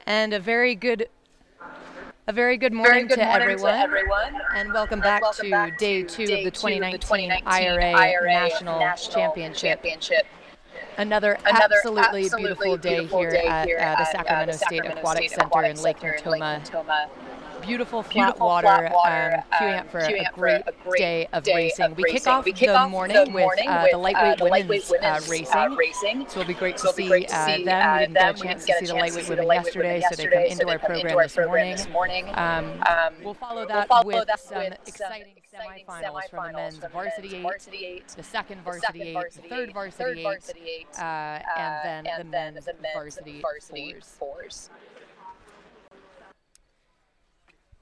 And a very good morning to everyone, and welcome back to day 2 of the 2019 IRA National Championship. Another absolutely beautiful day here at the Sacramento State Aquatic Center in Lake Natoma. Beautiful flat water, queuing up for a great day of racing. We kick off the morning with the lightweight women's racing, so it'll be great to see them. We didn't get a chance to see the lightweight women yesterday, so they come into our program this morning. We'll follow that with some exciting semifinals from the men's varsity 8, the second varsity 8, the third varsity 8, and then the men's varsity 4s.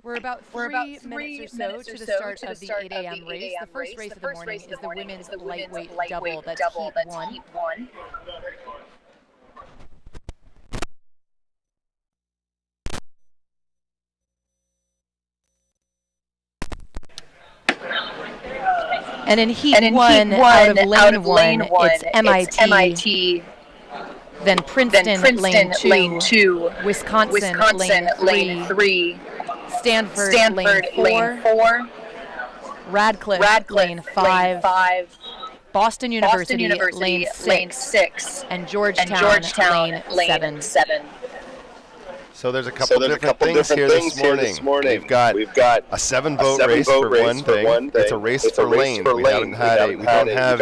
We're about 3 minutes or so to the start of the 8 a.m. race. The first race of the morning is the women's lightweight double. That's Heat 1. And in Heat 1, out of Lane 1, it's MIT, then Princeton, Lane 2, Wisconsin, Lane 3, Stanford, Lane 4, Radcliffe, Lane 5, Boston University, Lane 6, and Georgetown, Lane 7. So there's a couple different things here this morning. We've got a 7-boat race for one thing. It's a race for lanes. We don't have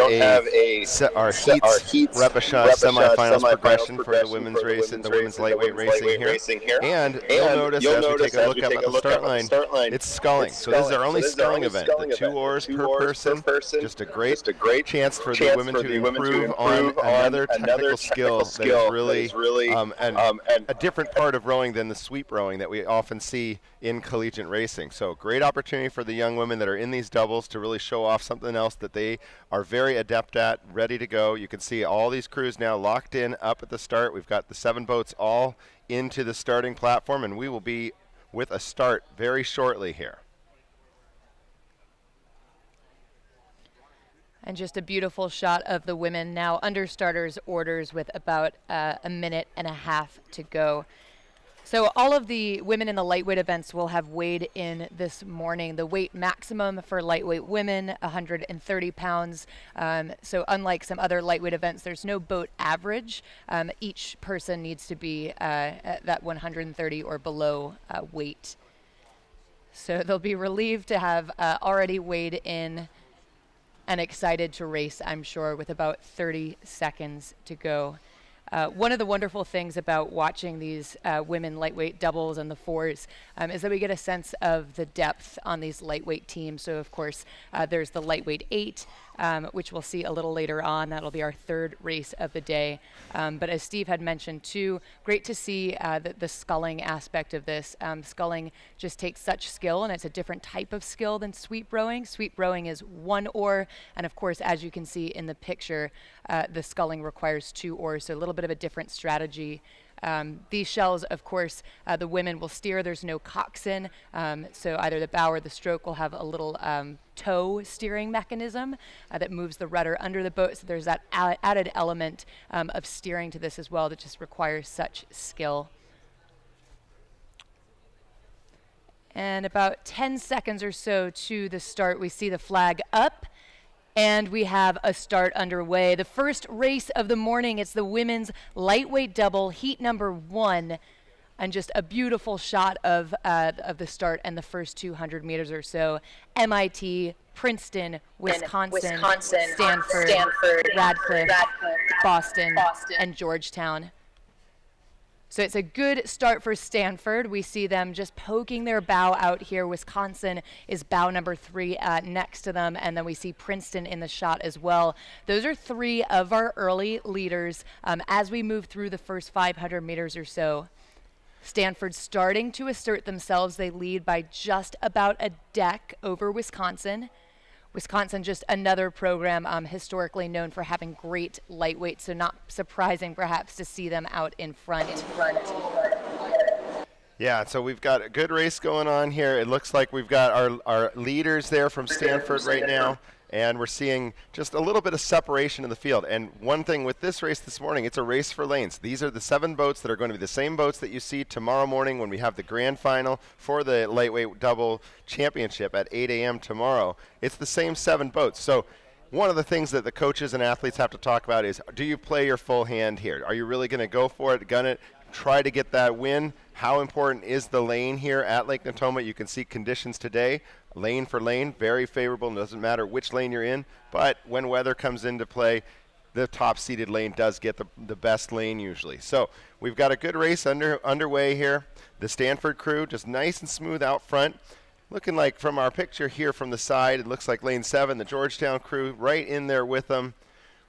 our heats repechage semifinals progression for the women's race and the women's lightweight racing here. And you'll notice as we take a look up at the start line, it's sculling. So this is our only sculling event. The 2 oars per person. Just a great chance for the women to improve on another technical skill that is really a different part of rowing than the sweep rowing that we often see in collegiate racing. So great opportunity for the young women that are in these doubles to really show off something else that they are very adept at, ready to go. You can see all these crews now locked in up at the start. We've got the 7 boats all into the starting platform, and we will be with a start very shortly here. And just a beautiful shot of the women now under starters orders with about a minute and a half to go. So all of the women in the lightweight events will have weighed in this morning. The weight maximum for lightweight women, 130 pounds. So unlike some other lightweight events, there's no boat average. Each person needs to be at that 130 or below weight. So they'll be relieved to have already weighed in and excited to race, I'm sure, with about 30 seconds to go. One of the wonderful things about watching these women lightweight doubles and the 4s is that we get a sense of the depth on these lightweight teams. So, of course, there's the lightweight 8, which we'll see a little later on. That'll be our third race of the day. But as Steve had mentioned, too, great to see the sculling aspect of this. Sculling just takes such skill, and it's a different type of skill than sweep rowing. Sweep rowing is 1 oar, and of course, as you can see in the picture, the sculling requires 2 oars, so a little bit of a different strategy. These shells, of course, the women will steer. There's no coxswain, so either the bow or the stroke will have a little tow steering mechanism that moves the rudder under the boat. So there's that added element of steering to this as well that just requires such skill. And about 10 seconds or so to the start, we see the flag up. And we have a start underway. The first race of the morning, it's the women's lightweight double, heat number 1. And just a beautiful shot of the start and the first 200 meters or so. MIT, Princeton, Wisconsin, Stanford, Radcliffe, Boston, and Georgetown. So it's a good start for Stanford. We see them just poking their bow out here. Wisconsin is bow number 3 next to them, and then we see Princeton in the shot as well. Those are 3 of our early leaders as we move through the first 500 meters or so. Stanford starting to assert themselves. They lead by just about a deck over Wisconsin. Wisconsin, just another program historically known for having great lightweight, so not surprising perhaps to see them out in front. Yeah, so we've got a good race going on here. It looks like we've got our leaders there from Stanford right now. And we're seeing just a little bit of separation in the field. And one thing with this race this morning, it's a race for lanes. These are the 7 boats that are going to be the same boats that you see tomorrow morning when we have the grand final for the lightweight double championship at 8 a.m. tomorrow. It's the same 7 boats. So one of the things that the coaches and athletes have to talk about is, do you play your full hand here? Are you really going to go for it, gun it, try to get that win? How important is the lane here at Lake Natoma? You can see conditions today. Lane for lane, very favorable. It doesn't matter which lane you're in, but when weather comes into play, the top-seeded lane does get the best lane usually. So we've got a good race underway here. The Stanford crew just nice and smooth out front. Looking like from our picture here from the side, it looks like lane 7, the Georgetown crew right in there with them,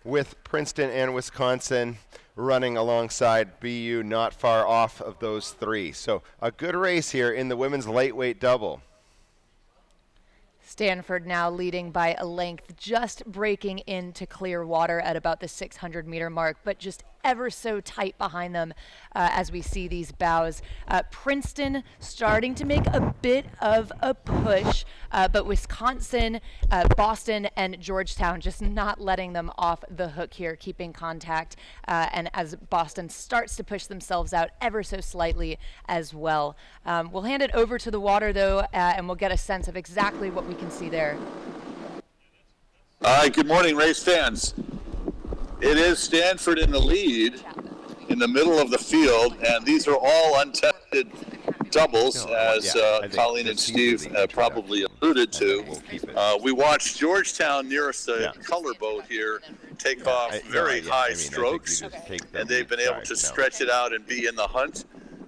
with Princeton and Wisconsin running alongside BU, not far off of those 3. So a good race here in the women's lightweight double. Stanford now leading by a length, just breaking into clear water at about the 600-meter mark, but just ever so tight behind them as we see these bows. Princeton starting to make a bit of a push, but Wisconsin, Boston, and Georgetown just not letting them off the hook here, keeping contact. And as Boston starts to push themselves out ever so slightly as well. We'll hand it over to the water, though, and we'll get a sense of exactly what we can see there. All right, good morning, race fans. It is Stanford in the lead in the middle of the field, and these are all untested doubles, as Colleen and Steve probably alluded to. We watched Georgetown nearest the color boat here take off very high strokes, and they've been able to stretch it out and be in the hunt.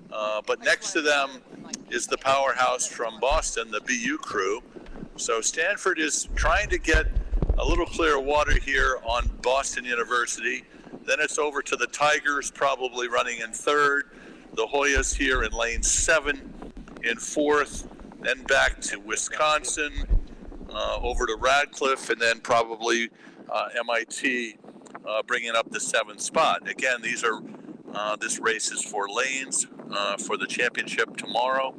But next to them is the powerhouse from Boston, the BU crew. So Stanford is trying to get a little clear water here on Boston University. Then it's over to the Tigers, probably running in 3rd. The Hoyas here in lane 7 in 4th. Then back to Wisconsin, over to Radcliffe, and then probably MIT bringing up the 7th spot. Again, these are this race is for lanes for the championship tomorrow.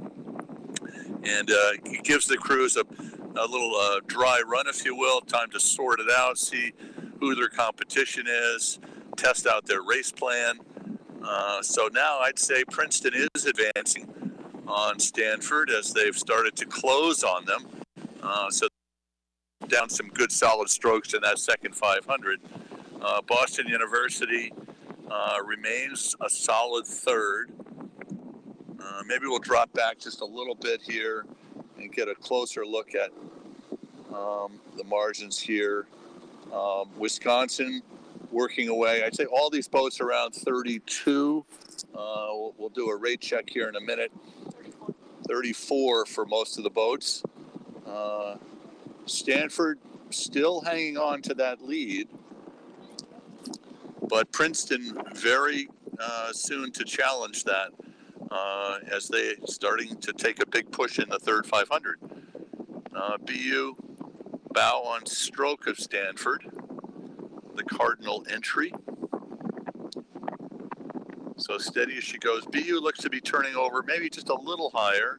And it gives the crews a little dry run, if you will, time to sort it out, see who their competition is, test out their race plan. So now I'd say Princeton is advancing on Stanford as they've started to close on them. So down some good solid strokes in that second 500. Boston University remains a solid 3rd. Maybe we'll drop back just a little bit here and get a closer look at the margins here. Wisconsin working away. I'd say all these boats are around 32. We'll do a rate check here in a minute. 34 for most of the boats. Stanford still hanging on to that lead, but Princeton very soon to challenge that as they starting to take a big push in the third 500. BU bow on stroke of Stanford, the cardinal entry. So steady as she goes. BU looks to be turning over maybe just a little higher.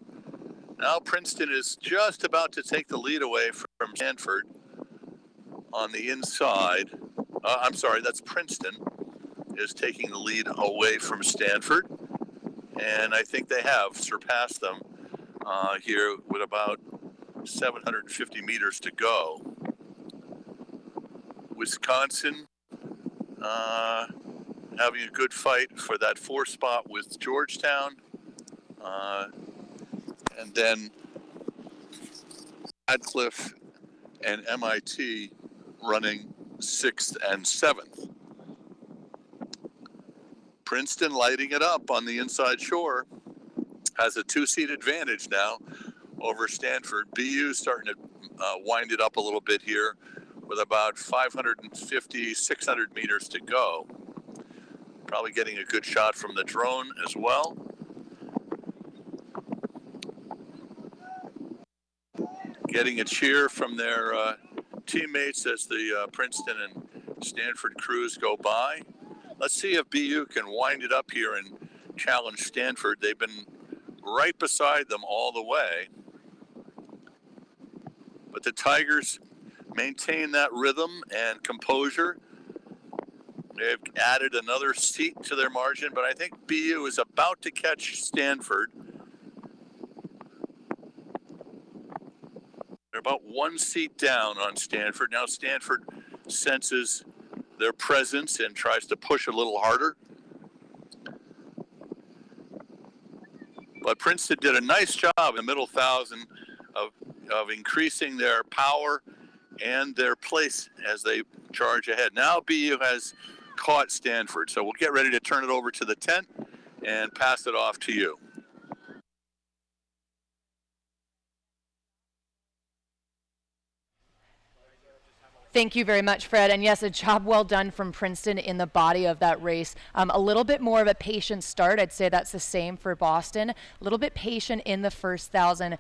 Now Princeton is just about to take the lead away from Stanford on the inside. I'm sorry, that's Princeton is taking the lead away from Stanford. And I think they have surpassed them here with about 750 meters to go. Wisconsin having a good fight for that 4th spot with Georgetown. And then Radcliffe and MIT running 6th and 7th. Princeton lighting it up on the inside shore, has a 2-seat advantage now over Stanford. BU starting to wind it up a little bit here with about 550, 600 meters to go. Probably getting a good shot from the drone as well. Getting a cheer from their teammates as the Princeton and Stanford crews go by. Let's see if BU can wind it up here and challenge Stanford. They've been right beside them all the way. But the Tigers maintain that rhythm and composure. They've added another seat to their margin, but I think BU is about to catch Stanford. They're about 1 seat down on Stanford. Now Stanford senses their presence and tries to push a little harder. But Princeton did a nice job in the middle 1,000 of increasing their power and their place as they charge ahead. Now BU has caught Stanford, so we'll get ready to turn it over to the tent and pass it off to you. Thank you very much, Fred. And yes, a job well done from Princeton in the body of that race. A little bit more of a patient start. I'd say that's the same for Boston. A little bit patient in the first 1,000.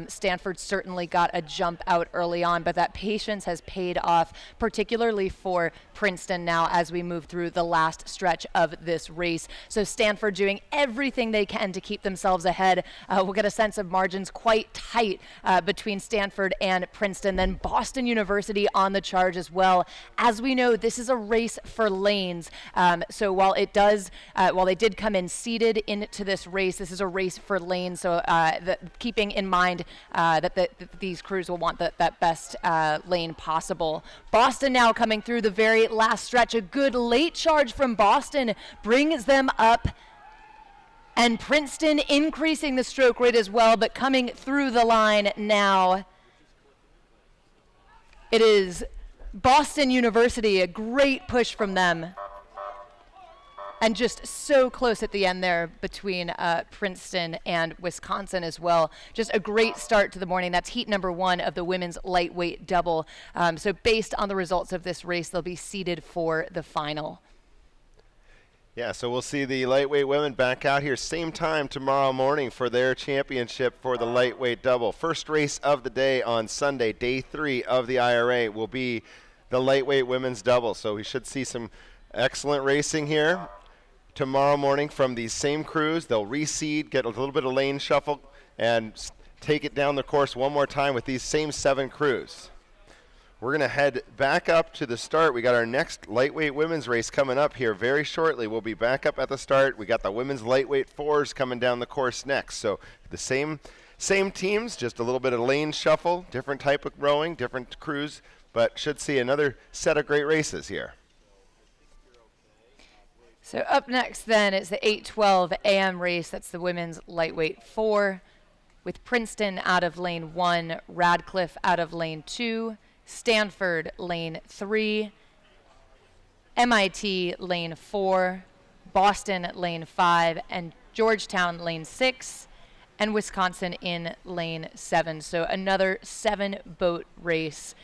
Stanford certainly got a jump out early on, but that patience has paid off, particularly for Princeton now as we move through the last stretch of this race. So Stanford doing everything they can to keep themselves ahead. We'll get a sense of margins quite tight between Stanford and Princeton. Then Boston University on the charge as well. As we know, this is a race for lanes. So while they did come in seeded into this race, this is a race for lanes. So keeping in mind that these crews will want that best lane possible. Boston now coming through the very last stretch. A good late charge from Boston brings them up. And Princeton increasing the stroke rate as well, but coming through the line now. It is Boston University, a great push from them. And just so close at the end there between Princeton and Wisconsin as well. Just a great start to the morning. That's heat number 1 of the women's lightweight double. So based on the results of this race, they'll be seeded for the final. Yeah, so we'll see the lightweight women back out here same time tomorrow morning for their championship for the lightweight double. First race of the day on Sunday, day 3 of the IRA, will be the lightweight women's double. So we should see some excellent racing here tomorrow morning from these same crews. They'll reseed, get a little bit of lane shuffle, and take it down the course one more time with these same 7 crews. We're going to head back up to the start. We got our next lightweight women's race coming up here very shortly. We'll be back up at the start. We got the women's lightweight 4s coming down the course next. So the same teams, just a little bit of lane shuffle, different type of rowing, different crews, but should see another set of great races here. So up next then is the 8:12 a.m. race. That's the women's lightweight 4 with Princeton out of lane 1, Radcliffe out of lane 2, Stanford lane 3, MIT lane 4, Boston lane 5, and Georgetown lane 6, and Wisconsin in lane 7. So another 7-boat race.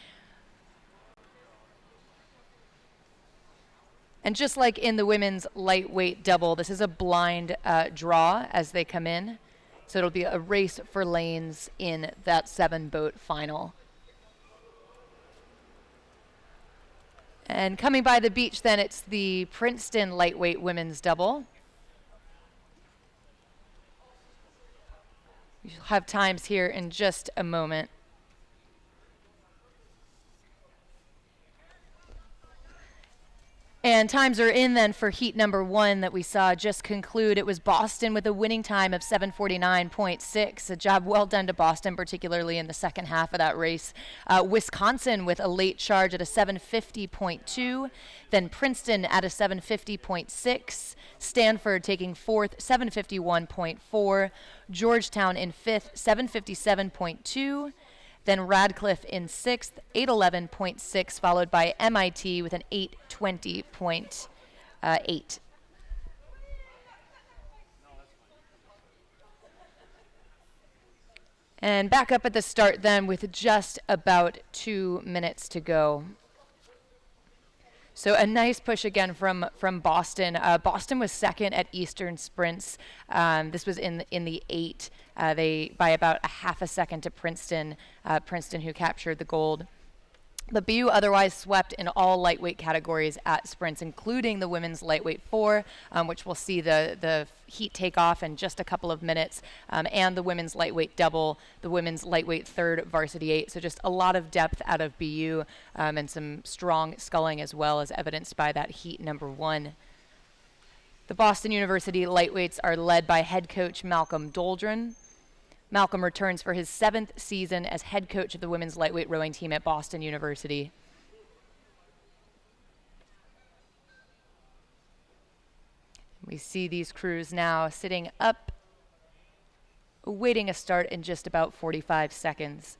And just like in the women's lightweight double, this is a blind draw as they come in. So it'll be a race for lanes in that 7-boat final. And coming by the beach then, it's the Princeton lightweight women's double. You'll have times here in just a moment. And times are in then for heat number 1 that we saw just conclude. It was Boston with a winning time of 7:49.6. A job well done to Boston, particularly in the second half of that race. Wisconsin with a late charge at a 7:50.2. Then Princeton at a 7:50.6. Stanford taking 4th, 7:51.4. Georgetown in 5th, 7:57.2. Then Radcliffe in 6th, 8:11.6, followed by MIT with an 8:20.8. And back up at the start then with just about 2 minutes to go. So a nice push again from Boston. Boston was second at Eastern sprints. This was in the 8. They by about a half a second to Princeton. Princeton who captured the gold. The BU otherwise swept in all lightweight categories at sprints, including the women's lightweight 4, which we'll see the heat take off in just a couple of minutes, and the women's lightweight double, the women's lightweight third, varsity 8. So just a lot of depth out of BU and some strong sculling as well, as evidenced by that heat number 1. The Boston University lightweights are led by head coach Malcolm Doldren. Malcolm returns for his 7th season as head coach of the women's lightweight rowing team at Boston University. We see these crews now sitting up, awaiting a start in just about 45 seconds.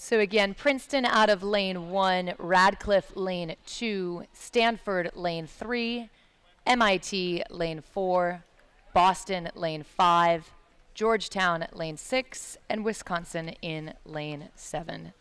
So again, Princeton out of lane 1, Radcliffe lane 2, Stanford lane 3, MIT lane 4, Boston lane 5, Georgetown lane 6, and Wisconsin in lane 7.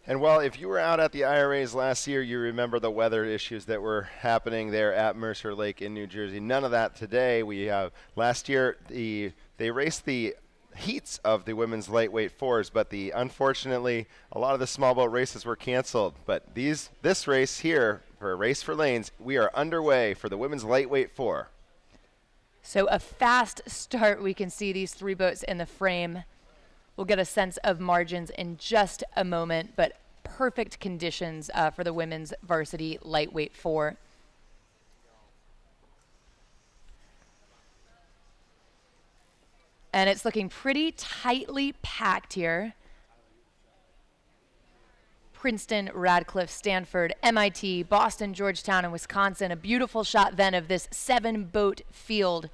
And well, if you were out at the IRAs last year, you remember the weather issues that were happening there at Mercer Lake in New Jersey. None of that today. We have last year they raced the heats of the women's lightweight 4s, but unfortunately a lot of the small boat races were canceled. But this race here for a race for lanes, we are underway for the women's lightweight 4. So a fast start. We can see these 3 boats in the frame. We'll get a sense of margins in just a moment, but perfect conditions for the women's varsity lightweight 4. And it's looking pretty tightly packed here. Princeton, Radcliffe, Stanford, MIT, Boston, Georgetown, and Wisconsin. A beautiful shot then of this 7-boat field.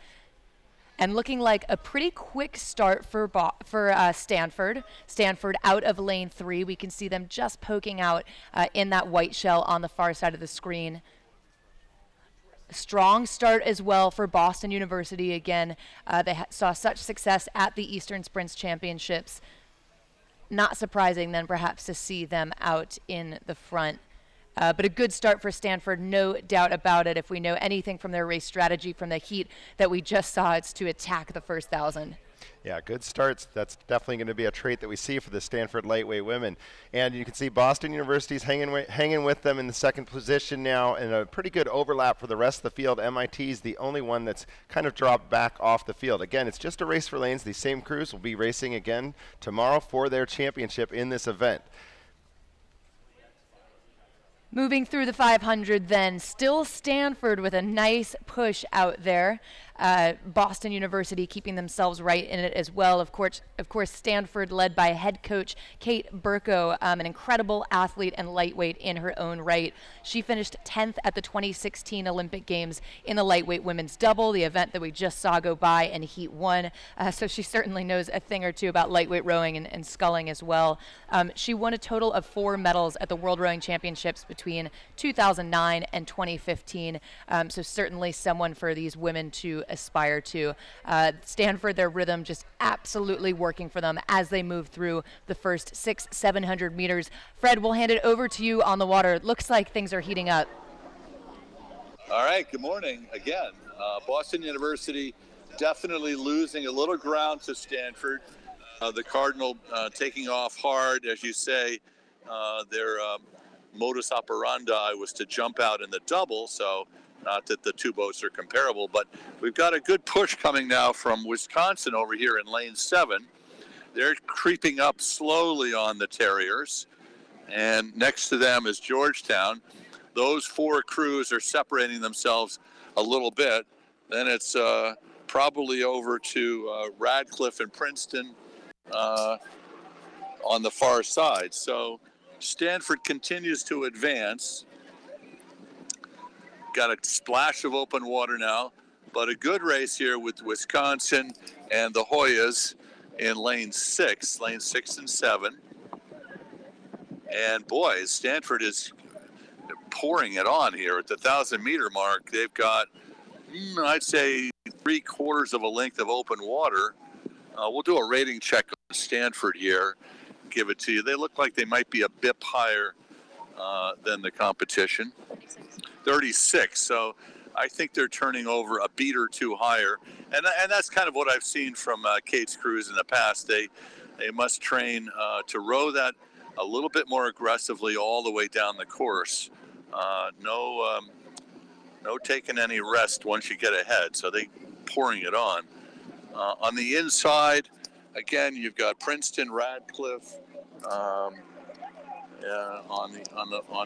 And looking like a pretty quick start for Stanford. Stanford out of lane 3. We can see them just poking out in that white shell on the far side of the screen. A strong start as well for Boston University. Again, they saw such success at the Eastern Sprints Championships. Not surprising then perhaps to see them out in the front. But a good start for Stanford, no doubt about it. If we know anything from their race strategy from the heat that we just saw, it's to attack the first 1,000. Yeah, good starts. That's definitely going to be a trait that we see for the Stanford lightweight women. And you can see Boston University's hanging with them in the second position now, and a pretty good overlap for the rest of the field. MIT's the only one that's kind of dropped back off the field. Again, it's just a race for lanes. These same crews will be racing again tomorrow for their championship in this event. Moving through the 500 then, still Stanford with a nice push out there. Boston University keeping themselves right in it as well. Of course, Stanford led by head coach Kate Burko, an incredible athlete and lightweight in her own right. She finished 10th at the 2016 Olympic Games in the lightweight women's double, the event that we just saw go by in Heat 1. So she certainly knows a thing or two about lightweight rowing and sculling as well. She won a total of 4 medals at the World Rowing Championships between 2009 and 2015. So certainly someone for these women to aspire to. Stanford, their rhythm just absolutely working for them as they move through the first 600-700 meters. Fred, we'll hand it over to you on the water. It looks like things are heating up. All right, good morning again. Boston University definitely losing a little ground to Stanford. The Cardinal taking off hard, as you say. Their modus operandi was to jump out in the double, so not that the 2 boats are comparable, but we've got a good push coming now from Wisconsin over here in lane 7. They're creeping up slowly on the Terriers, and next to them is Georgetown. Those 4 crews are separating themselves a little bit. Then it's probably over to Radcliffe and Princeton on the far side. So Stanford continues to advance. Got a splash of open water now, but a good race here with Wisconsin and the Hoyas in lane 6 and 7. And boy, Stanford is pouring it on here at the 1,000-meter mark. They've got, I'd say, 3/4 of a length of open water. We'll do a rating check on Stanford here, give it to you. They look like they might be a bit higher than the competition. 36. So I think they're turning over a beat or two higher, and that's kind of what I've seen from Kate's crews in the past. They must train to row that a little bit more aggressively all the way down the course. No taking any rest once you get ahead. So they pouring it on. On the inside, again, you've got Princeton, Radcliffe. On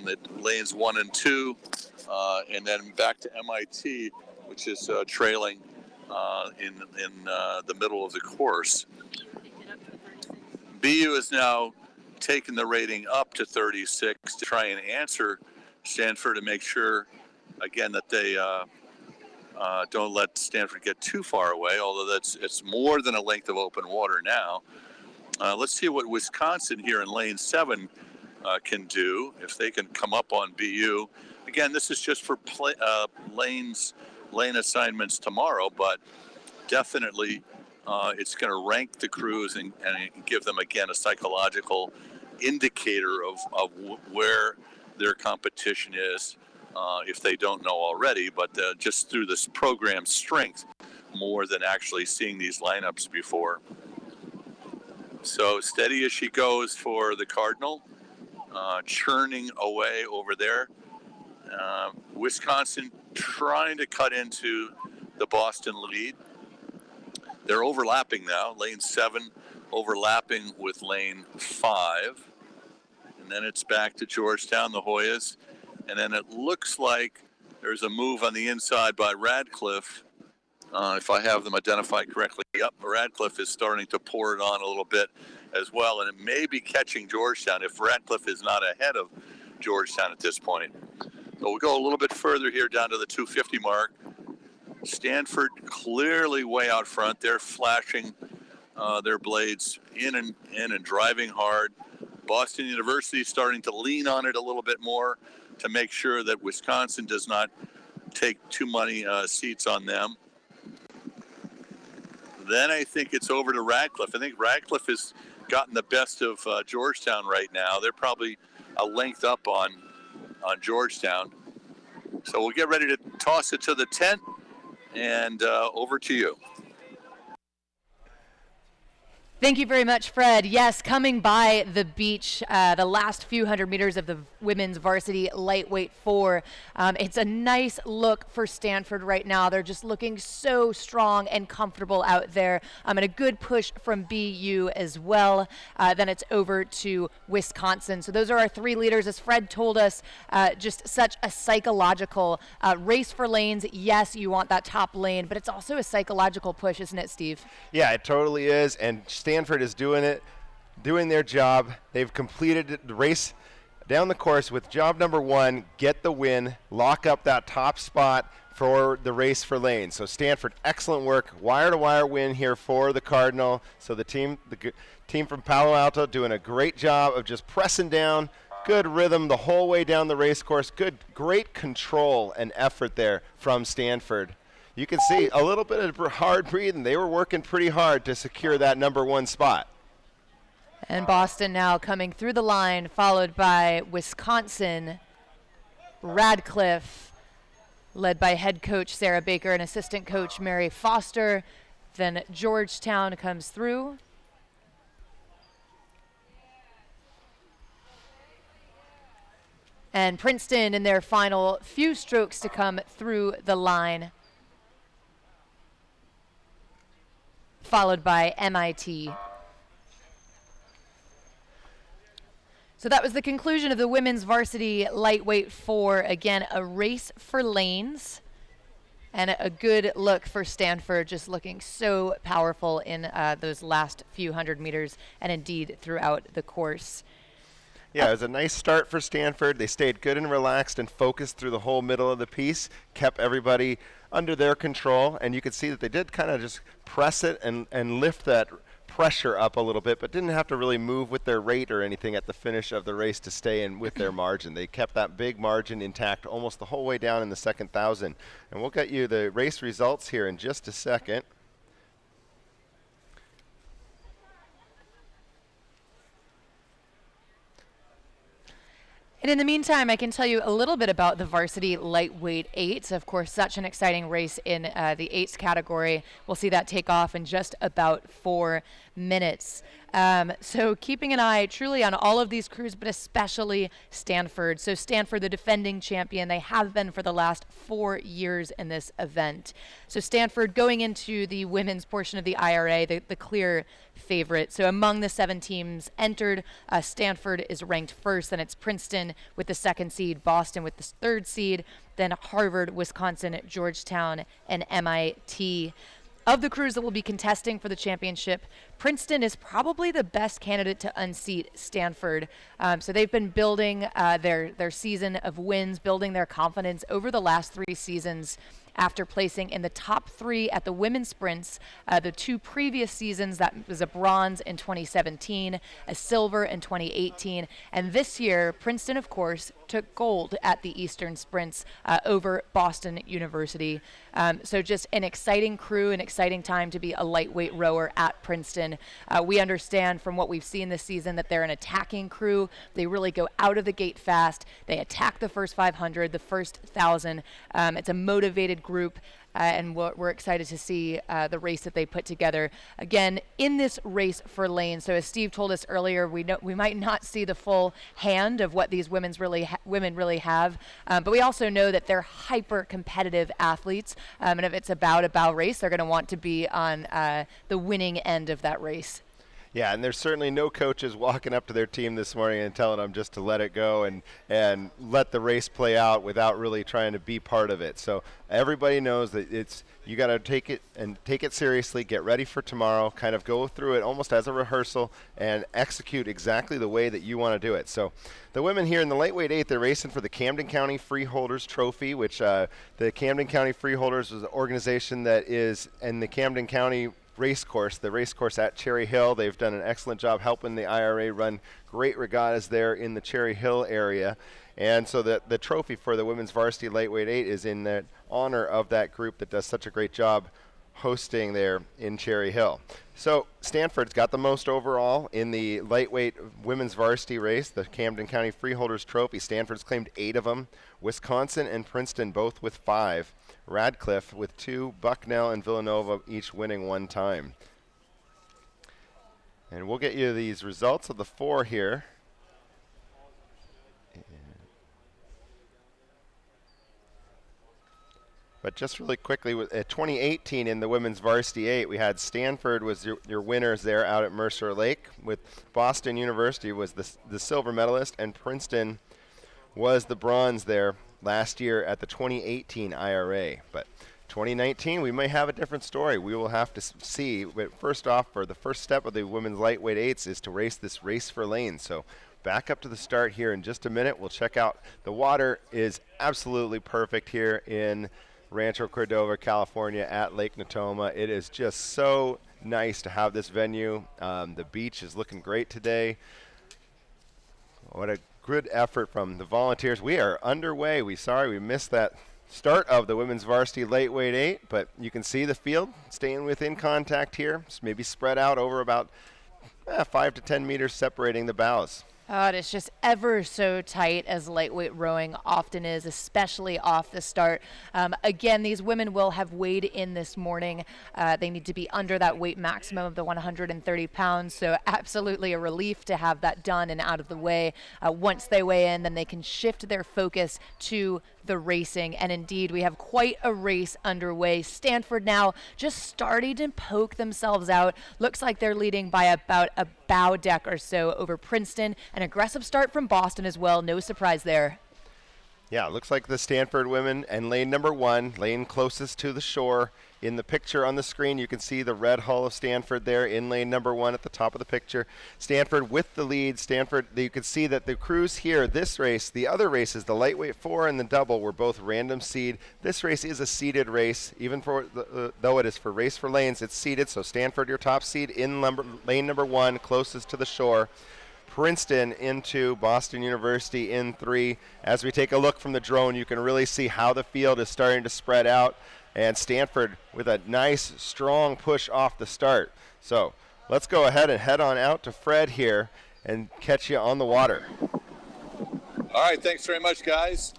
the lanes 1 and 2, and then back to MIT, which is trailing in the middle of the course. BU is now taking the rating up to 36 to try and answer Stanford and make sure, again, that they don't let Stanford get too far away, although it's more than a length of open water now. Let's see what Wisconsin here in lane 7 can do, if they can come up on BU. Again, this is just for lane assignments tomorrow, but definitely it's going to rank the crews and give them, again, a psychological indicator of where their competition is, if they don't know already, but just through this program strength more than actually seeing these lineups before. So steady as she goes for the Cardinal. Churning away over there. Wisconsin trying to cut into the Boston lead. They're overlapping now. Lane 7 overlapping with lane 5. And then it's back to Georgetown, the Hoyas. And then it looks like there's a move on the inside by Radcliffe. If I have them identified correctly. Yep, Radcliffe is starting to pour it on a little bit as well, and it may be catching Georgetown if Radcliffe is not ahead of Georgetown at this point. So we'll go a little bit further here down to the 250 mark. Stanford clearly way out front. They're flashing their blades in and driving hard. Boston University starting to lean on it a little bit more to make sure that Wisconsin does not take too many seats on them. Then I think it's over to Radcliffe. I think Radcliffe has gotten the best of Georgetown right now. They're probably a length up on Georgetown. So we'll get ready to toss it to the tent, and over to you. Thank you very much, Fred. Yes, coming by the beach, the last few hundred meters of the women's varsity lightweight 4. It's a nice look for Stanford right now. They're just looking so strong and comfortable out there. And a good push from BU as well. Then it's over to Wisconsin. So those are our 3 leaders. As Fred told us, just such a psychological race for lanes. Yes, you want that top lane, but it's also a psychological push, isn't it, Steve? Yeah, it totally is. And Stanford is doing their job. They've completed the race down the course with job number 1, get the win, lock up that top spot for the race for lanes. So Stanford, excellent work. Wire-to-wire win here for the Cardinal. So the team from Palo Alto doing a great job of just pressing down. Good rhythm the whole way down the race course. Great control and effort there from Stanford. You can see a little bit of hard breathing. They were working pretty hard to secure that number 1 spot. And Boston now coming through the line, followed by Wisconsin, Radcliffe, led by head coach Sarah Baker and assistant coach Mary Foster. Then Georgetown comes through. And Princeton in their final few strokes to come through the line, followed by MIT. So that was the conclusion of the women's varsity lightweight 4. Again, a race for lanes and a good look for Stanford, just looking so powerful in those last few hundred meters and indeed throughout the course. Yeah, it was a nice start for Stanford. They stayed good and relaxed and focused through the whole middle of the piece, kept everybody under their control, and you could see that they did kind of just press it and lift that pressure up a little bit, but didn't have to really move with their rate or anything at the finish of the race to stay in with their margin. They kept that big margin intact almost the whole way down in the second 1,000. And we'll get you the race results here in just a second. And in the meantime, I can tell you a little bit about the varsity lightweight eights. Of course, such an exciting race in the eights category. We'll see that take off in just about 4 minutes. So keeping an eye truly on all of these crews, but especially Stanford. So Stanford, the defending champion, they have been for the last 4 years in this event. So Stanford going into the women's portion of the IRA, the clear favorite. So among the 7 teams entered, Stanford is ranked first, then it's Princeton with the 2nd seed, Boston with the 3rd seed, then Harvard, Wisconsin, Georgetown, and MIT. Of the crews that will be contesting for the championship, Princeton is probably the best candidate to unseat Stanford. So they've been building their season of wins, building their confidence over the last 3 seasons after placing in the top 3 at the women's sprints the 2 previous seasons. That was a bronze in 2017, a silver in 2018, and this year Princeton, of course, took gold at the Eastern sprints over Boston University. So just an exciting crew, an exciting time to be a lightweight rower at Princeton. We understand from what we've seen this season that they're an attacking crew. They really go out of the gate fast. They attack the first 500, the first 1,000. It's a motivated group, and we're excited to see the race that they put together. Again, in this race for lanes, so as Steve told us earlier, we might not see the full hand of what these women really have, but we also know that they're hyper competitive athletes, and if it's a bow-to-bow race, they're going to want to be on the winning end of that race. Yeah, and there's certainly no coaches walking up to their team this morning and telling them just to let it go and let the race play out without really trying to be part of it. So everybody knows that you got to take it seriously, get ready for tomorrow, kind of go through it almost as a rehearsal and execute exactly the way that you want to do it. So the women here in the lightweight 8, they're racing for the Camden County Freeholders Trophy, which the Camden County Freeholders is an organization that is in the Camden County the race course at Cherry Hill. They've done an excellent job helping the IRA run great regattas there in the Cherry Hill area. And so the trophy for the women's varsity lightweight 8 is in the honor of that group that does such a great job hosting there in Cherry Hill. So Stanford's got the most overall in the lightweight women's varsity race, the Camden County Freeholders Trophy. Stanford's claimed 8 of them. Wisconsin and Princeton both with 5. Radcliffe with 2, Bucknell and Villanova each winning 1 time. And we'll get you these results of the 4 here. But just really quickly, with 2018 in the women's varsity 8, we had Stanford was your winners there out at Mercer Lake, with Boston University was the silver medalist, and Princeton was the bronze there last year at the 2018 IRA. But 2019, we may have a different story. We will have to see. But first off, for the first step of the women's lightweight 8s is to race this race for lanes. So back up to the start here in just a minute. We'll check out. The water is absolutely perfect here in Rancho Cordova, California at Lake Natoma. It is just so nice to have this venue. The beach is looking great today. What a good effort from the volunteers. We are underway. We missed that start of the women's varsity lightweight 8, but you can see the field staying within contact here. It's maybe spread out over about 5 to 10 meters separating the bows. Oh, it's just ever so tight, as lightweight rowing often is, especially off the start. Again, these women will have weighed in this morning. They need to be under that weight maximum of the 130 pounds, so absolutely a relief to have that done and out of the way. Once they weigh in, then they can shift their focus to the racing, and indeed we have quite a race underway. Stanford now just starting to poke themselves out. Looks like they're leading by about a bow deck or so over Princeton. An aggressive start from Boston as well, no surprise there. Yeah, it looks like the Stanford women and lane number 1, lane closest to the shore. In the picture on the screen, you can see the red hull of Stanford there in lane number 1 at the top of the picture. Stanford with the lead. Stanford, you can see that the crews here, this race, the other races, the lightweight 4 and the double, were both random seed. This race is a seeded race, even for though it is for race for lanes, it's seeded. So Stanford, your top seed in lane number 1, closest to the shore. Princeton into Boston University in 3. As we take a look from the drone, you can really see how the field is starting to spread out. And Stanford with a nice, strong push off the start. So let's go ahead and head on out to Fred here and catch you on the water. All right, thanks very much, guys.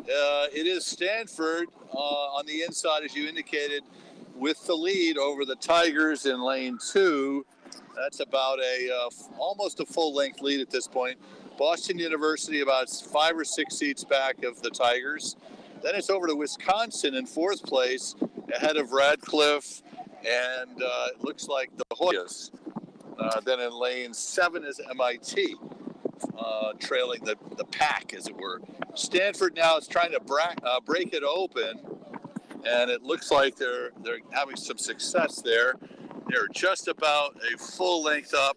It is Stanford on the inside, as you indicated, with the lead over the Tigers in lane 2. That's about almost a full-length lead at this point. Boston University about 5 or 6 seats back of the Tigers. Then it's over to Wisconsin in 4th place, ahead of Radcliffe, and it looks like the Hoyas. Then in lane 7 is MIT, trailing the pack, as it were. Stanford now is trying to break it open, and it looks like they're having some success there. They're just about a full length up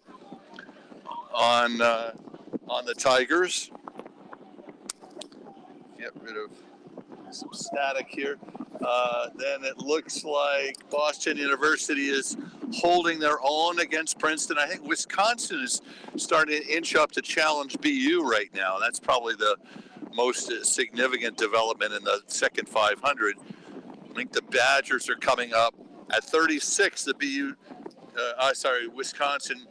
on the Tigers. Get rid of some static here. Then it looks like Boston University is holding their own against Princeton. I think Wisconsin is starting to inch up to challenge BU right now. That's probably the most significant development in the second 500. I think the Badgers are coming up at 36. The Wisconsin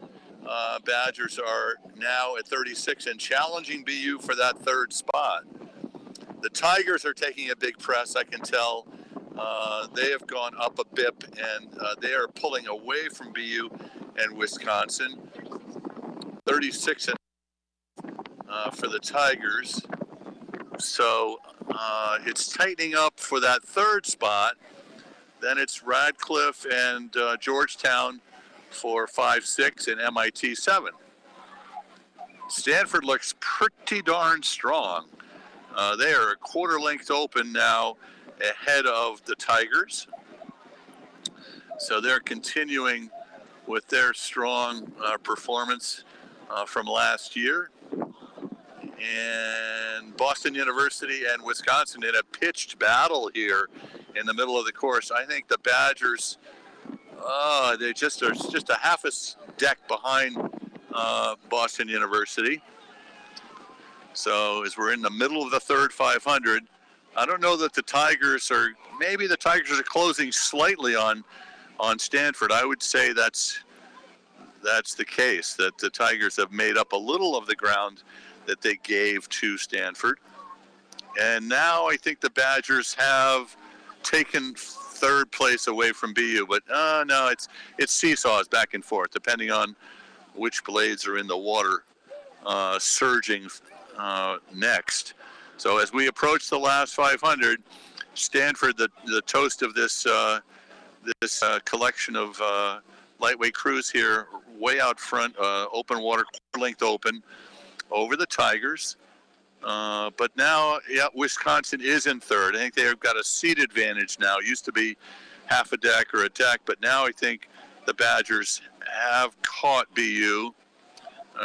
Badgers are now at 36 and challenging BU for that 3rd spot. The Tigers are taking a big press, I can tell. They have gone up a bip, and they are pulling away from BU and Wisconsin. 36 for the Tigers. So it's tightening up for that 3rd spot. Then it's Radcliffe and Georgetown for 5-6 and MIT 7. Stanford looks pretty darn strong. They are a quarter length open now ahead of the Tigers. So they're continuing with their strong performance from last year. And Boston University and Wisconsin in a pitched battle here in the middle of the course. I think the Badgers, they just are just a half a deck behind Boston University. So as we're in the middle of the 3rd 500, I don't know that the Tigers are closing slightly on Stanford. I would say that's the case, that the Tigers have made up a little of the ground that they gave to Stanford. And now I think the Badgers have taken 3rd place away from BU, but no, it's seesaws back and forth, depending on which blades are in the water surging next. So as we approach the last 500, Stanford, the toast of this collection of lightweight crews here, way out front, open water, quarter-length open, over the Tigers. But now, Wisconsin is in 3rd. I think they've got a seat advantage now. It used to be half a deck or a deck, but now I think the Badgers have caught BU,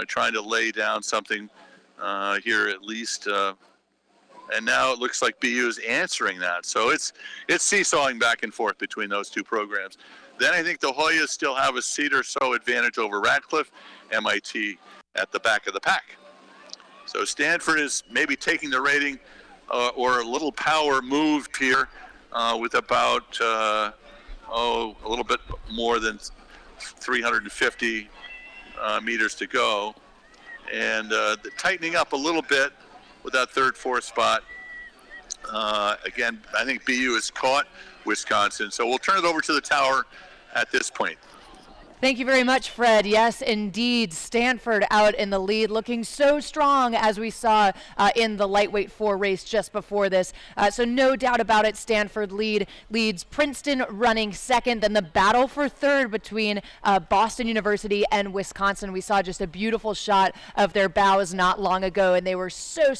trying to lay down something here at least. And now it looks like BU is answering that. So it's seesawing back and forth between those two programs. Then I think the Hoyas still have a seat or so advantage over Radcliffe, MIT at the back of the pack. So Stanford is maybe taking the rating or a little power moved here with about, a little bit more than 350 meters to go. And tightening up a little bit with that 3rd, 4th spot. Again, I think BU has caught Wisconsin. So we'll turn it over to the tower at this point. Thank you very much, Fred. Yes, indeed, Stanford out in the lead, looking so strong as we saw in the lightweight 4 race just before this. So no doubt about it, Stanford leads Princeton running 2nd. Then the battle for 3rd between Boston University and Wisconsin. We saw just a beautiful shot of their bows not long ago, and they were so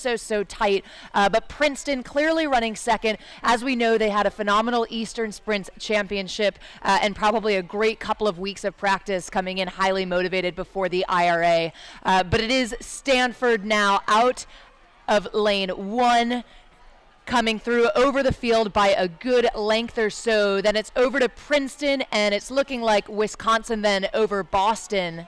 tight. But Princeton clearly running 2nd. As we know, they had a phenomenal Eastern Sprints Championship and probably a great couple of weeks of practice coming in highly motivated before the IRA. But it is Stanford now out of lane 1, coming through over the field by a good length or so. Then it's over to Princeton, and it's looking like Wisconsin then over Boston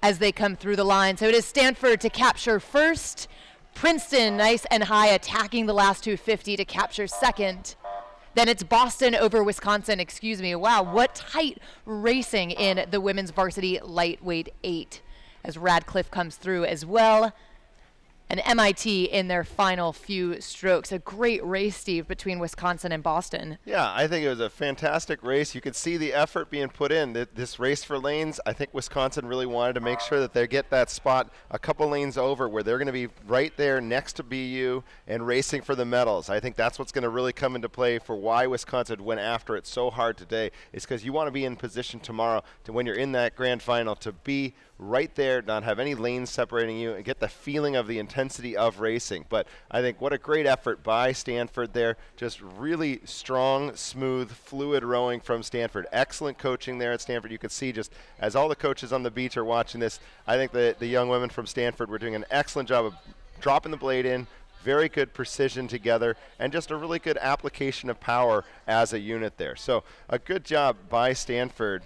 as they come through the line. So it is Stanford to capture 1st. Princeton nice and high, attacking the last 250 to capture 2nd. Then it's Boston over Wisconsin, Wow, what tight racing in the women's varsity lightweight 8 as Radcliffe comes through as well. And MIT in their final few strokes. A great race, Steve, between Wisconsin and Boston. Yeah, I think it was a fantastic race. You could see the effort being put in. This race for lanes, I think Wisconsin really wanted to make sure that they get that spot a couple lanes over where they're going to be right there next to BU and racing for the medals. I think that's what's going to really come into play for why Wisconsin went after it so hard today, is because you want to be in position tomorrow to, when you're in that grand final, to be right there, not have any lanes separating you, and get the feeling of the intensity of racing. But I think what a great effort by Stanford there. Just really strong, smooth, fluid rowing from Stanford. Excellent coaching there at Stanford. You could see just as all the coaches on the beach are watching this, I think the young women from Stanford were doing an excellent job of dropping the blade in, very good precision together, and just a really good application of power as a unit there. So a good job by Stanford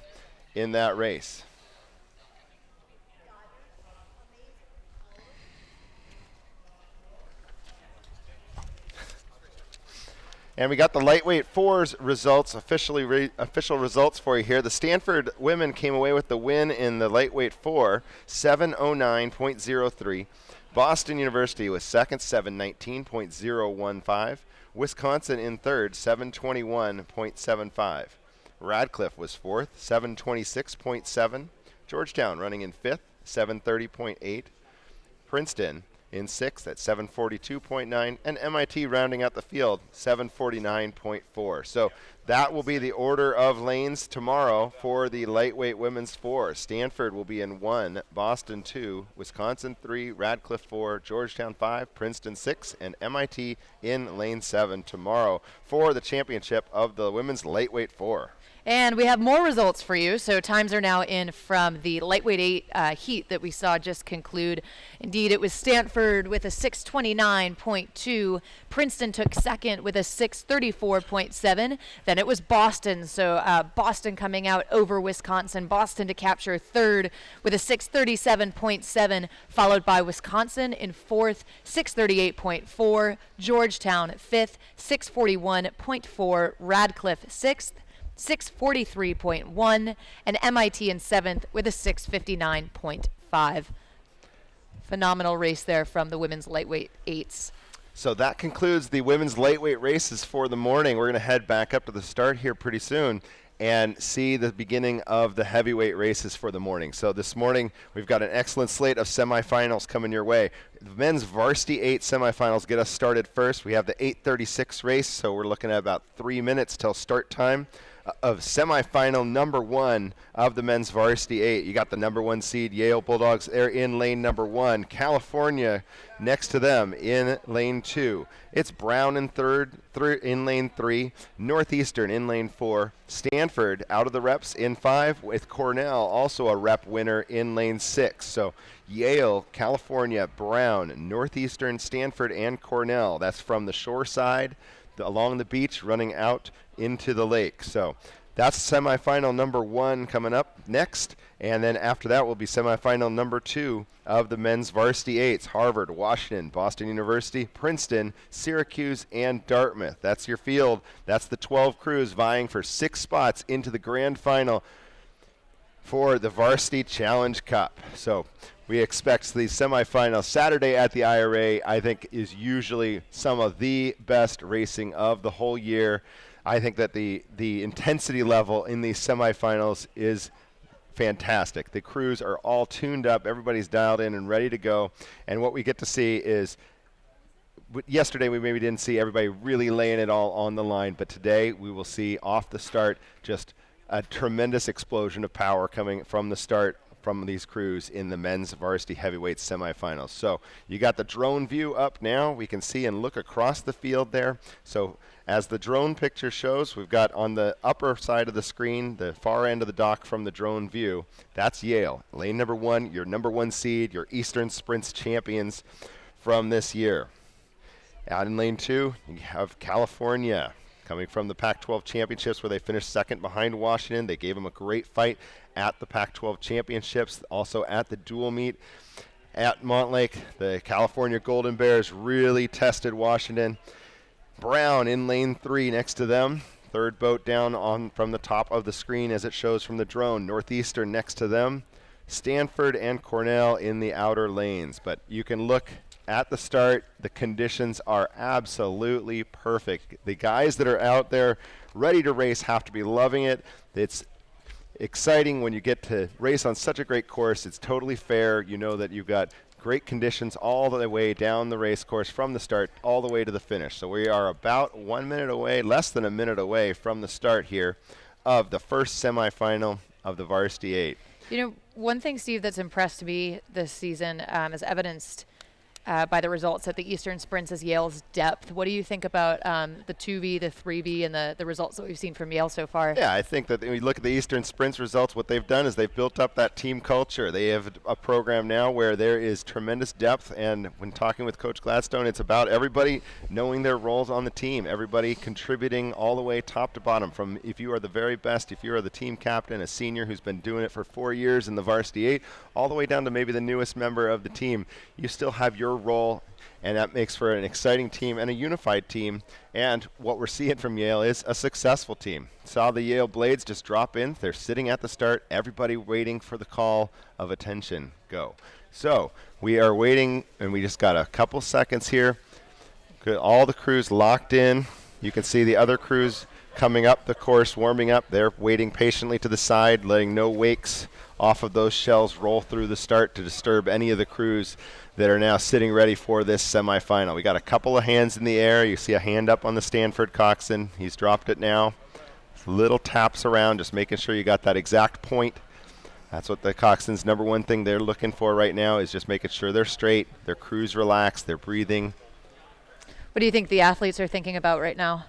in that race. And we got the lightweight fours results, official results for you here. The Stanford women came away with the win in the lightweight four, 7:09.03. Boston University was second, 7:19.015. Wisconsin in third, 7:21.75. Radcliffe was fourth, 7:26.7. Georgetown running in fifth, 7:30.8. Princeton in sixth at 7:42.9, and MIT rounding out the field, 7:49.4. So that will be the order of lanes tomorrow for the lightweight women's four. Stanford will be in 1, Boston 2, Wisconsin 3, Radcliffe 4, Georgetown 5, Princeton 6, and MIT in lane 7 tomorrow for the championship of the women's lightweight four. And we have more results for you. So times are now in from the lightweight 8 heat that we saw just conclude. Indeed, it was Stanford with a 6:29.2. Princeton took second with a 6:34.7. Then it was Boston. So Boston coming out over Wisconsin. Boston to capture third with a 6:37.7, followed by Wisconsin in fourth, 6:38.4. Georgetown fifth, 6:41.4. Radcliffe sixth, 6:43.1, and MIT in seventh with a 6:59.5. Phenomenal race there from the women's lightweight eights. So that concludes the women's lightweight races for the morning. We're going to head back up to the start here pretty soon and see the beginning of the heavyweight races for the morning. So this morning we've got an excellent slate of semifinals coming your way. The men's varsity 8 semifinals get us started first. We have the 8:36 race, so we're looking at about 3 minutes till start time of semifinal number 1 of the men's varsity 8. You got the number 1 seed Yale Bulldogs there in lane number 1. California next to them in lane 2. It's Brown in third in lane 3. Northeastern in lane 4. Stanford out of the reps in 5 with Cornell also a rep winner in lane 6. So Yale, California, Brown, Northeastern, Stanford, and Cornell. That's from the shore side along the beach running out into the lake. So that's semifinal number 1 coming up next. And then after that will be semifinal number 2 of the men's varsity 8s. Harvard, Washington, Boston University, Princeton, Syracuse, and Dartmouth. That's your field. That's the 12 crews vying for 6 spots into the grand final for the Varsity Challenge Cup. So we expect the semifinal Saturday at the IRA, I think, is usually some of the best racing of the whole year. I think that the intensity level in these semifinals is fantastic. The crews are all tuned up. Everybody's dialed in and ready to go. And what we get to see is, yesterday we maybe didn't see everybody really laying it all on the line, but today we will see off the start just a tremendous explosion of power coming from the start from these crews in the men's varsity heavyweight semifinals. So you got the drone view up now. We can see and look across the field there. So as the drone picture shows, we've got on the upper side of the screen, the far end of the dock from the drone view, that's Yale. Lane number 1, your number 1 seed, your Eastern Sprints champions from this year. Out in lane 2, you have California, coming from the Pac-12 championships where they finished second behind Washington. They gave them a great fight at the Pac-12 championships, also at the dual meet at Montlake. The California Golden Bears really tested Washington. Brown in lane 3 next to them. Third boat down on from the top of the screen as it shows from the drone. Northeastern next to them. Stanford and Cornell in the outer lanes. But you can look at the start, the conditions are absolutely perfect. The guys that are out there ready to race have to be loving it. It's exciting when you get to race on such a great course. It's totally fair. You know that you've got great conditions all the way down the race course from the start all the way to the finish. So we are about 1 minute away, less than a minute away from the start here of the first semifinal of the Varsity 8. You know, one thing, Steve, that's impressed me this season, is evidenced by the results at the Eastern Sprints, is Yale's depth. What do you think about the 2V, the 3V, and the results that we've seen from Yale so far? Yeah, I think that when you look at the Eastern Sprints results, what they've done is they've built up that team culture. They have a program now where there is tremendous depth, and when talking with Coach Gladstone, it's about everybody knowing their roles on the team, everybody contributing all the way top to bottom, from if you are the very best, if you are the team captain, a senior who's been doing it for 4 years in the Varsity 8, all the way down to maybe the newest member of the team. You still have your role, and that makes for an exciting team and a unified team. And what we're seeing from Yale is a successful team. Saw the Yale Blades just drop in. They're sitting at the start, everybody waiting for the call of attention. Go. So we are waiting, and we just got a couple seconds here. Good. All the crews locked in. You can see the other crews coming up the course, warming up. They're waiting patiently to the side, letting no wakes off of those shells roll through the start to disturb any of the crews that are now sitting ready for this semifinal. We got a couple of hands in the air. You see a hand up on the Stanford coxswain. He's dropped it now. Little taps around, just making sure you got that exact point. That's what the coxswain's number one thing they're looking for right now, is just making sure they're straight, their crew's relaxed, they're breathing. What do you think the athletes are thinking about right now?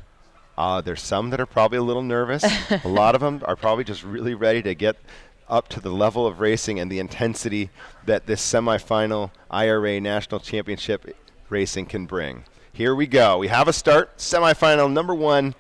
There's some that are probably a little nervous. A lot of them are probably just really ready to get up to the level of racing and the intensity that this semifinal IRA National Championship racing can bring. Here we go. We have a start. Semifinal number 1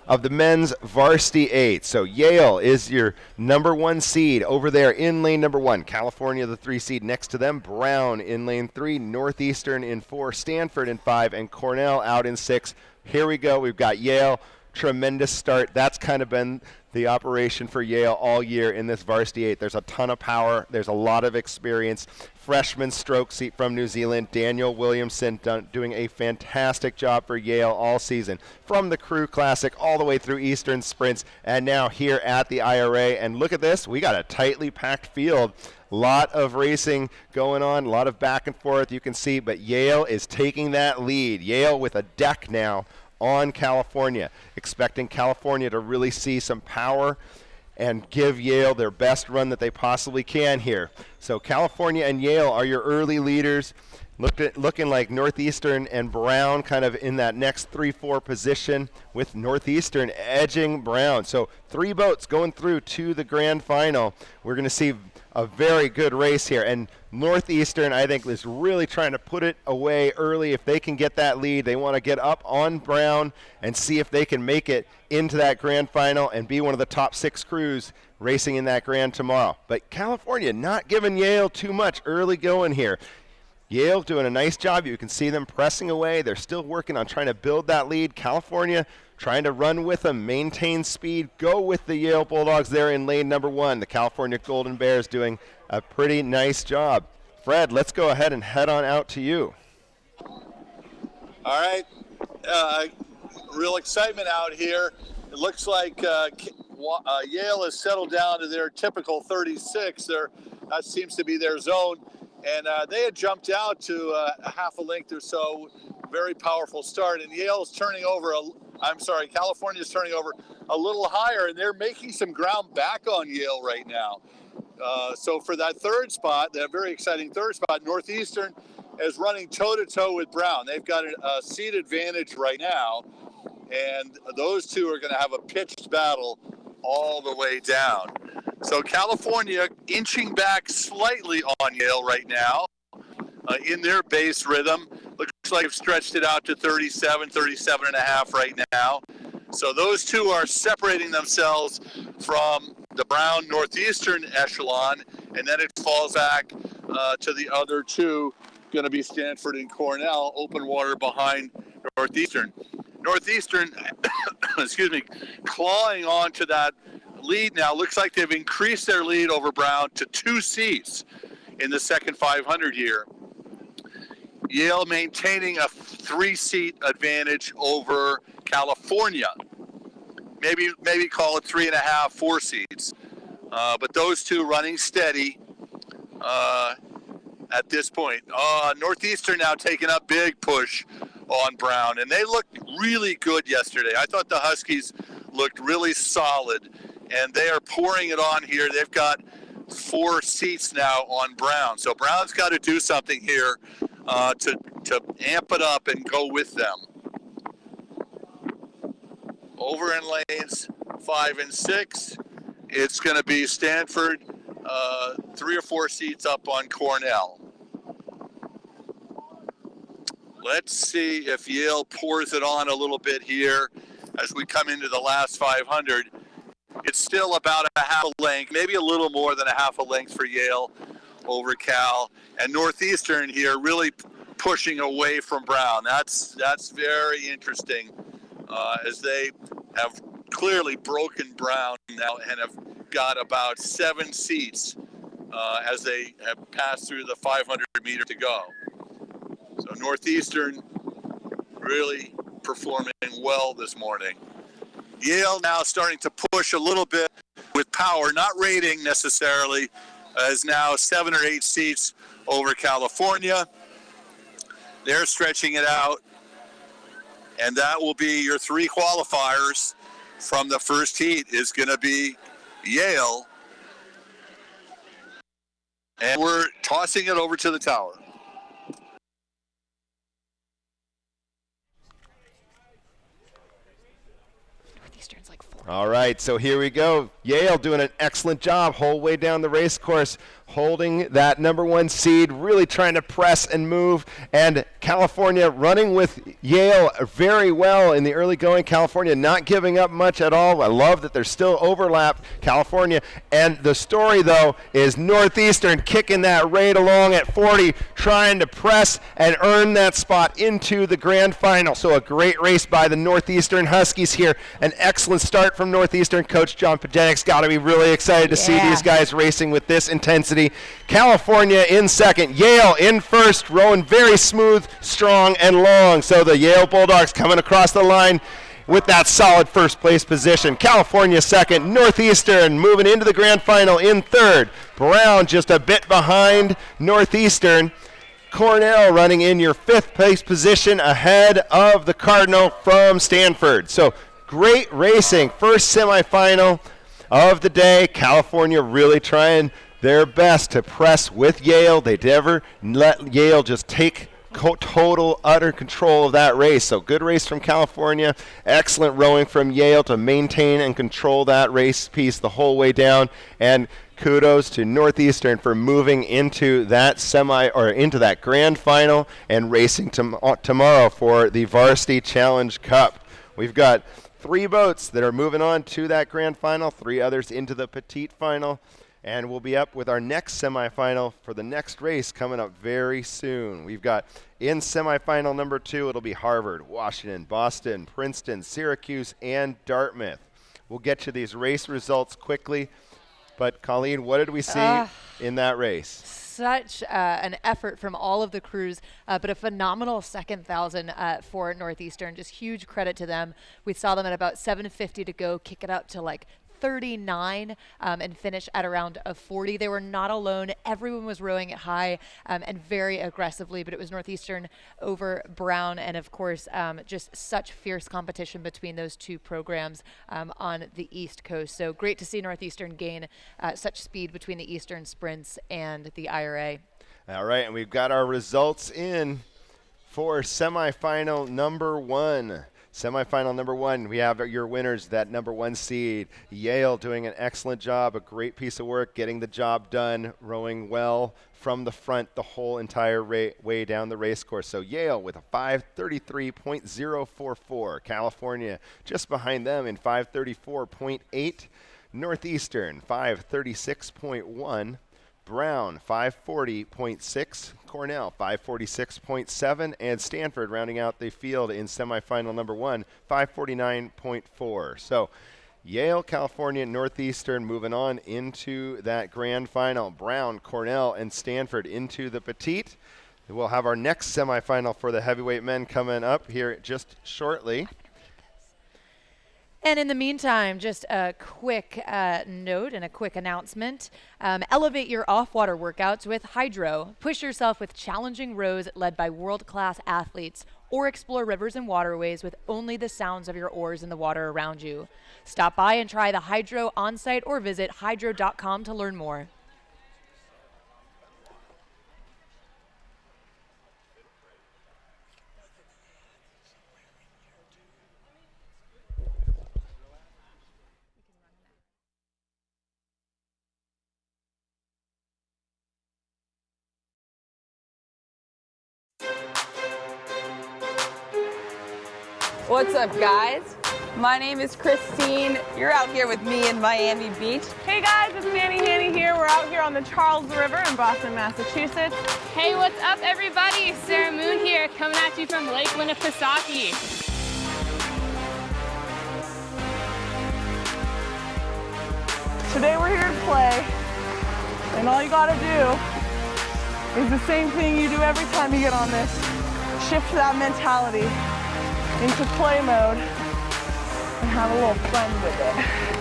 of the men's Varsity 8. So Yale is your number 1 seed over there in lane number 1. California, the 3 seed next to them. Brown in lane 3. Northeastern in 4. Stanford in 5. And Cornell out in 6. Here we go. We've got Yale. Tremendous start. That's kind of been the operation for Yale all year in this Varsity 8. There's a ton of power. There's a lot of experience. Freshman stroke seat from New Zealand, Daniel Williamson, doing a fantastic job for Yale all season. From the Crew Classic all the way through Eastern Sprints, and now here at the IRA. And look at this. We got a tightly packed field. A lot of racing going on, a lot of back and forth you can see, but Yale is taking that lead. Yale with a deck now on California, expecting California to really see some power and give Yale their best run that they possibly can here. So California and Yale are your early leaders, looking like Northeastern and Brown kind of in that next 3-4 position, with Northeastern edging Brown. So 3 boats going through to the grand final. We're going to see a very good race here, and Northeastern, I think, is really trying to put it away early. If they can get that lead, they want to get up on Brown and see if they can make it into that grand final and be one of the top 6 crews racing in that grand tomorrow. But California not giving Yale too much early going here. Yale doing a nice job. You can see them pressing away. They're still working on trying to build that lead. California trying to run with them, maintain speed, go with the Yale Bulldogs there in lane number 1. The California Golden Bears doing a pretty nice job. Fred, let's go ahead and head on out to you. All right. Real excitement out here. It looks like Yale has settled down to their typical 36. That seems to be their zone. And they had jumped out to a half a length or so. Very powerful start. And Yale's turning over California's turning over a little higher, and they're making some ground back on Yale right now. So for that third spot, that very exciting third spot, Northeastern is running toe-to-toe with Brown. They've got a seed advantage right now, and those two are going to have a pitched battle all the way down. So California inching back slightly on Yale right now in their base rhythm. Looks like they've stretched it out to 37 and a half right now. So those two are separating themselves from the Brown Northeastern echelon, and then it falls back to the other two, going to be Stanford and Cornell, open water behind Northeastern. Northeastern, excuse me, clawing on to that lead now. Looks like they've increased their lead over Brown to 2 seats in the second 500 here. Yale maintaining a 3-seat advantage over California. Maybe call it 3.5, 4 seats. But those two running steady at this point. Northeastern now taking a big push on Brown, and they looked really good yesterday. I thought the Huskies looked really solid, and they are pouring it on here. They've got 4 seats now on Brown. So Brown's got to do something here to amp it up and go with them. Over in lanes 5 and 6, it's going to be Stanford 3 or 4 seats up on Cornell. Let's see if Yale pours it on a little bit here as we come into the last 500. It's still about a half a length, maybe a little more than a half a length for Yale over Cal. And Northeastern here really pushing away from Brown. That's very interesting as they have clearly broken Brown now and have got about 7 seats as they have passed through the 500 meter to go. So Northeastern really performing well this morning. Yale now starting to push a little bit with power, not rating necessarily, as now 7 or 8 seats over California. They're stretching it out, and that will be your 3 qualifiers from the first heat is going to be Yale. And we're tossing it over to the tower. Northeastern's like 4. All right, so here we go. Yale doing an excellent job whole way down the race course, holding that number 1 seed, really trying to press and move. And California running with Yale very well in the early going. California not giving up much at all. I love that there's still overlap, California. And the story, though, is Northeastern kicking that right along at 40, trying to press and earn that spot into the grand final. So a great race by the Northeastern Huskies here. An excellent start from Northeastern. Coach John Podenik's got to be really excited to see these guys racing with this intensity. California in second, Yale in first, rowing very smooth, strong, and long. So the Yale Bulldogs coming across the line with that solid first place position. California second, Northeastern moving into the grand final in third. Brown just a bit behind Northeastern. Cornell running in your 5th place position ahead of the Cardinal from Stanford. So great racing, first semifinal of the day. California really trying their best to press with Yale. They never let Yale just take total, utter control of that race. So good race from California. Excellent rowing from Yale to maintain and control that race piece the whole way down. And kudos to Northeastern for moving into that into that grand final and racing tomorrow for the Varsity Challenge Cup. We've got 3 boats that are moving on to that grand final, 3 others into the petite final, and we'll be up with our next semifinal for the next race coming up very soon. We've got in semifinal number 2, it'll be Harvard, Washington, Boston, Princeton, Syracuse, and Dartmouth. We'll get you these race results quickly, but Colleen, what did we see in that race? Such an effort from all of the crews, but a phenomenal second 1,000 for Northeastern. Just huge credit to them. We saw them at about 7:50 to go, kick it up to like 39 and finish at around a 40. They were not alone. Everyone was rowing it high and very aggressively, but it was Northeastern over Brown, and of course just such fierce competition between those 2 programs on the East Coast. So great to see Northeastern gain such speed between the Eastern Sprints and the IRA. All right, and we've got our results in for semifinal number 1. Semifinal number 1, we have your winners, that number 1 seed, Yale, doing an excellent job, a great piece of work, getting the job done, rowing well from the front the whole entire way down the race course. So Yale with a 5:33.044. California just behind them in 5:34.8. Northeastern 5:36.1. Brown 540.6, Cornell 546.7, and Stanford rounding out the field in semifinal number 1, 549.4. So Yale, California, Northeastern moving on into that grand final. Brown, Cornell, and Stanford into the petite. We'll have our next semifinal for the heavyweight men coming up here just shortly. And in the meantime, just a quick note and a quick announcement. Elevate your off-water workouts with Hydro. Push yourself with challenging rows led by world-class athletes, or explore rivers and waterways with only the sounds of your oars in the water around you. Stop by and try the Hydro on-site or visit hydro.com to learn more. What's up, guys? My name is Christine. You're out here with me in Miami Beach. Hey guys, it's Manny Hanny here. We're out here on the Charles River in Boston, Massachusetts. Hey, what's up, everybody? Sarah Moon here, coming at you from Lake Winnipesaukee. Today we're here to play, and all you gotta do is the same thing you do every time you get on this. Shift that mentality into play mode and have a little fun with it.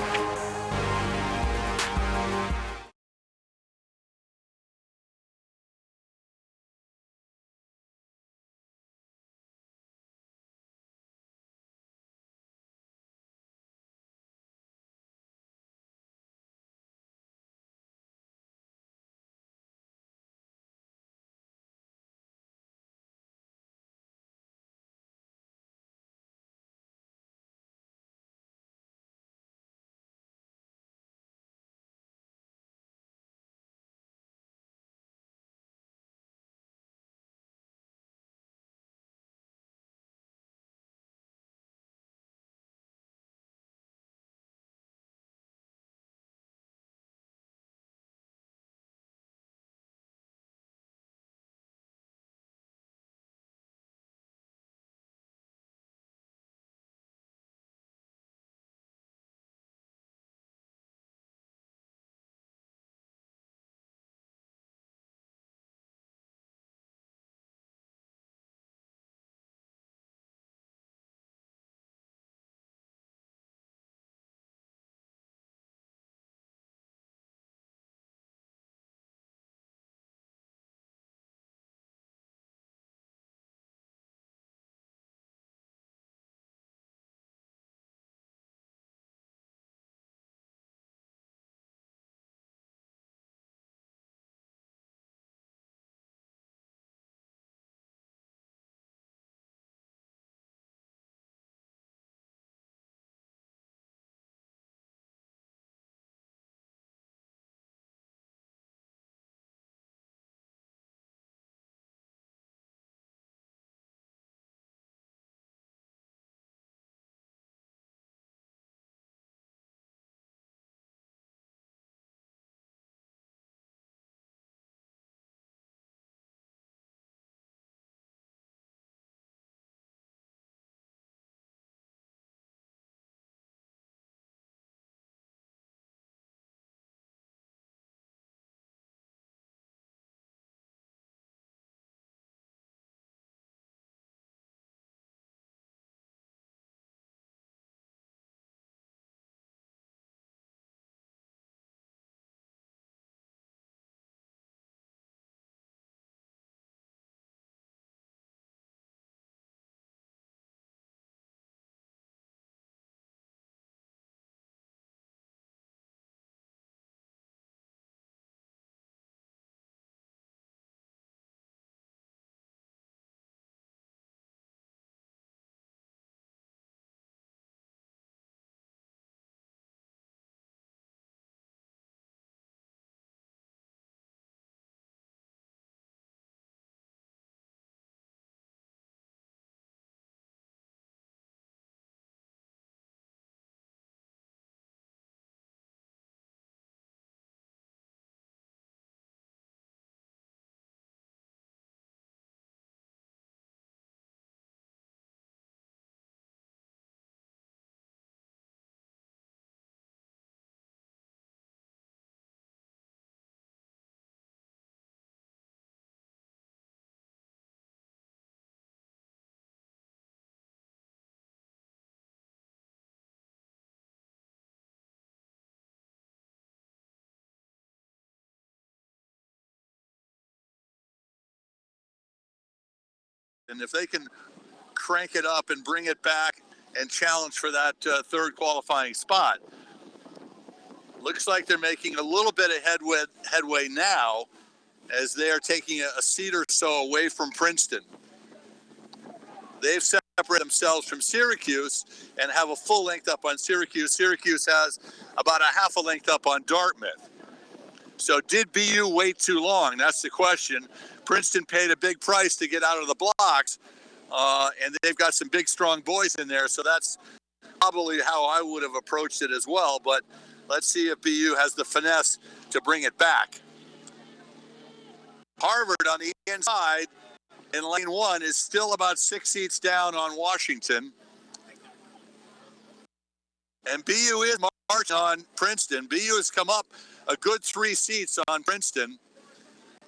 And if they can crank it up and bring it back and challenge for that third qualifying spot. Looks like they're making a little bit of headway now as they are taking a seat or so away from Princeton. They've separated themselves from Syracuse and have a full length up on Syracuse. Syracuse has about a half a length up on Dartmouth. So did BU wait too long? That's the question. Princeton paid a big price to get out of the blocks, and they've got some big, strong boys in there. So that's probably how I would have approached it as well. But let's see if BU has the finesse to bring it back. Harvard on the inside in lane 1 is still about 6 seats down on Washington. And BU is marched on Princeton. BU has come up a good 3 seats on Princeton.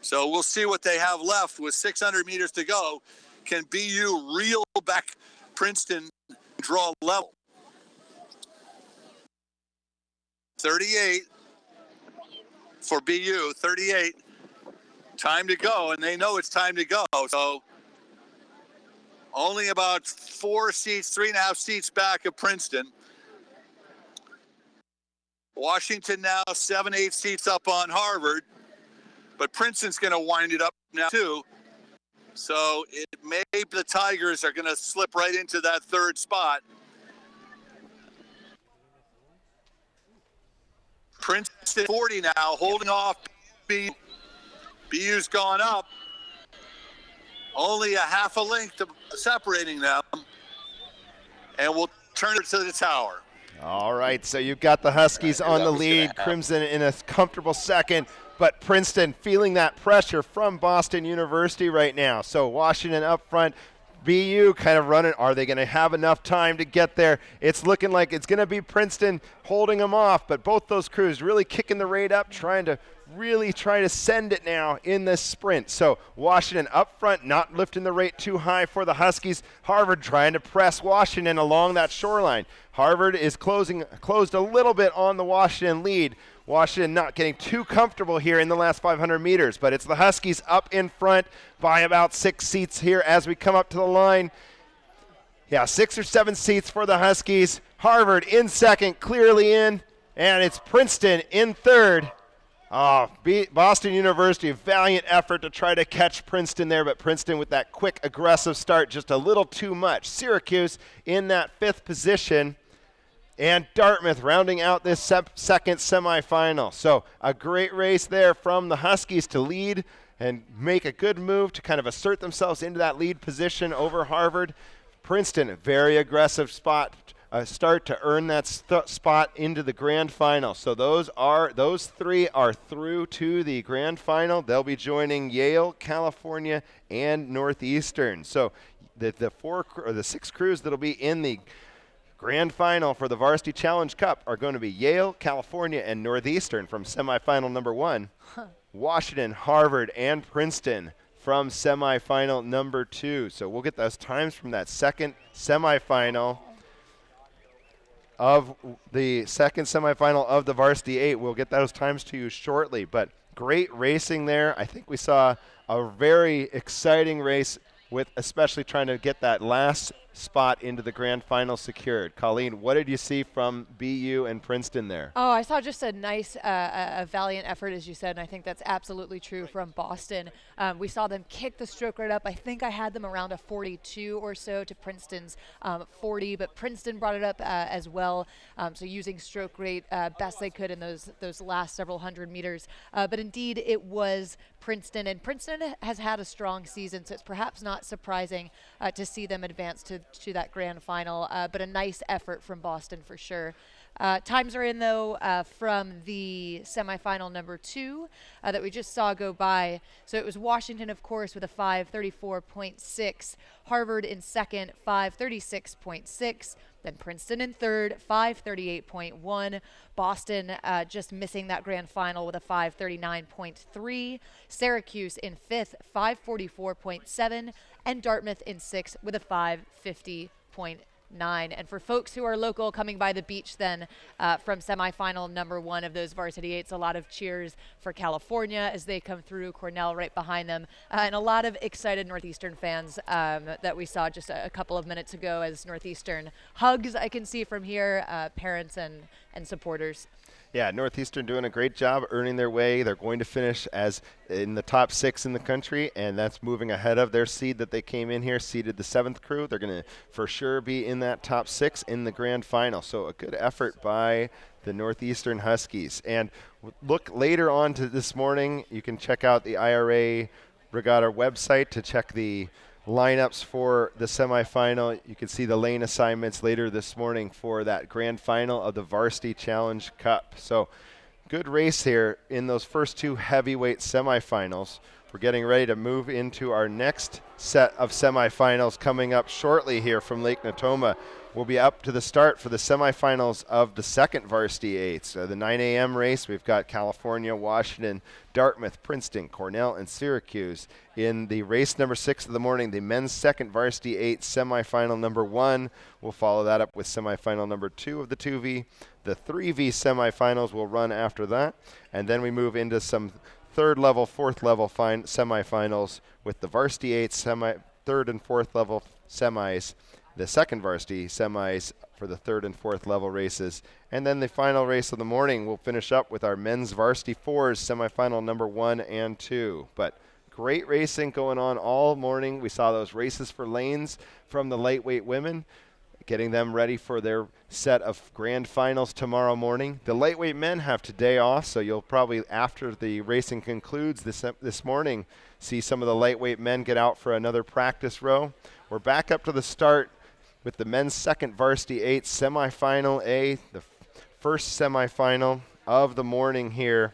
So we'll see what they have left with 600 meters to go. Can BU reel back Princeton, draw level? 38 for BU, 38. Time to go, and they know it's time to go. So only about 4 seats, 3.5 seats back of Princeton. Washington now 7, 8 seats up on Harvard, but Princeton's going to wind it up now too. So it may be the Tigers are going to slip right into that third spot. Princeton 40 now, holding off BU. BU's gone up. Only a half a length separating them. And we'll turn it to the tower. All right, so you've got the Huskies on the lead, Crimson in a comfortable second, but Princeton feeling that pressure from Boston University right now. So Washington up front, BU kind of running. Are they going to have enough time to get there? It's looking like it's going to be Princeton holding them off, but both those crews really kicking the rate up, trying to send it now in this sprint. So Washington up front, not lifting the rate too high for the Huskies. Harvard trying to press Washington along that shoreline. Harvard is closed a little bit on the Washington lead. Washington not getting too comfortable here in the last 500 meters, but it's the Huskies up in front by about 6 seats here as we come up to the line. Yeah, 6 or 7 seats for the Huskies. Harvard in second, clearly in, and it's Princeton in third. Boston University, valiant effort to try to catch Princeton there, but Princeton with that quick, aggressive start, just a little too much. Syracuse in that 5th position, and Dartmouth rounding out this second semifinal. So a great race there from the Huskies to lead and make a good move to kind of assert themselves into that lead position over Harvard. Princeton, a very aggressive start to earn that spot into the grand final. So those 3 are through to the grand final. They'll be joining Yale, California, and Northeastern. So the 6 crews that'll be in the grand final for the Varsity Challenge Cup are going to be Yale, California, and Northeastern from semifinal number 1. Washington, Harvard, and Princeton from semifinal number 2. So we'll get those times from that second semifinal of the Varsity 8. We'll get those times to you shortly. But great racing there. I think we saw a very exciting race with especially trying to get that last spot into the grand final secured. Colleen, what did you see from BU and Princeton there? Oh, I saw just a nice, a valiant effort, as you said, and I think that's absolutely true from Boston. We saw them kick the stroke rate up. I think I had them around a 42 or so to Princeton's 40, but Princeton brought it up as well. So using stroke rate best they could in those last several hundred meters. But indeed, it was Princeton, and Princeton has had a strong season, so it's perhaps not surprising to see them advance to that grand final, but a nice effort from Boston for sure. Times are in, though, from the semifinal number 2 that we just saw go by. So it was Washington, of course, with a 5:34.6, Harvard in second, 5:36.6, then Princeton in third, 5:38.1, Boston just missing that grand final with a 5:39.3, Syracuse in fifth, 5:44.7, and Dartmouth in sixth with a 5:50.2. 9. And for folks who are local coming by the beach then from semifinal number 1 of those varsity 8s, a lot of cheers for California as they come through, Cornell right behind them, and a lot of excited Northeastern fans that we saw just a couple of minutes ago as Northeastern hugs I can see from here, parents and supporters. Yeah, Northeastern doing a great job earning their way. They're going to finish as in the top 6 in the country, and that's moving ahead of their seed that they came in here, seeded the 7th crew. They're going to for sure be in that top 6 in the grand final. So a good effort by the Northeastern Huskies. And look later on to this morning, you can check out the IRA Regatta website to check the lineups for the semifinal. You can see the lane assignments later this morning for that grand final of the Varsity Challenge Cup. So good race here in those first 2 heavyweight semifinals. We're getting ready to move into our next set of semifinals coming up shortly here from Lake Natoma. We'll be up to the start for the semifinals of the second varsity 8s. So the 9 a.m. race, we've got California, Washington, Dartmouth, Princeton, Cornell, and Syracuse. In the race number 6 of the morning, the men's second varsity 8 semifinal number 1. We'll follow that up with semifinal number 2 of the 2V. The 3V semifinals will run after that. And then we move into some third level, fourth level semifinals with the varsity 8 third and fourth level semis, the second varsity semis for the third and fourth level races. And then the final race of the morning, we'll finish up with our men's varsity 4s semifinal number 1 and 2. But great racing going on all morning. We saw those races for lanes from the lightweight women, getting them ready for their set of grand finals tomorrow morning. The lightweight men have today off, so you'll probably, after the racing concludes this morning, see some of the lightweight men get out for another practice row. We're back up to the start with the men's second varsity 8 semifinal A, the first semifinal of the morning here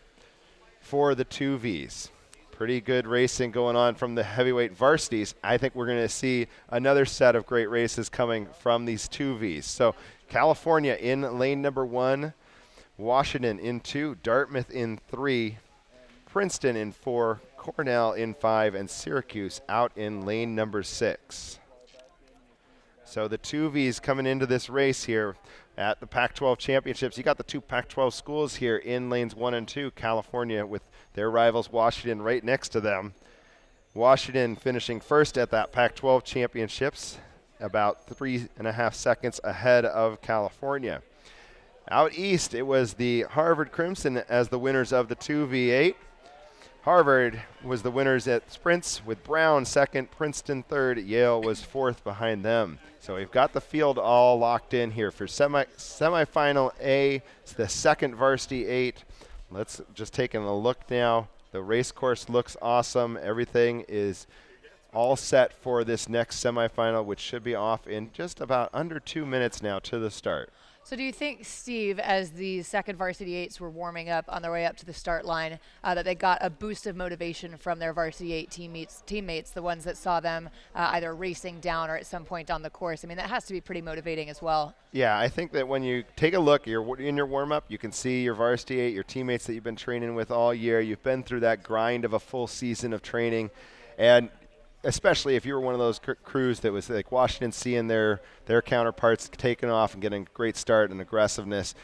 for the 2Vs. Pretty good racing going on from the heavyweight varsities. I think we're going to see another set of great races coming from these 2Vs. So California in lane number 1, Washington in 2, Dartmouth in 3, Princeton in 4, Cornell in 5, and Syracuse out in lane number 6. So the 2Vs coming into this race here at the Pac-12 Championships. You got the 2 Pac-12 schools here in lanes 1 and 2, California with their rivals Washington right next to them. Washington finishing first at that Pac-12 Championships, about 3.5 seconds ahead of California. Out east, it was the Harvard Crimson as the winners of the 2V8. Harvard was the winners at sprints with Brown second, Princeton third, Yale was fourth behind them. So we've got the field all locked in here for semifinal A. It's the second varsity 8. Let's just take a look now. The race course looks awesome. Everything is all set for this next semifinal, which should be off in just about under 2 minutes now to the start. So do you think, Steve, as the second varsity 8s were warming up on their way up to the start line, that they got a boost of motivation from their varsity 8 teammates, the ones that saw them either racing down or at some point on the course? I mean, that has to be pretty motivating as well. Yeah, I think that when you take a look, you're in your warm-up, you can see your varsity 8, your teammates that you've been training with all year. You've been through that grind of a full season of training, and especially if you were one of those crews that was like Washington seeing their counterparts taking off and getting a great start and aggressiveness,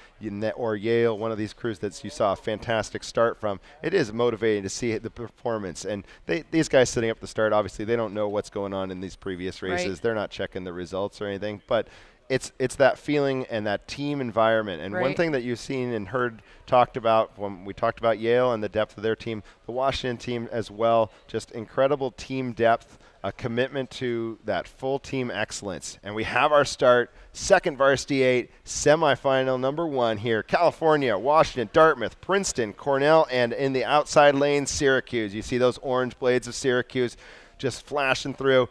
or Yale, one of these crews that you saw a fantastic start from, it is motivating to see the performance. And these guys sitting up the start, obviously they don't know what's going on in these previous races. Right. They're not checking the results or anything, but it's that feeling and that team environment. And one thing that you've seen and heard talked about when we talked about Yale and the depth of their team, the Washington team as well, just incredible team depth, a commitment to that full team excellence. And we have our start, second varsity 8, semifinal number 1 here. California, Washington, Dartmouth, Princeton, Cornell, and in the outside lane, Syracuse. You see those orange blades of Syracuse just flashing through.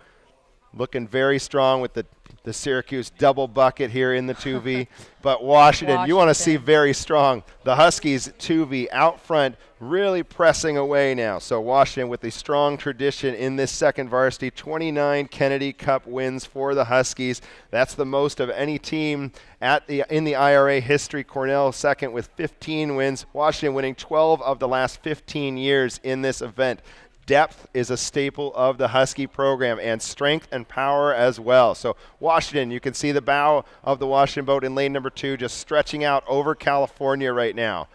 Looking very strong with the Syracuse double bucket here in the 2V. But Washington, you want to see very strong. The Huskies 2V out front, really pressing away now. So Washington with a strong tradition in this second varsity, 29 Kennedy Cup wins for the Huskies. That's the most of any team in the IRA history. Cornell second with 15 wins. Washington winning 12 of the last 15 years in this event. depth is a staple of the Husky program, and strength and power as well. So Washington, you can see the bow of the Washington boat in lane number 2 just stretching out over California right now.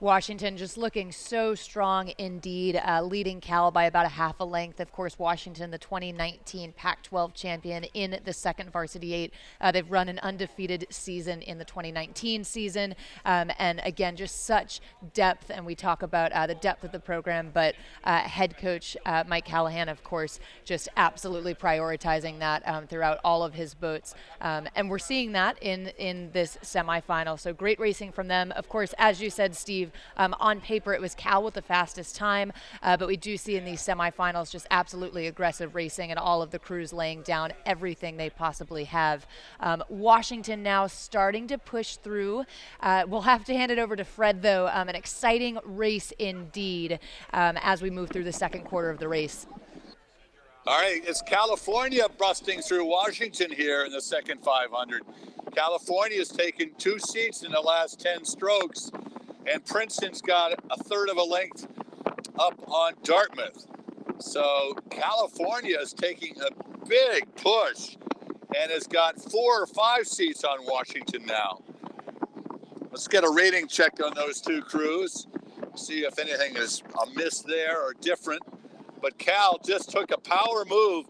Washington just looking so strong indeed, leading Cal by about a half a length. Of course, Washington, the 2019 Pac-12 champion in the second varsity 8. They've run an undefeated season in the 2019 season. And again, just such depth. And we talk about the depth of the program, but head coach Mike Callahan, of course, just absolutely prioritizing that throughout all of his boats. And we're seeing that in this semifinal. So great racing from them. Of course, as you said, Steve, on paper, it was Cal with the fastest time, but we do see in these semifinals just absolutely aggressive racing and all of the crews laying down everything they possibly have. Washington now starting to push through. We'll have to hand it over to Fred, though. An exciting race indeed as we move through the second quarter of the race. All right, it's California busting through Washington here in the second 500. California's taken 2 seats in the last 10 strokes. And Princeton's got a third of a length up on Dartmouth. So California is taking a big push and has got 4 or 5 seats on Washington now. Let's get a rating check on those 2 crews, see if anything is amiss there or different. But Cal just took a power move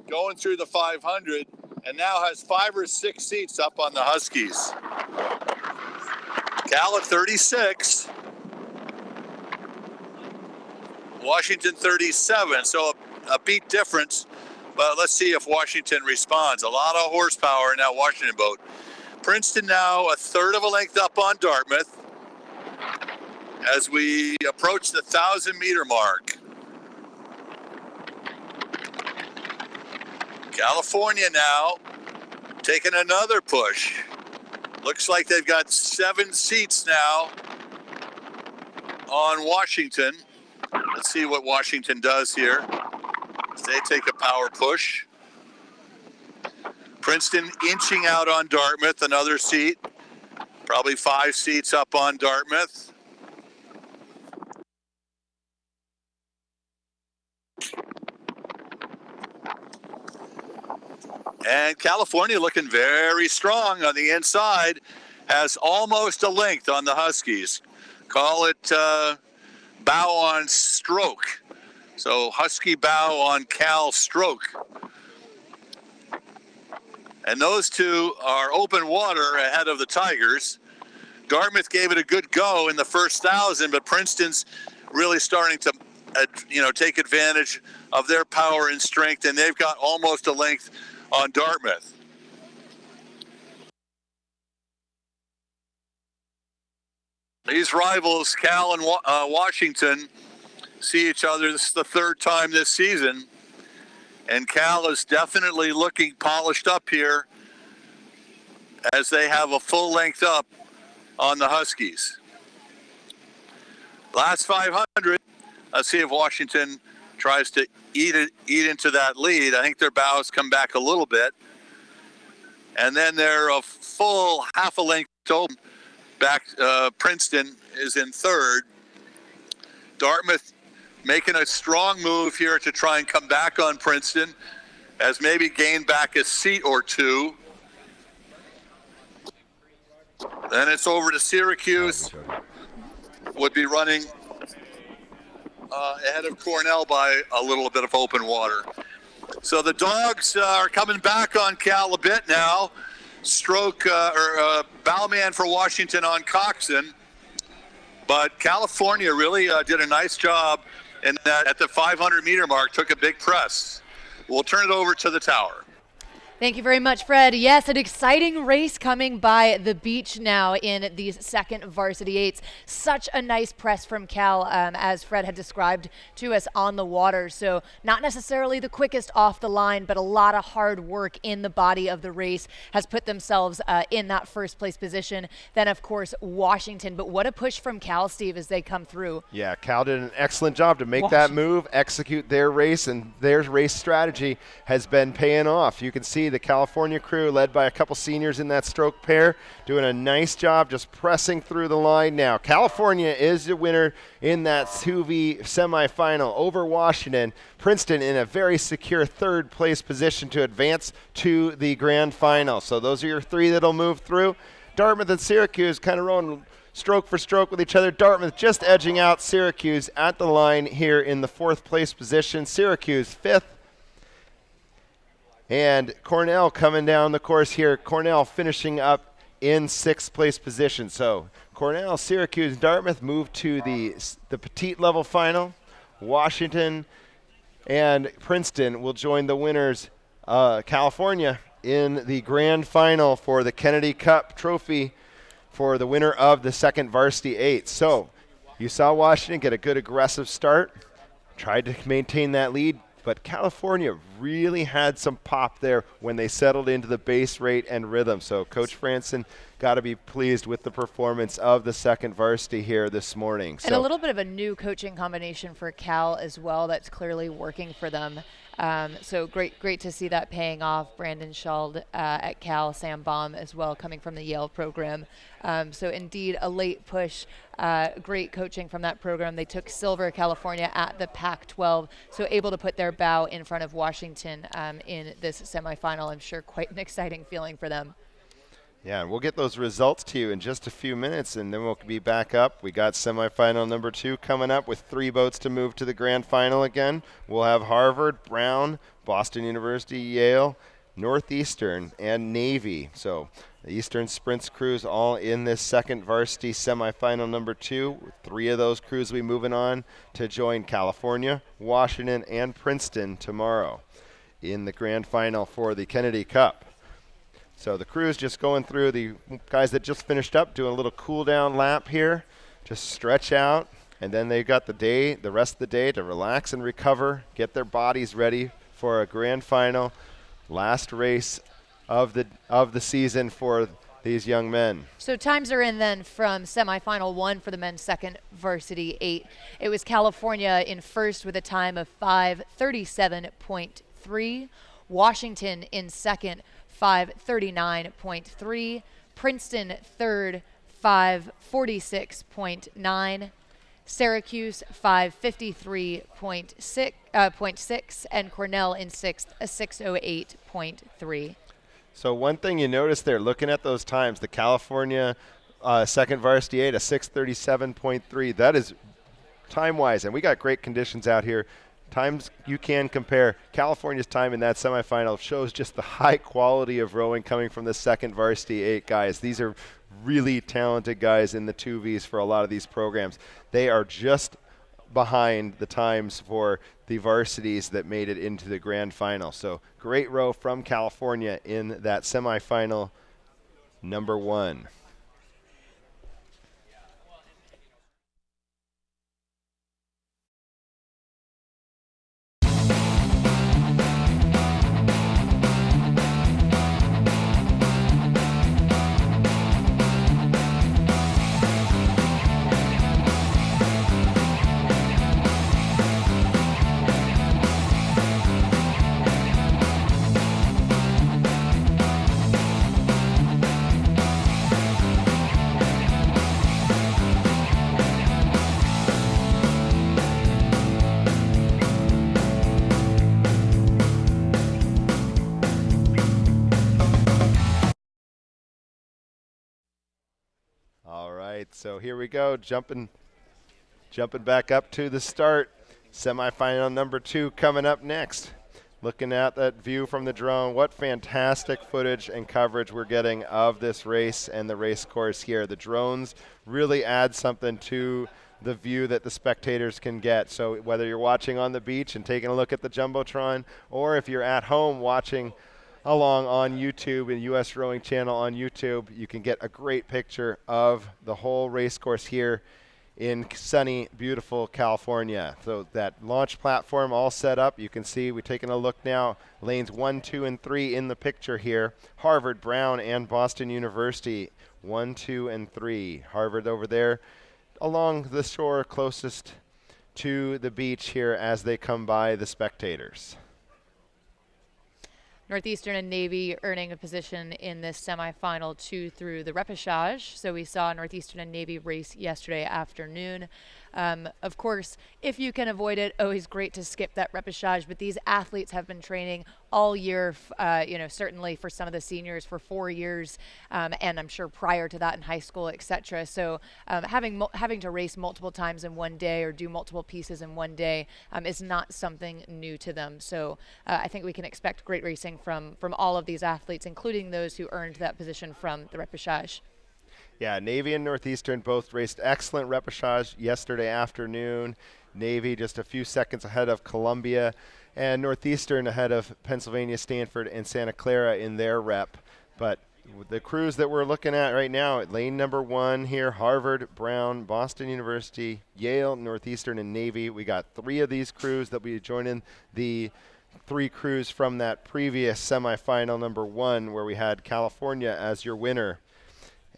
going through the 500 and now has 5 or 6 seats up on the Huskies. Cal at 36, Washington 37, so a beat difference, but let's see if Washington responds. A lot of horsepower in that Washington boat. Princeton now a third of a length up on Dartmouth as we approach the 1,000-meter mark. California now taking another push. Looks like they've got 7 seats now on Washington. Let's see what Washington does here. They take a power push. Princeton inching out on Dartmouth, another seat. Probably 5 seats up on Dartmouth. And California looking very strong on the inside, has almost a length on the Huskies. Call it bow on stroke. So Husky bow on Cal stroke. And those 2 are open water ahead of the Tigers. Dartmouth gave it a good go in the first 1,000, but Princeton's really starting to take advantage of their power and strength, and they've got almost a length on Dartmouth. These rivals, Cal and Washington, see each other. This is the 3rd time this season, and Cal is definitely looking polished up here as they have a full length up on the Huskies. Last 500, let's see if Washington tries to eat into that lead. I think their bows come back a little bit. And then they're a full half a length open. Back, Princeton is in 3rd. Dartmouth making a strong move here to try and come back on Princeton, has maybe gained back a seat or 2. Then it's over to Syracuse. Would be running ahead of Cornell by a little bit of open water. So the dogs are coming back on Cal a bit now. Stroke or bowman for Washington on Coxon. But California really did a nice job in that at the 500-meter mark, took a big press. We'll turn it over to the tower. Thank you very much, Fred. Yes, an exciting race coming by the beach now in these second varsity 8s. Such a nice press from Cal, as Fred had described to us on the water. So not necessarily the quickest off the line, but a lot of hard work in the body of the race has put themselves in that first place position. Then, of course, Washington. But what a push from Cal, Steve, as they come through. Yeah, Cal did an excellent job to make that move, execute their race, and their race strategy has been paying off. You can see see the California crew led by a couple seniors in that stroke pair doing a nice job just pressing through the line now. California is the winner in that 2V semifinal over Washington. Princeton in a very secure third place position to advance to the grand final. So those are your three that'll move through. Dartmouth and Syracuse kind of rolling stroke for stroke with each other. Dartmouth just edging out Syracuse at the line here in the fourth place position. Syracuse fifth. And Cornell coming down the course here. Cornell finishing up in sixth place position. So Cornell, Syracuse, Dartmouth move to the petite level final. Washington and Princeton will join the winners, California, in the grand final for the Kennedy Cup trophy for the winner of the second varsity 8. So you saw Washington get a good aggressive start, tried to maintain that lead, but California really had some pop there when they settled into the base rate and rhythm. So Coach Franson got to be pleased with the performance of the second varsity here this morning. And a little bit of a new coaching combination for Cal as well that's clearly working for them. So great to see that paying off. Brandon Schald at Cal, Sam Baum as well, coming from the Yale program. So indeed a late push, great coaching from that program. They took silver, California, at the Pac-12, so able to put their bow in front of Washington in this semifinal. I'm sure quite an exciting feeling for them. Yeah, and we'll get those results to you in just a few minutes, and then we'll be back up. We got semifinal number 2 coming up with 3 boats to move to the grand final again. We'll have Harvard, Brown, Boston University, Yale, Northeastern, and Navy. So the Eastern Sprints crews all in this second varsity semifinal number 2. 3 of those crews will be moving on to join California, Washington, and Princeton tomorrow in the grand final for the Kennedy Cup. So the crew's just going through, the guys that just finished up, doing a little cool down lap here, just stretch out, and then they've got the rest of the day to relax and recover, get their bodies ready for a grand final, last race of the season for these young men. So times are in then from semifinal 1 for the men's second varsity 8. It was California in first with a time of 5:37.3, Washington in second, 5:39.3, Princeton third, 5:46.9, Syracuse 5:53.6, and Cornell in sixth, a 6:08.3. So one thing you notice there, looking at those times, the California second varsity 8, a 6:37.3. That is time-wise, and we got great conditions out here. Times you can compare. California's time in that semifinal shows just the high quality of rowing coming from the second varsity 8 guys. These are really talented guys in the 2Vs for a lot of these programs. They are just behind the times for the varsities that made it into the grand final. So great row from California in that semifinal number 1. So here we go, jumping back up to the start. Semifinal number 2 coming up next. Looking at that view from the drone, what fantastic footage and coverage we're getting of this race and the race course here. The drones really add something to the view that the spectators can get. So whether you're watching on the beach and taking a look at the Jumbotron, or if you're at home watching along on YouTube and US Rowing Channel on YouTube, you can get a great picture of the whole race course here in sunny, beautiful California. So that launch platform all set up. You can see we're taking a look now. Lanes 1, 2, and 3 in the picture here. Harvard, Brown, and Boston University, 1, 2, and 3. Harvard over there along the shore closest to the beach here as they come by the spectators. Northeastern and Navy earning a position in this semifinal 2 through the repechage. So we saw Northeastern and Navy race yesterday afternoon. Of course, if you can avoid it, always great to skip that repechage. But these athletes have been training all year, certainly for some of the seniors for 4 years, and I'm sure prior to that in high school, etc. So having to race multiple times in one day or do multiple pieces in one day is not something new to them. So I think we can expect great racing from all of these athletes, including those who earned that position from the repechage. Yeah, Navy and Northeastern both raced excellent repechage yesterday afternoon. Navy just a few seconds ahead of Columbia, and Northeastern ahead of Pennsylvania, Stanford, and Santa Clara in their rep. But the crews that we're looking at right now, at lane number 1 here, Harvard, Brown, Boston University, Yale, Northeastern, and Navy. We got 3 of these crews that will be joining the 3 crews from that previous semifinal number 1 where we had California as your winner.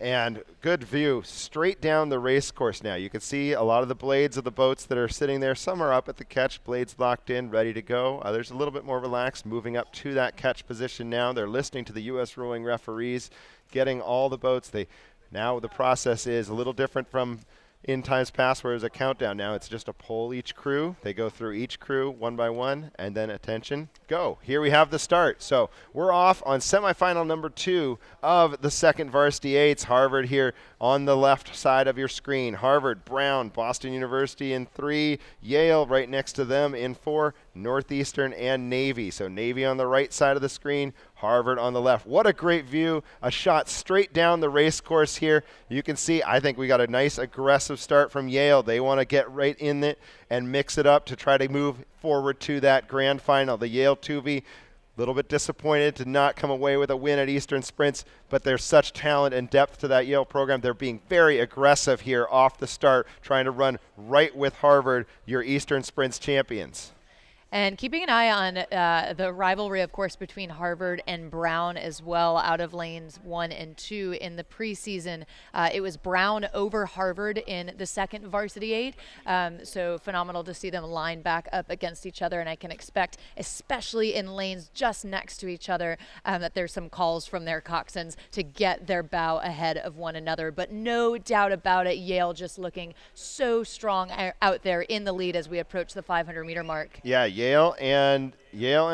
And good view straight down the race course now. You can see a lot of the blades of the boats that are sitting there. Some are up at the catch, blades locked in, ready to go. Others a little bit more relaxed, moving up to that catch position now. They're listening to the U.S. rowing referees, getting all the boats. Now the process is a little different from in times past where there's a countdown. Now it's just a poll each crew. They go through each crew one by one, and then attention, go. Here we have the start. So we're off on semifinal number 2 of the second varsity eights. Harvard here on the left side of your screen. Harvard, Brown, Boston University in 3, Yale right next to them in 4, Northeastern and Navy. So Navy on the right side of the screen, Harvard on the left. What a great view. A shot straight down the race course here. You can see, I think we got a nice aggressive start from Yale. They want to get right in it and mix it up to try to move forward to that grand final. The Yale 2V, a little bit disappointed to not come away with a win at Eastern Sprints, but there's such talent and depth to that Yale program. They're being very aggressive here off the start, trying to run right with Harvard, your Eastern Sprints champions. And keeping an eye on the rivalry, of course, between Harvard and Brown as well, out of lanes 1 and 2 in the preseason. It was Brown over Harvard in the second varsity 8. So phenomenal to see them line back up against each other. And I can expect, especially in lanes just next to each other, that there's some calls from their coxswains to get their bow ahead of one another. But no doubt about it, Yale just looking so strong out there in the lead as we approach the 500-meter mark. Yeah, Yale and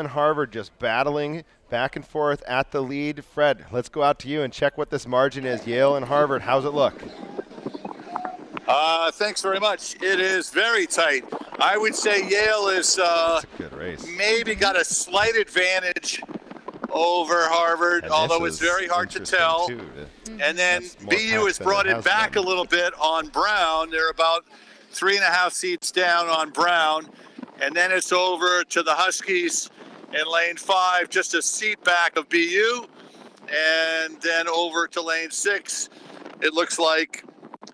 Harvard just battling back and forth at the lead. Fred, let's go out to you and check what this margin is. Yale and Harvard, how's it look? Thanks very much. It is very tight. I would say Yale is That's a good race. Maybe got a slight advantage over Harvard, although it's very hard to tell. And then BU has brought it back a little bit on Brown. They're about 3.5 seats down on Brown. And then it's over to the Huskies in lane 5, just a seat back of BU. And then over to lane 6, it looks like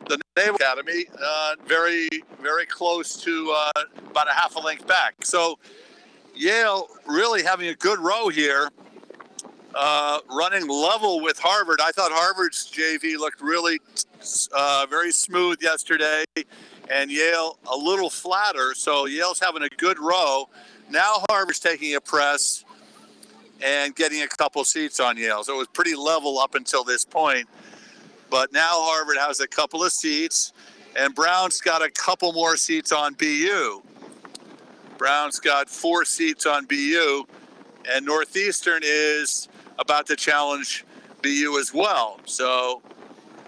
the Naval Academy, very, very close to about a half a length back. So Yale really having a good row here, running level with Harvard. I thought Harvard's JV looked really very smooth yesterday. And Yale a little flatter, so Yale's having a good row. Now Harvard's taking a press and getting a couple seats on Yale. So it was pretty level up until this point. But now Harvard has a couple of seats, and Brown's got a couple more seats on BU. Brown's got 4 seats on BU, and Northeastern is about to challenge BU as well. So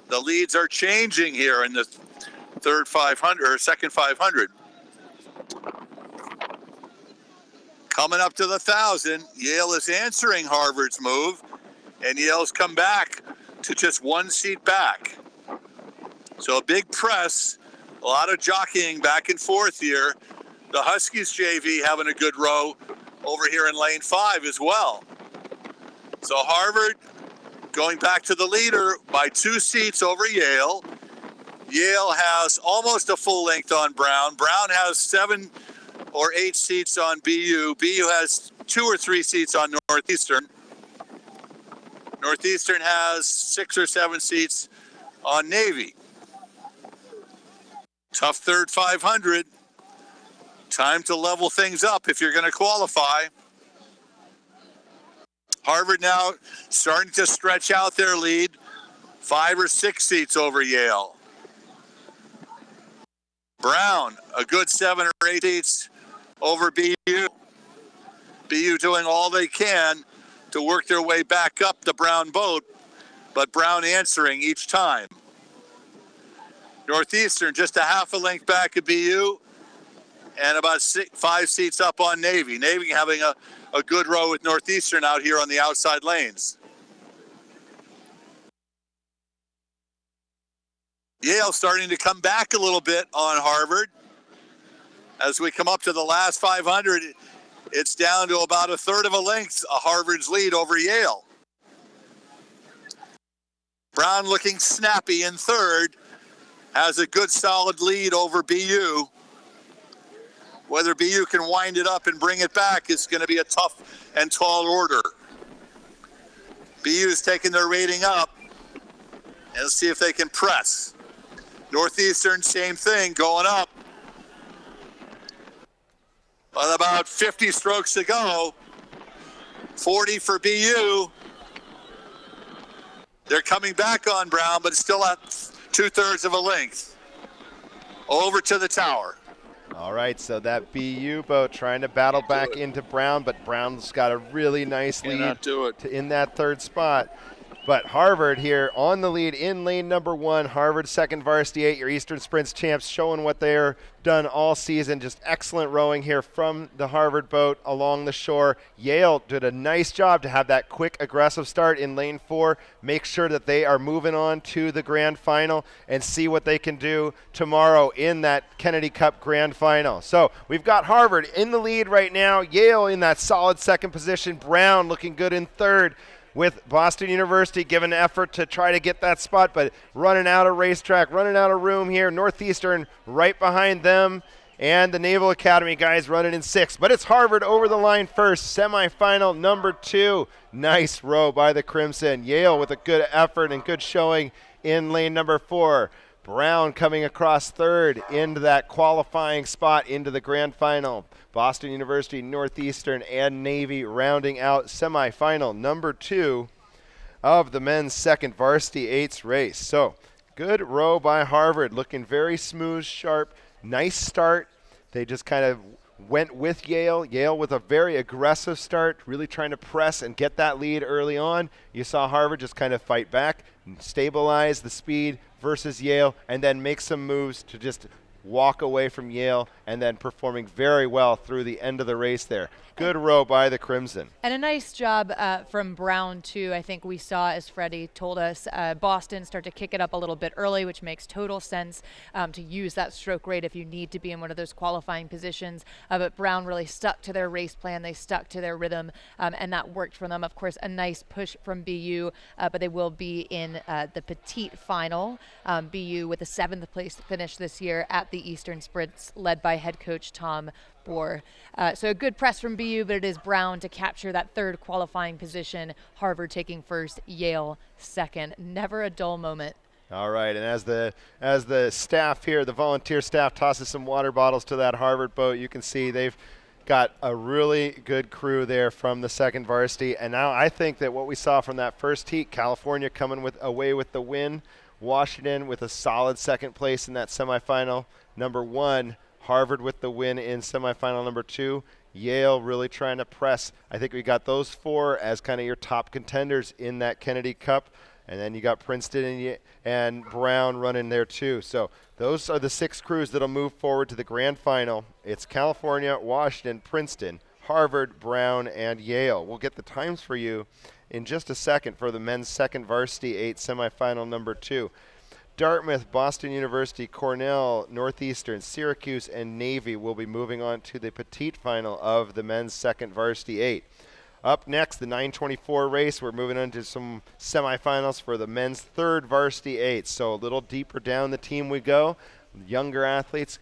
the leads are changing here in the third 500 or second 500. Coming up to the 1,000, Yale is answering Harvard's move, and Yale's come back to just 1 seat back. So a big press, a lot of jockeying back and forth here. The Huskies JV having a good row over here in lane 5 as well. So Harvard going back to the leader by 2 seats over Yale. Yale has almost a full length on Brown. Brown has 7 or 8 seats on BU. BU has 2 or 3 seats on Northeastern. Northeastern has 6 or 7 seats on Navy. Tough third 500. Time to level things up if you're going to qualify. Harvard now starting to stretch out their lead, 5 or 6 seats over Yale. Brown, a good 7 or 8 seats over BU. BU doing all they can to work their way back up the Brown boat, but Brown answering each time. Northeastern just a half a length back of BU and about 5 seats up on Navy. Navy having a good row with Northeastern out here on the outside lanes. Yale starting to come back a little bit on Harvard. As we come up to the last 500, it's down to about a third of a length, Harvard's lead over Yale. Brown looking snappy in third, has a good solid lead over BU. Whether BU can wind it up and bring it back is going to be a tough and tall order. BU's taking their rating up, and let's see if they can press. Northeastern, same thing, going up. With about 50 strokes to go, 40 for BU. They're coming back on Brown, but still at 2/3 of a length. Over to the tower. All right, so that BU boat trying to battle back into Brown, but Brown's got a really nice lead in that third spot. But Harvard here on the lead in lane number 1. Harvard second varsity 8, your Eastern Sprints champs, showing what they're done all season. Just excellent rowing here from the Harvard boat along the shore. Yale did a nice job to have that quick, aggressive start in lane 4. Make sure that they are moving on to the grand final and see what they can do tomorrow in that Kennedy Cup grand final. So we've got Harvard in the lead right now. Yale in that solid second position. Brown looking good in third, with Boston University giving an effort to try to get that spot, but running out of racetrack, running out of room here. Northeastern right behind them, and the Naval Academy guys running in 6th. But it's Harvard over the line first, semifinal number 2. Nice row by the Crimson. Yale with a good effort and good showing in lane number 4. Brown coming across third into that qualifying spot into the grand final. Boston University, Northeastern, and Navy rounding out semifinal number 2 of the men's second varsity 8s race. So good row by Harvard, looking very smooth, sharp, nice start. They just kind of went with Yale. Yale with a very aggressive start, really trying to press and get that lead early on. You saw Harvard just kind of fight back, stabilize the speed versus Yale, and then make some moves to just walk away from Yale, and then performing very well through the end of the race there. Good row by the Crimson. And a nice job from Brown, too. I think we saw, as Freddie told us, Boston start to kick it up a little bit early, which makes total sense to use that stroke rate if you need to be in one of those qualifying positions. But Brown really stuck to their race plan. They stuck to their rhythm, and that worked for them. Of course, a nice push from BU, but they will be in the petite final. BU with a 7th place finish this year at the Eastern Sprints, led by head coach Tom Bohr. So a good press from BU, but it is Brown to capture that third qualifying position. Harvard taking first, Yale second. Never a dull moment. All right, and as the staff here, the volunteer staff tosses some water bottles to that Harvard boat, you can see they've got a really good crew there from the second varsity. And now I think that what we saw from that first heat, California coming away with the win, Washington with a solid second place in that semifinal number 1, Harvard with the win in semifinal number 2, Yale really trying to press. I think we got those 4 as kind of your top contenders in that Kennedy Cup. And then you got Princeton and Brown running there too. So those are the 6 crews that'll move forward to the grand final. It's California, Washington, Princeton, Harvard, Brown, and Yale. We'll get the times for you in just a second for the men's second varsity 8 semifinal number 2. Dartmouth, Boston University, Cornell, Northeastern, Syracuse, and Navy will be moving on to the petite final of the men's second varsity 8. Up next, the 924 race. We're moving on to some semifinals for the men's third varsity 8. So a little deeper down the team we go. Younger athletes,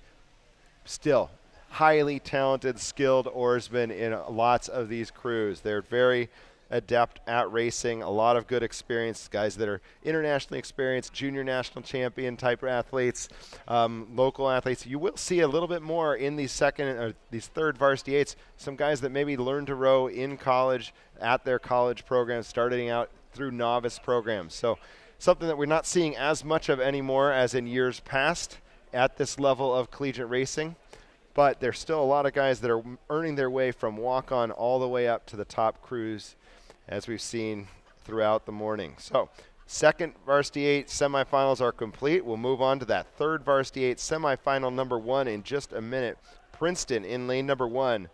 still highly talented, skilled oarsmen in lots of these crews. They're very adept at racing, a lot of good experience, guys that are internationally experienced, junior national champion type athletes, local athletes. You will see a little bit more in these these third varsity eights, some guys that maybe learned to row in college at their college programs, starting out through novice programs. So something that we're not seeing as much of anymore as in years past at this level of collegiate racing. But there's still a lot of guys that are earning their way from walk-on all the way up to the top crews, as we've seen throughout the morning. So second varsity 8 semifinals are complete. We'll move on to that third varsity 8 semifinal number 1 in just a minute. Princeton in lane number 1.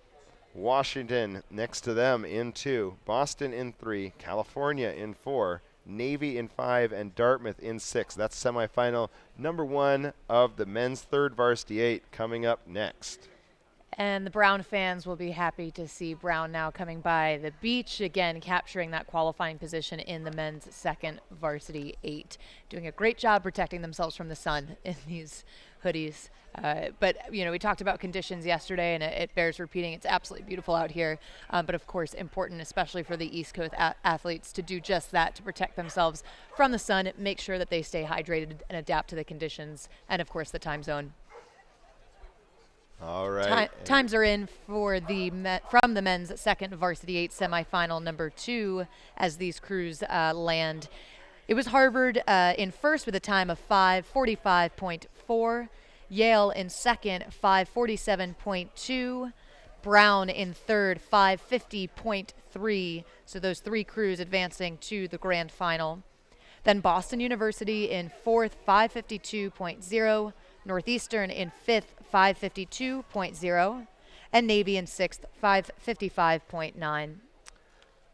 Washington next to them in 2. Boston in 3. California in 4. Navy in 5, and Dartmouth in 6. That's semifinal number 1 of the men's third varsity 8 coming up next. And the Brown fans will be happy to see Brown now coming by the beach, again capturing that qualifying position in the men's second varsity 8. Doing a great job protecting themselves from the sun in these hoodies. But, you know, we talked about conditions yesterday, and it bears repeating. It's absolutely beautiful out here. But, of course, important, especially for the East Coast athletes, to do just that, to protect themselves from the sun, make sure that they stay hydrated and adapt to the conditions, and, of course, the time zone. All right. Times are in for from the men's second varsity 8 semifinal number 2 as these crews land. It was Harvard in first with a time of 5:45.4. Yale in second, 5:47.2. Brown in third, 5:50.3. So those 3 crews advancing to the grand final. Then Boston University in fourth, 5:52.0. Northeastern in fifth, 5:52.0. And Navy in sixth, 5:55.9.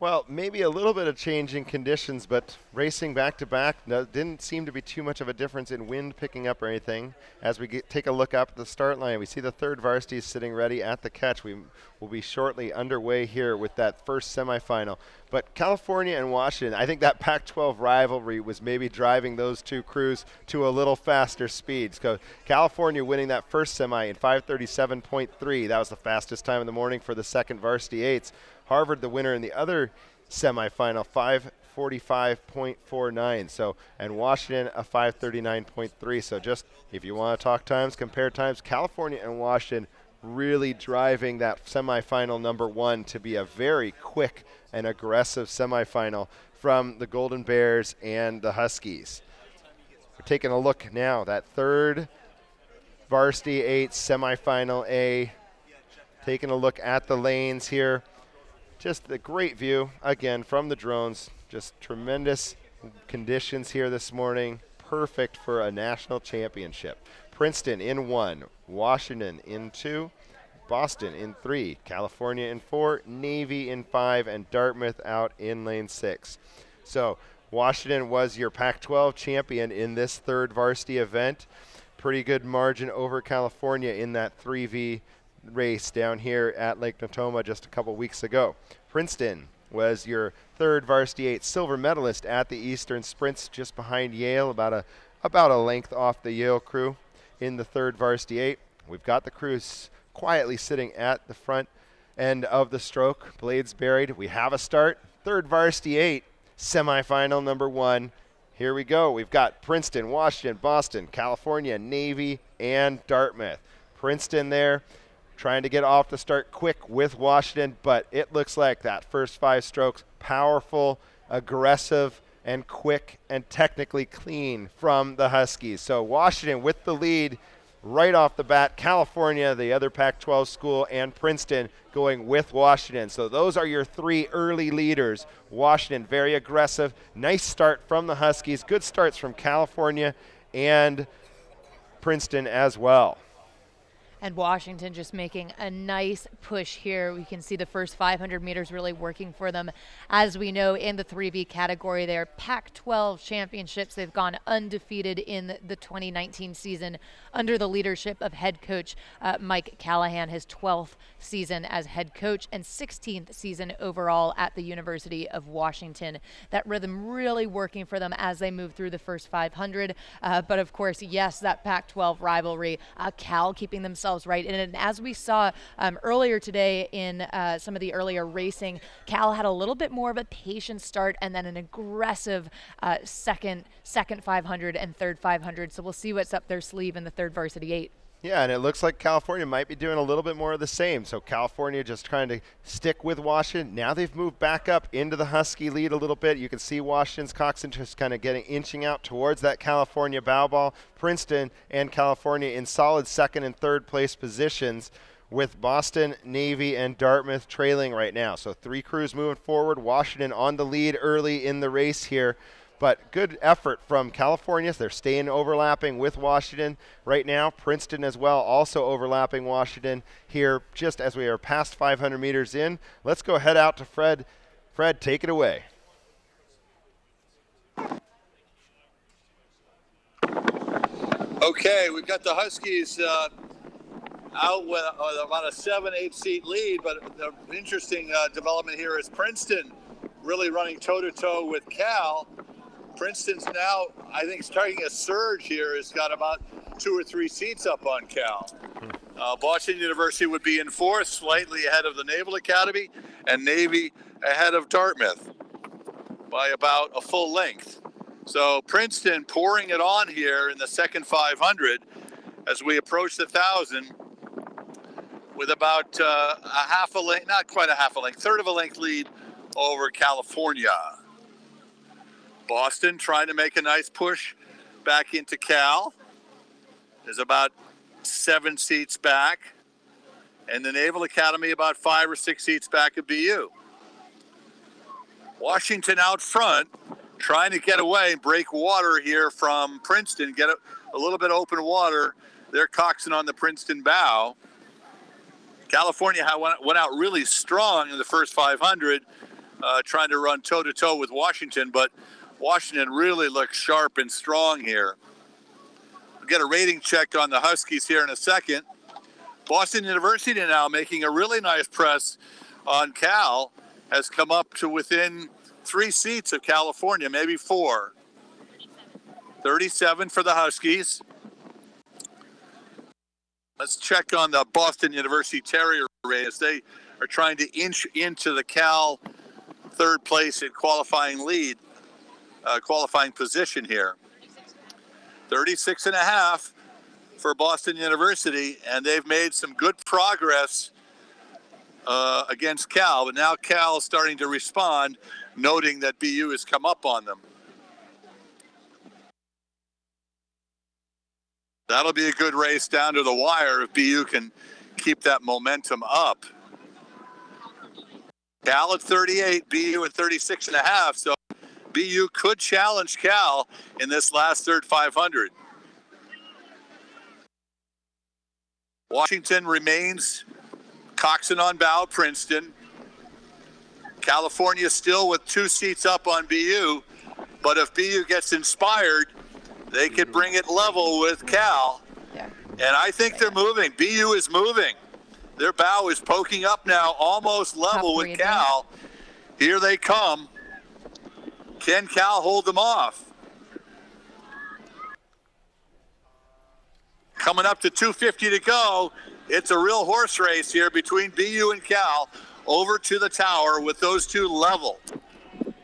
Well, maybe a little bit of change in conditions, but racing back-to-back didn't seem to be too much of a difference in wind picking up or anything. As we take a look up at the start line, we see the third varsity sitting ready at the catch. We will be shortly underway here with that first semifinal. But California and Washington, I think that Pac-12 rivalry was maybe driving those two crews to a little faster speeds. So California winning that first semi in 5:37.3. That was the fastest time in the morning for the second varsity 8s. Harvard, the winner in the other semifinal, 5:45.49. So, and Washington a 5:39.3. So, just if you want to talk times, compare times, California and Washington really driving that semifinal number 1 to be a very quick and aggressive semifinal from the Golden Bears and the Huskies. We're taking a look now, that third varsity 8 semifinal A. Taking a look at the lanes here. Just a great view, again, from the drones. Just tremendous conditions here this morning. Perfect for a national championship. Princeton in 1, Washington in 2, Boston in 3, California in 4, Navy in 5, and Dartmouth out in lane 6. So Washington was your Pac-12 champion in this third varsity event. Pretty good margin over California in that 3V race down here at Lake Natoma just a couple weeks ago. Princeton was your third varsity 8 silver medalist at the Eastern Sprints, just behind Yale, about a length off the Yale crew in the third varsity 8. We've got the crews quietly sitting at the front end of the stroke, blades buried. We have a start. Third varsity 8 semifinal number 1. Here we go. We've got Princeton, Washington, Boston, California, Navy, and Dartmouth. Princeton there, trying to get off the start quick with Washington, but it looks like that first 5 strokes, powerful, aggressive, and quick, and technically clean from the Huskies. So Washington with the lead right off the bat. California, the other Pac-12 school, and Princeton going with Washington. So those are your 3 early leaders. Washington, very aggressive. Nice start from the Huskies. Good starts from California and Princeton as well. And Washington just making a nice push here. We can see the first 500 meters really working for them. As we know, in the 3V category, they're Pac-12 championships. They've gone undefeated in the 2019 season under the leadership of head coach Mike Callahan, his 12th season as head coach and 16th season overall at the University of Washington. That rhythm really working for them as they move through the first 500. But of course, yes, that Pac-12 rivalry, Cal keeping themselves themselves, right? And as we saw earlier today in some of the earlier racing, Cal had a little bit more of a patient start and then an aggressive second 500 and third 500. So we'll see what's up their sleeve in the third varsity 8. Yeah, and it looks like California might be doing a little bit more of the same. So California just trying to stick with Washington. Now they've moved back up into the Husky lead a little bit. You can see Washington's coxswain just kind of inching out towards that California bow ball. Princeton and California in solid second and third place positions, with Boston, Navy, and Dartmouth trailing right now. So 3 crews moving forward. Washington on the lead early in the race here. But good effort from California. They're staying overlapping with Washington right now. Princeton as well, also overlapping Washington here just as we are past 500 meters in. Let's go head out to Fred. Fred, take it away. Okay, we've got the Huskies out with about a 7-8 seat lead, but the interesting development here is Princeton really running toe-to-toe with Cal. Princeton's now, I think, starting a surge here. Has got about 2 or 3 seats up on Cal. Boston University would be in 4th, slightly ahead of the Naval Academy, and Navy ahead of Dartmouth by about a full length. So Princeton pouring it on here in the second 500 as we approach the 1,000 with about a half a length, not quite a half a length, third of a length lead over California. Boston trying to make a nice push back into Cal. Is about 7 seats back. And the Naval Academy about 5 or 6 seats back of BU. Washington out front, trying to get away and break water here from Princeton, get a little bit of open water. They're coxing on the Princeton bow. California went out really strong in the first 500, trying to run toe-to-toe with Washington, but Washington really looks sharp and strong here. We'll get a rating check on the Huskies here in a second. Boston University now making a really nice press on Cal, has come up to within 3 seats of California, maybe 4. 37 for the Huskies. Let's check on the Boston University Terrier race. They are trying to inch into the Cal third place in qualifying position here. 36 and a half for Boston University, and they've made some good progress against Cal, but now Cal is starting to respond, noting that BU has come up on them. That'll be a good race down to the wire if BU can keep that momentum up. Cal at 38, BU at 36 and a half, so BU could challenge Cal in this last third 500. Washington remains coxing on bow Princeton. California still with 2 seats up on BU, but if BU gets inspired, they could bring it level with Cal. Yeah. And I think they're moving. BU is moving. Their bow is poking up now, almost level with Cal. Here they come. Can Cal hold them off? Coming up to 250 to go. It's a real horse race here between BU and Cal over to the tower with those 2 level.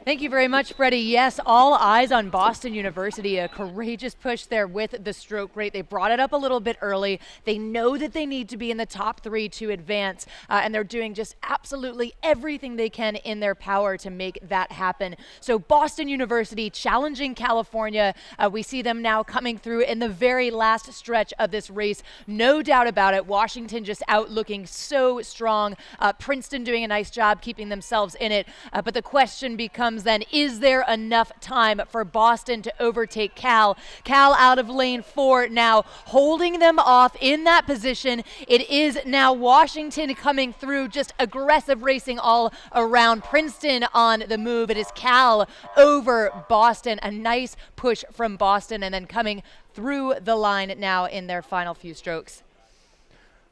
Thank you very much, Freddie. Yes, all eyes on Boston University. A courageous push there with the stroke rate. They brought it up a little bit early. They know that they need to be in the top 3 to advance, and they're doing just absolutely everything they can in their power to make that happen. So Boston University challenging California. We see them now coming through in the very last stretch of this race. No doubt about it. Washington just out looking so strong. Princeton doing a nice job keeping themselves in it. But the question becomes then, is there enough time for Boston to overtake Cal? Cal out of lane 4 now, holding them off in that position. It is now Washington coming through, just aggressive racing all around. Princeton on the move. It is Cal over Boston. A nice push from Boston, and then coming through the line now in their final few strokes.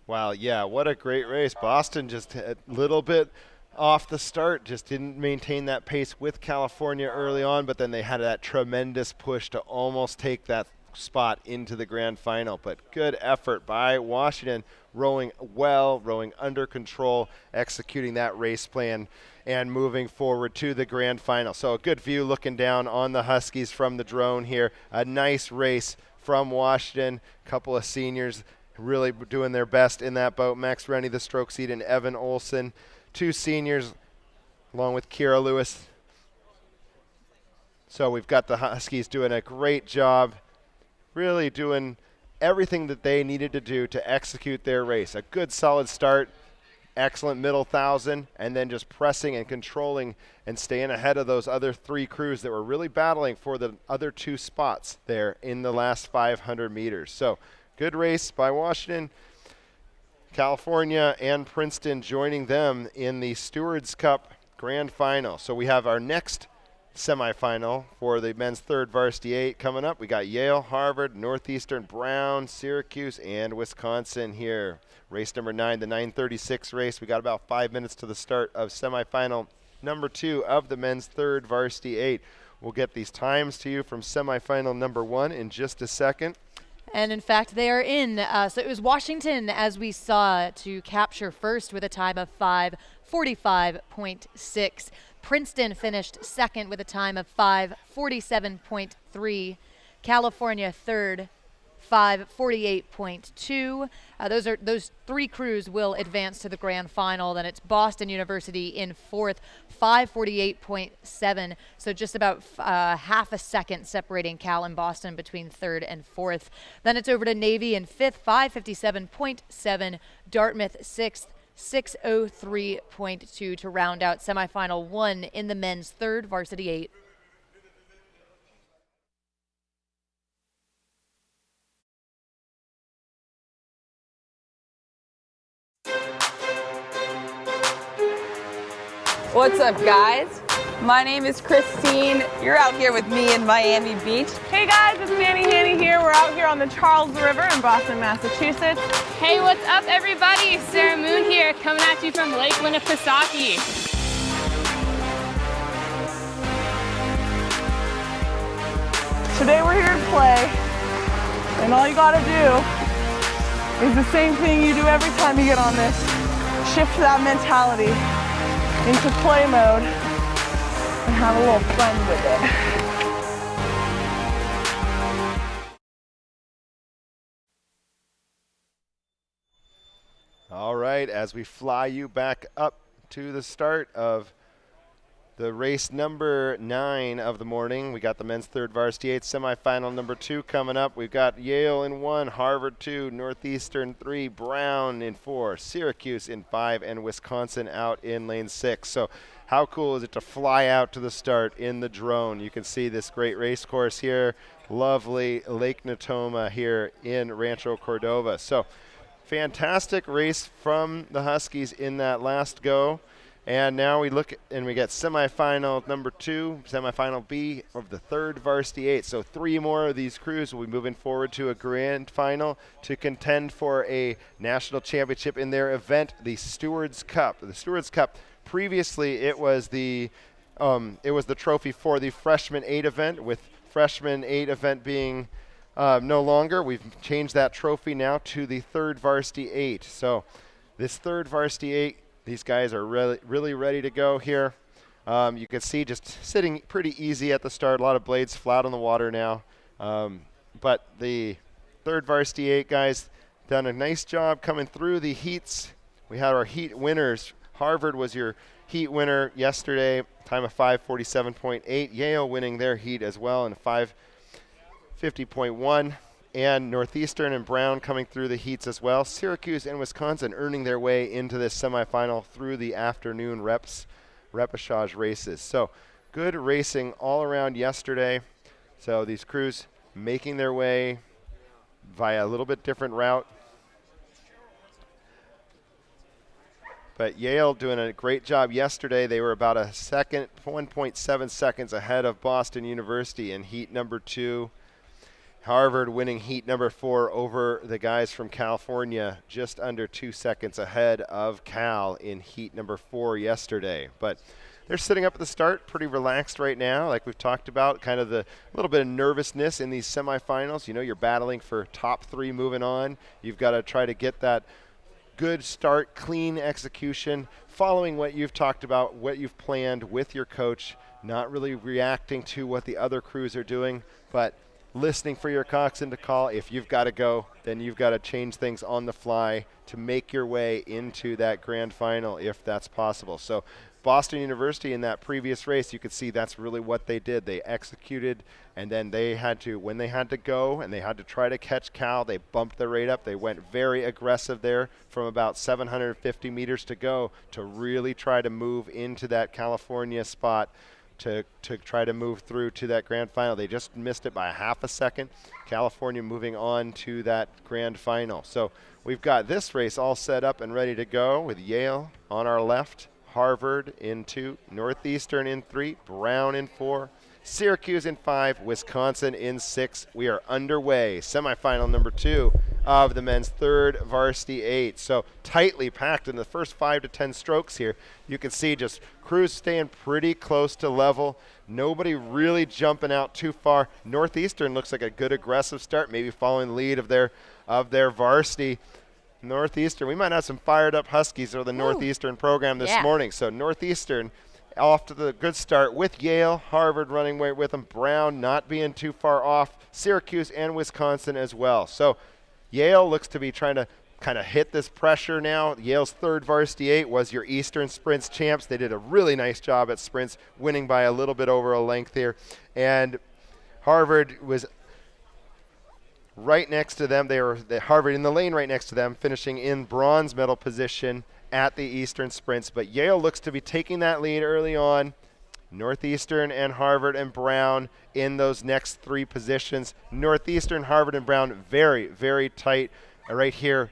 Wow, yeah, what a great race. Boston just a little bit off the start, just didn't maintain that pace with California early on, but then they had that tremendous push to almost take that spot into the grand final. But good effort by Washington, rowing well, rowing under control, executing that race plan, and moving forward to the grand final. So a good view looking down on the Huskies from the drone here. A nice race from Washington. A couple of seniors really doing their best in that boat. Max Rennie, the stroke seat, and Evan Olson. 2 seniors, along with Kira Lewis. So we've got the Huskies doing a great job, really doing everything that they needed to do to execute their race. A good solid start, excellent middle 1,000, and then just pressing and controlling and staying ahead of those other 3 crews that were really battling for the other 2 spots there in the last 500 meters. So good race by Washington. California and Princeton joining them in the Stewards Cup Grand Final. So we have our next semifinal for the men's third varsity 8 coming up. We got Yale, Harvard, Northeastern, Brown, Syracuse, and Wisconsin here. Race number 9, the 9:36 race. We got about 5 minutes to the start of semifinal number 2 of the men's third varsity 8. We'll get these times to you from semifinal number 1 in just a second. And in fact, they are in. So it was Washington, as we saw, to capture first with a time of 5:45.6. Princeton finished second with a time of 5:47.3. California third, 5:48.2. Those 3 crews will advance to the grand final. Then it's Boston University in fourth, 5:48.7. So just about half a second separating Cal and Boston between third and fourth. Then it's over to Navy in fifth, 5:57.7. Dartmouth sixth, 6:03.2 to round out semifinal 1 in the men's third varsity 8. What's up, guys? My name is Christine. You're out here with me in Miami Beach. Hey guys, it's Manny Hanny here. We're out here on the Charles River in Boston, Massachusetts. Hey, what's up, everybody? Sarah Moon here, coming at you from Lake Winnipesaukee. Today we're here to play, and all you gotta do is the same thing you do every time you get on this. Shift that mentality into play mode and have a little fun with it. All right, as we fly you back up to the start of the race number 9 of the morning, we got the men's third varsity 8 semifinal number 2 coming up. We've got Yale in 1, Harvard 2, Northeastern 3, Brown in 4, Syracuse in 5, and Wisconsin out in lane 6. So how cool is it to fly out to the start in the drone? You can see this great race course here, lovely Lake Natoma here in Rancho Cordova. So fantastic race from the Huskies in that last go. And now we look and we get semifinal number 2, semifinal B of the third varsity 8. So 3 more of these crews will be moving forward to a grand final to contend for a national championship in their event, the Stewards Cup. The Stewards Cup, previously it was the trophy for the freshman 8 event, with freshman 8 event being no longer. We've changed that trophy now to the third varsity 8. So this third varsity 8, these guys are really ready to go here. You can see just sitting pretty easy at the start. A lot of blades flat on the water now. But the third varsity 8 guys done a nice job coming through the heats. We had our heat winners. Harvard was your heat winner yesterday, time of 5:47.8. Yale winning their heat as well in 5:50.1. And Northeastern and Brown coming through the heats as well. Syracuse and Wisconsin earning their way into this semifinal through the afternoon repechage races. So good racing all around yesterday. So these crews making their way via a little bit different route. But Yale doing a great job yesterday. They were about a second, 1.7 seconds ahead of Boston University in heat number 2. Harvard winning heat number 4 over the guys from California, just under 2 seconds ahead of Cal in heat number 4 yesterday. But they're sitting up at the start pretty relaxed right now, like we've talked about, kind of the little bit of nervousness in these semifinals. You know, you're battling for top 3 moving on. You've got to try to get that good start, clean execution, following what you've talked about, what you've planned with your coach, not really reacting to what the other crews are doing, but listening for your coxswain to call. If you've got to go, then you've got to change things on the fly to make your way into that grand final if that's possible. So Boston University in that previous race, you could see that's really what they did. They executed, and then they had to, when they had to go and they had to try to catch Cal, they bumped the rate up. They went very aggressive there from about 750 meters to go to really try to move into that California spot to try to move through to that grand final. They just missed it by half a second. California moving on to that grand final. So we've got this race all set up and ready to go with Yale on our left, Harvard in 2, Northeastern in 3, Brown in 4, Syracuse in 5, Wisconsin in 6. We are underway. Semifinal number 2 of the men's 3rd varsity 8. So tightly packed in the first 5 to 10 strokes here. You can see just crews staying pretty close to level. Nobody really jumping out too far. Northeastern looks like a good aggressive start, maybe following the lead of their varsity. Northeastern, we might have some fired up Huskies or the Northeastern program this morning. So Northeastern off to the good start with Yale, Harvard running away with them, Brown not being too far off, Syracuse and Wisconsin as well. So Yale looks to be trying to kind of hit this pressure now. Yale's 3rd varsity 8 was your Eastern Sprints champs. They did a really nice job at sprints, winning by a little bit over a length here. And Harvard was right next to them. They were Harvard in the lane right next to them, finishing in bronze medal position at the Eastern Sprints. But Yale looks to be taking that lead early on. Northeastern and Harvard and Brown in those next 3 positions. Northeastern, Harvard, and Brown very, very tight right here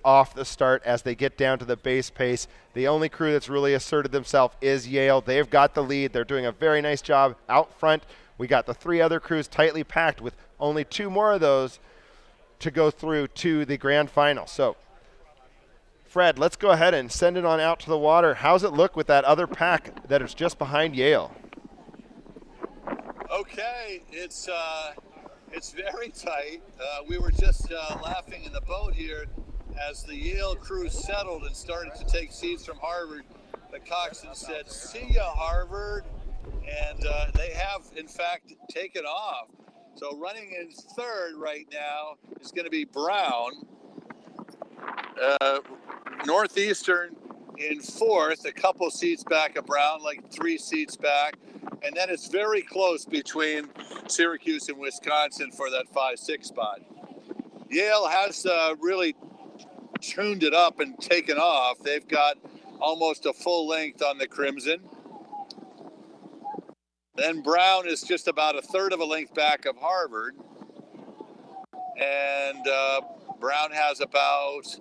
off the start as they get down to the base pace. The only crew that's really asserted themselves is Yale. They've got the lead. They're doing a very nice job out front. We got the 3 other crews tightly packed with only 2 more of those to go through to the grand final. So Fred, let's go ahead and send it on out to the water. How's it look with that other pack that is just behind Yale? Okay, it's very tight. We were just laughing in the boat here as the Yale crew settled and started to take seats from Harvard. The coxswain said, "See ya, Harvard," and they have, in fact, taken off. So running in 3rd right now is going to be Brown. Northeastern in 4th, a couple seats back of Brown, like 3 seats back. And then it's very close between Syracuse and Wisconsin for that 5-6 spot. Yale has really tuned it up and taken off. They've got almost a full length on the Crimson. Then Brown is just about a 1/3 of a length back of Harvard. And Brown has about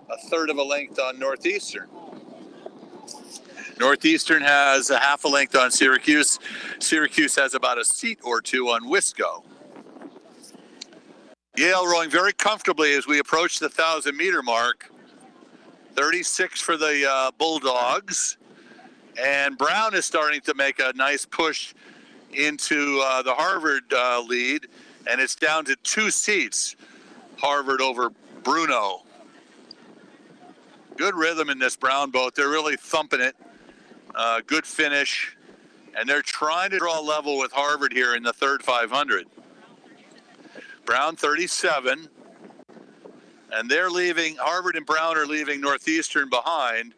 a 1/3 of a length on Northeastern. Northeastern has a half a length on Syracuse. Syracuse has about a seat or 2 on Wisco. Yale rowing very comfortably as we approach the 1,000-meter mark. 36 for the Bulldogs. And Brown is starting to make a nice push into the Harvard lead. And it's down to 2 seats, Harvard over Bruno. Good rhythm in this Brown boat. They're really thumping it. Good finish. And they're trying to draw level with Harvard here in the 3rd 500. Brown 37. And they're leaving, Harvard and Brown are leaving Northeastern behind.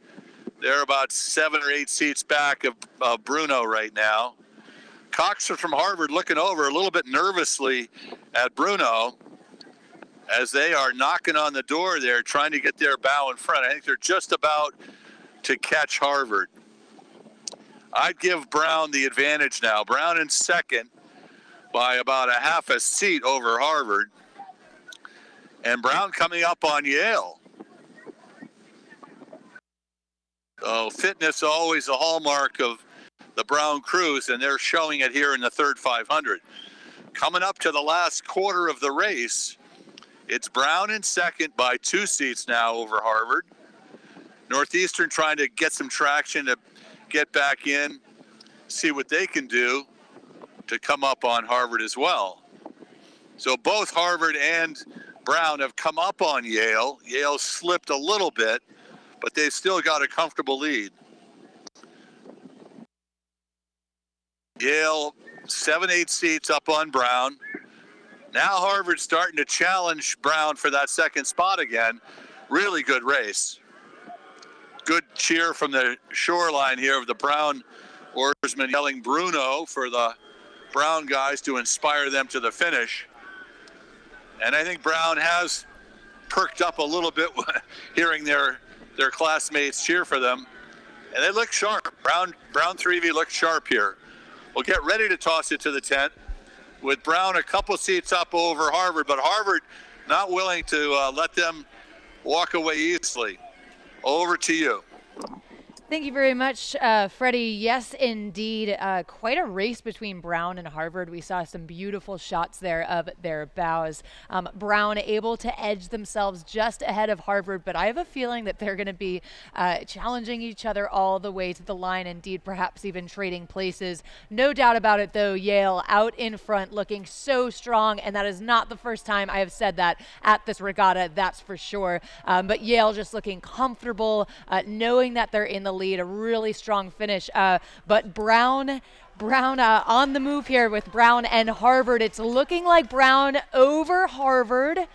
They're about 7 or 8 seats back of Bruno right now. Cox from Harvard looking over a little bit nervously at Bruno as they are knocking on the door there, trying to get their bow in front. I think they're just about to catch Harvard. I'd give Brown the advantage now. Brown in 2nd by about a half a seat over Harvard. And Brown coming up on Yale. So fitness always a hallmark of the Brown crews, and they're showing it here in the 3rd 500. Coming up to the last quarter of the race, it's Brown in 2nd by 2 seats now over Harvard. Northeastern trying to get some traction to get back in, see what they can do to come up on Harvard as well. So both Harvard and Brown have come up on Yale. Yale slipped a little bit, but they've still got a comfortable lead. Yale 7-8 seats up on Brown. Now Harvard's starting to challenge Brown for that second spot again. Really good race. Good cheer from the shoreline here of the Brown oarsmen yelling Bruno for the Brown guys to inspire them to the finish. And I think Brown has perked up a little bit hearing their classmates cheer for them. And they look sharp. Brown 3V looks sharp here. We'll get ready to toss it to the tent with Brown a couple seats up over Harvard, but Harvard not willing to let them walk away easily. Over to you. Thank you very much, Freddie. Yes, indeed. Quite a race between Brown and Harvard. We saw some beautiful shots there of their bows. Brown able to edge themselves just ahead of Harvard, but I have a feeling that they're going to be challenging each other all the way to the line, indeed, perhaps even trading places. No doubt about it, though, Yale out in front looking so strong, and that is not the first time I have said that at this regatta, that's for sure. But Yale just looking comfortable, knowing that they're in the lead, a really strong finish. But Brown on the move here with Brown and Harvard. It's looking like Brown over Harvard.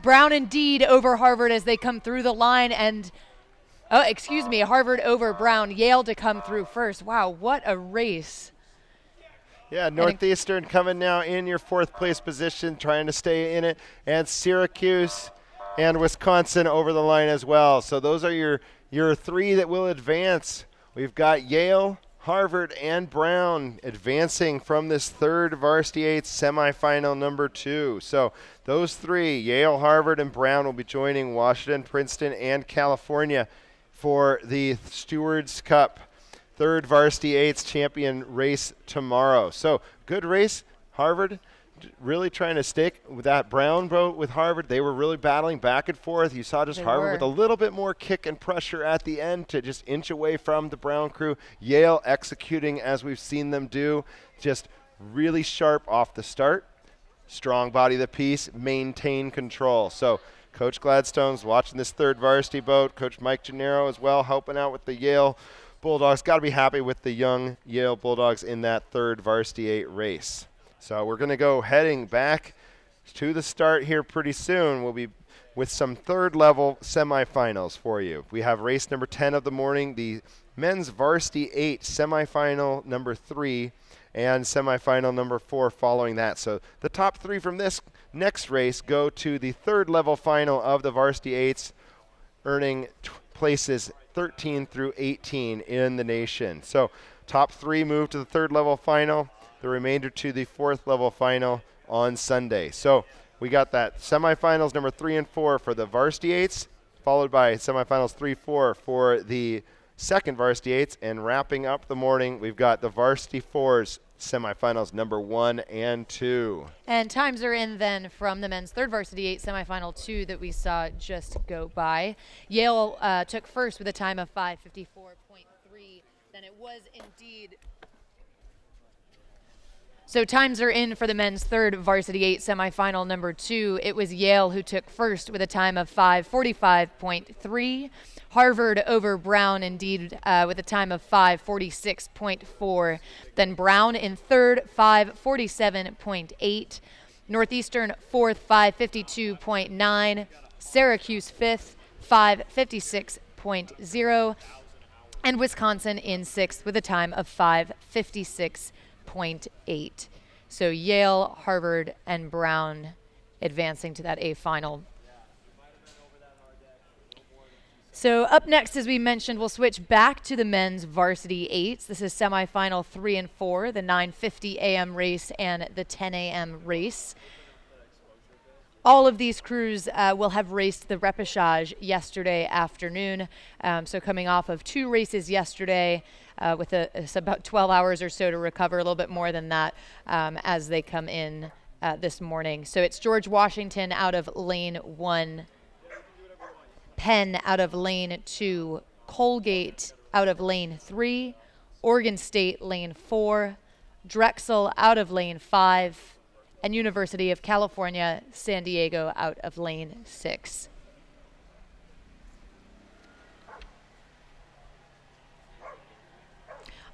Brown indeed over Harvard as they come through the line, and Harvard over Brown. Yale to come through first. Wow, what a race. Yeah, Northeastern coming now in your fourth place position, trying to stay in it, and Syracuse and Wisconsin over the line as well. So those are your three that will advance. We've got Yale, Harvard, and Brown advancing from this third Varsity 8 semifinal number 2. So those three, Yale, Harvard, and Brown, will be joining Washington, Princeton, and California for the Stewards Cup third Varsity 8 champion race tomorrow. So good race. Harvard really trying to stick with that Brown boat with Harvard. They were really battling back and forth. You saw just Harvard with a little bit more kick and pressure at the end to just inch away from the Brown crew. Yale executing as we've seen them do, just really sharp off the start. Strong body of the piece, maintain control. So Coach Gladstone's watching this third varsity boat. Coach Mike Gennaro as well helping out with the Yale Bulldogs. Got to be happy with the young Yale Bulldogs in that third Varsity 8 race. So we're going to go heading back to the start here pretty soon. We'll be with some third level semifinals for you. We have race number 10 of the morning, the men's Varsity 8 semifinal number 3 and semifinal number 4 following that. So the top 3 from this next race go to the third level final of the Varsity 8s, earning places 13 through 18 in the nation. So top 3 move to the third level final. The remainder to the fourth level final on Sunday. So we got that semifinals number 3 and 4 for the Varsity 8s, followed by semifinals 3-4 for the second Varsity 8s, and wrapping up the morning, we've got the Varsity 4s semifinals number 1 and 2. And times are in then from the men's third Varsity 8 semifinal 2 that we saw just go by. Yale took first with a time of 5:54.3. Then it was indeed. So times are in for the men's third Varsity 8 semifinal number 2. It was Yale who took first with a time of 5:45.3. Harvard over Brown, indeed, with a time of 5:46.4. Then Brown in third, 5:47.8. Northeastern fourth, 5:52.9. Syracuse fifth, 5:56.0. And Wisconsin in sixth with a time of 5:56.8. So Yale, Harvard, and Brown advancing to that A final. So up next, as we mentioned, we'll switch back to the men's Varsity 8s. This is semifinal 3 and 4, the 9:50 a.m. race and the 10 a.m. race. All of these crews will have raced the repechage yesterday afternoon. So coming off of 2 races yesterday with it's about 12 hours or so to recover, a little bit more than that as they come in this morning. So it's George Washington out of lane 1, Penn out of lane 2, Colgate out of lane 3, Oregon State lane 4, Drexel out of lane 5, and University of California, San Diego out of lane 6.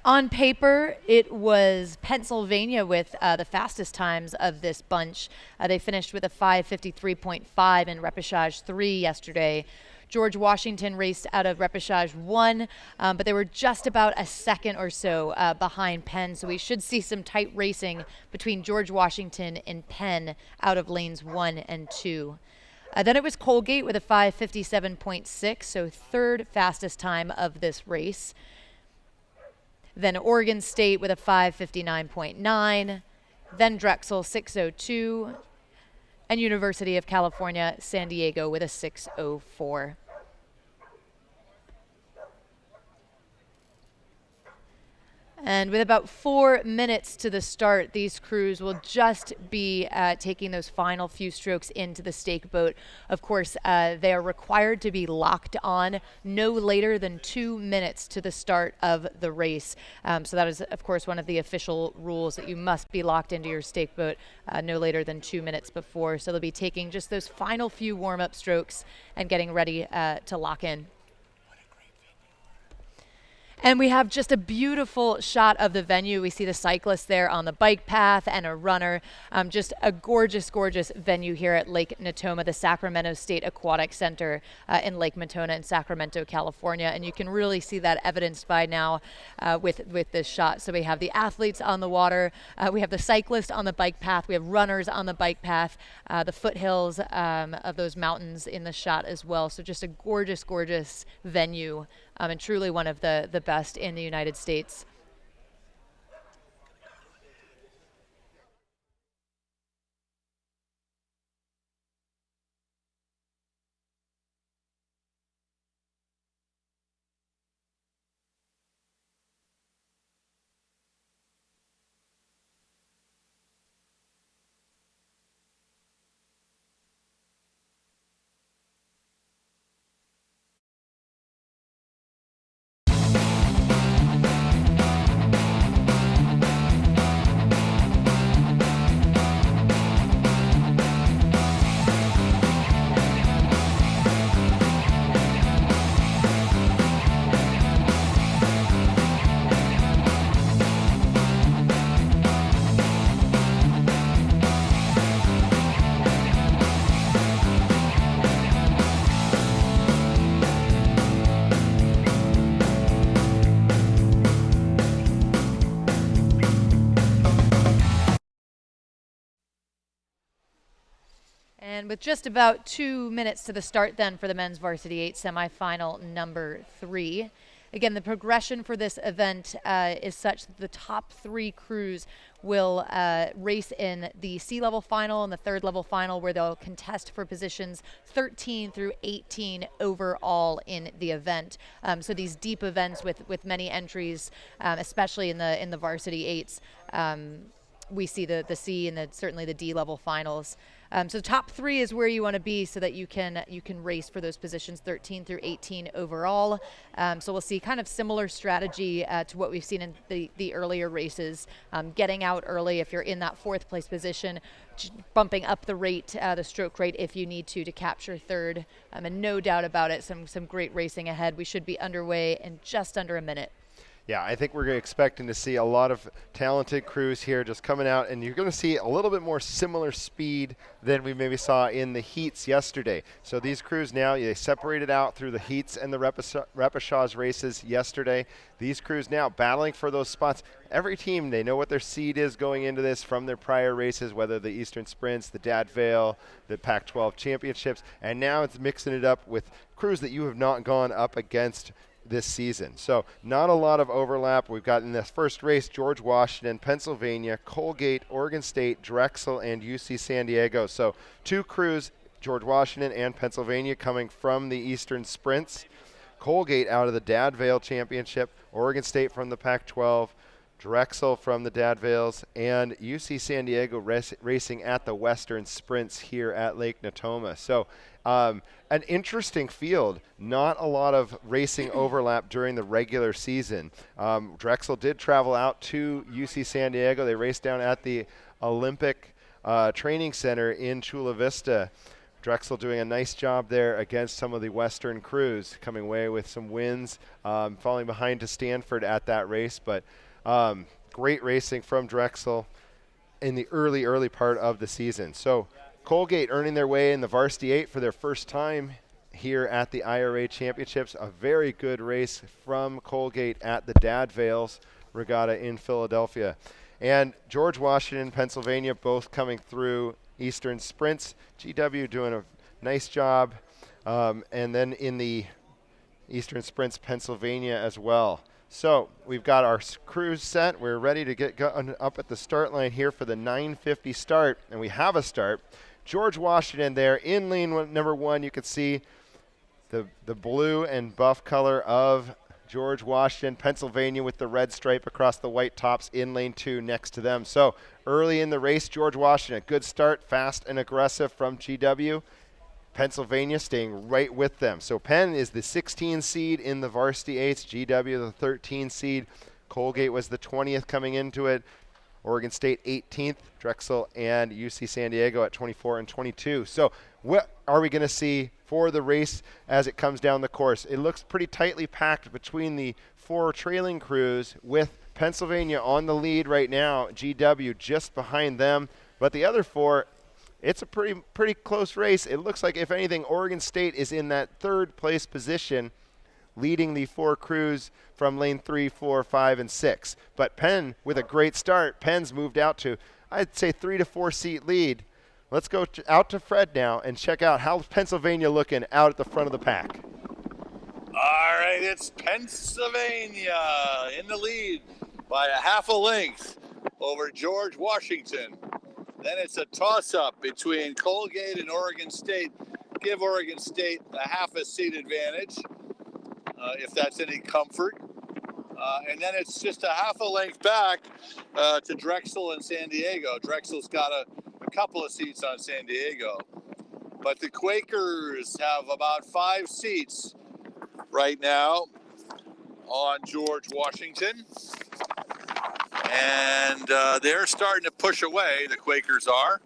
On paper, it was Pennsylvania with the fastest times of this bunch. They finished with a 5:53.5 in repechage 3 yesterday. George Washington raced out of repechage 1, but they were just about a second or so behind Penn, so we should see some tight racing between George Washington and Penn out of lanes 1 and 2. Then it was Colgate with a 5:57.6, so third fastest time of this race. Then Oregon State with a 5:59.9, then Drexel 6:02, and University of California, San Diego with a 6:04. And with about 4 minutes to the start, these crews will just be taking those final few strokes into the stake boat. Of course, they are required to be locked on no later than 2 minutes to the start of the race. So that is, of course, one of the official rules, that you must be locked into your stake boat no later than 2 minutes before. So they'll be taking just those final few warm-up strokes and getting ready to lock in. And we have just a beautiful shot of the venue. We see the cyclists there on the bike path and a runner. Just a gorgeous, gorgeous venue here at Lake Natoma, the Sacramento State Aquatic Center in Lake Natoma in Sacramento, California. And you can really see that evidenced by now with this shot. So we have the athletes on the water. We have the cyclists on the bike path. We have runners on the bike path, the foothills of those mountains in the shot as well. So just a gorgeous, gorgeous venue. And truly one of the best in the United States. And with just about 2 minutes to the start then for the men's varsity 8 semifinal number 3. Again, the progression for this event is such that the top 3 crews will race in the C-level final and the third level final, where they'll contest for positions 13 through 18 overall in the event. So these deep events with many entries, especially in the varsity 8s, we see the C and certainly the D level finals. So top 3 is where you want to be, so that you can race for those positions 13 through 18 overall. So we'll see kind of similar strategy to what we've seen in the earlier races, getting out early if you're in that 4th place position, bumping up the rate, the stroke rate if you need to capture 3rd. And no doubt about it, some great racing ahead. We should be underway in just under a minute. Yeah, I think we're expecting to see a lot of talented crews here just coming out, and you're going to see a little bit more similar speed than we maybe saw in the heats yesterday. So these crews now, they separated out through the heats and the repechage races yesterday. These crews now battling for those spots. Every team, they know what their seed is going into this from their prior races, whether the Eastern Sprints, the Dad Vale, the Pac-12 Championships, and now it's mixing it up with crews that you have not gone up against this season. So not a lot of overlap. We've got in this first race George Washington, Pennsylvania, Colgate, Oregon State, Drexel, and UC San Diego. So 2 crews, George Washington and Pennsylvania, coming from the Eastern Sprints. Colgate out of the Dad Vale Championship, Oregon State from the Pac-12, Drexel from the Dad Vales, and UC San Diego racing at the Western Sprints here at Lake Natoma. So An interesting field. Not a lot of racing overlap during the regular season. Drexel did travel out to UC San Diego. They raced down at the Olympic Training Center in Chula Vista. Drexel doing a nice job there against some of the Western crews, coming away with some wins, falling behind to Stanford at that race. But great racing from Drexel in the early part of the season. So Colgate earning their way in the Varsity 8 for their first time here at the IRA Championships. A very good race from Colgate at the Dad Vales Regatta in Philadelphia. And George Washington, Pennsylvania, both coming through Eastern Sprints. GW doing a nice job. And then in the Eastern Sprints, Pennsylvania as well. So we've got our crews set. We're ready to get up at the start line here for the 9:50 start, and we have a start. George Washington there in lane number 1. You can see the blue and buff color of George Washington, Pennsylvania, with the red stripe across the white tops in lane 2 next to them. So early in the race, George Washington, good start, fast and aggressive from GW. Pennsylvania staying right with them. So Penn is the 16 seed in the Varsity 8s, GW the 13 seed. Colgate was the 20th coming into it. Oregon State 18th, Drexel and UC San Diego at 24 and 22. So what are we going to see for the race as it comes down the course? It looks pretty tightly packed between the 4 trailing crews, with Pennsylvania on the lead right now, GW just behind them. But the other 4, it's a pretty close race. It looks like, if anything, Oregon State is in that 3rd place position, leading the 4 crews from lane 3, 4, 5, and 6. But Penn, with a great start, Penn's moved out to, I'd say, 3 to 4 seat lead. Let's go out to Fred now and check out how Pennsylvania looking out at the front of the pack. All right, it's Pennsylvania in the lead by a half a length over George Washington. Then it's a toss-up between Colgate and Oregon State. Give Oregon State a half a seat advantage, if that's any comfort. And then it's just a half a length back to Drexel and San Diego. Drexel's got a couple of seats on San Diego. But the Quakers have about 5 seats right now on George Washington. And they're starting to push away, the Quakers are.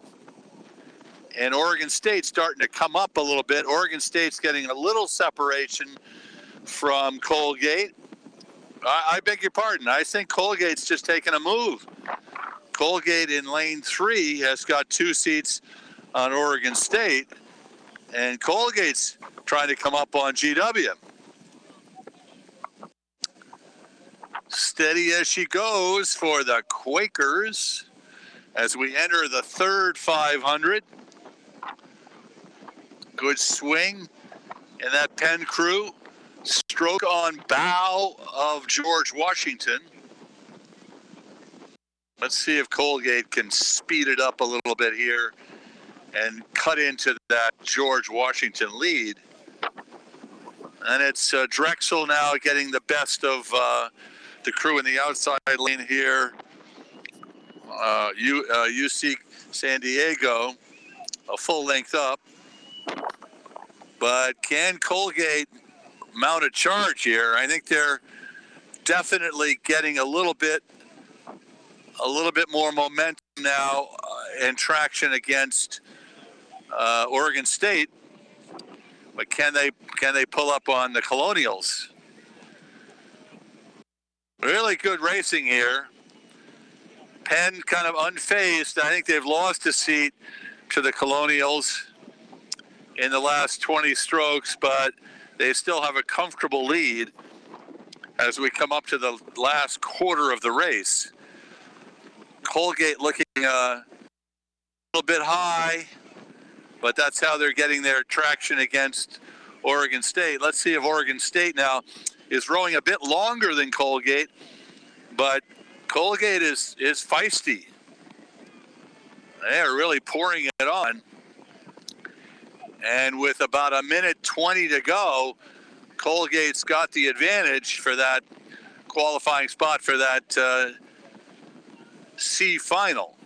And Oregon State's starting to come up a little bit. Oregon State's getting a little separation from Colgate. I beg your pardon. I think Colgate's just taking a move. Colgate in lane 3 has got 2 seats on Oregon State. And Colgate's trying to come up on GW. Steady as she goes for the Quakers as we enter the 3rd 500. Good swing in that Penn crew. Stroke on bow of George Washington. Let's see if Colgate can speed it up a little bit here and cut into that George Washington lead. And it's Drexel now getting the best of the crew in the outside lane here. UC San Diego, a full length up. But can Colgate mount a charge here? I think they're definitely getting a little bit more momentum now and traction against Oregon State. But can they pull up on the Colonials? Really good racing here. Penn kind of unfazed. I think they've lost a seat to the Colonials in the last 20 strokes, but they still have a comfortable lead as we come up to the last quarter of the race. Colgate looking a little bit high, but that's how they're getting their traction against Oregon State. Let's see if Oregon State now is rowing a bit longer than Colgate, but Colgate is feisty. They're really pouring it on. And with about a minute 20 to go, Colgate's got the advantage for that qualifying spot for that C final.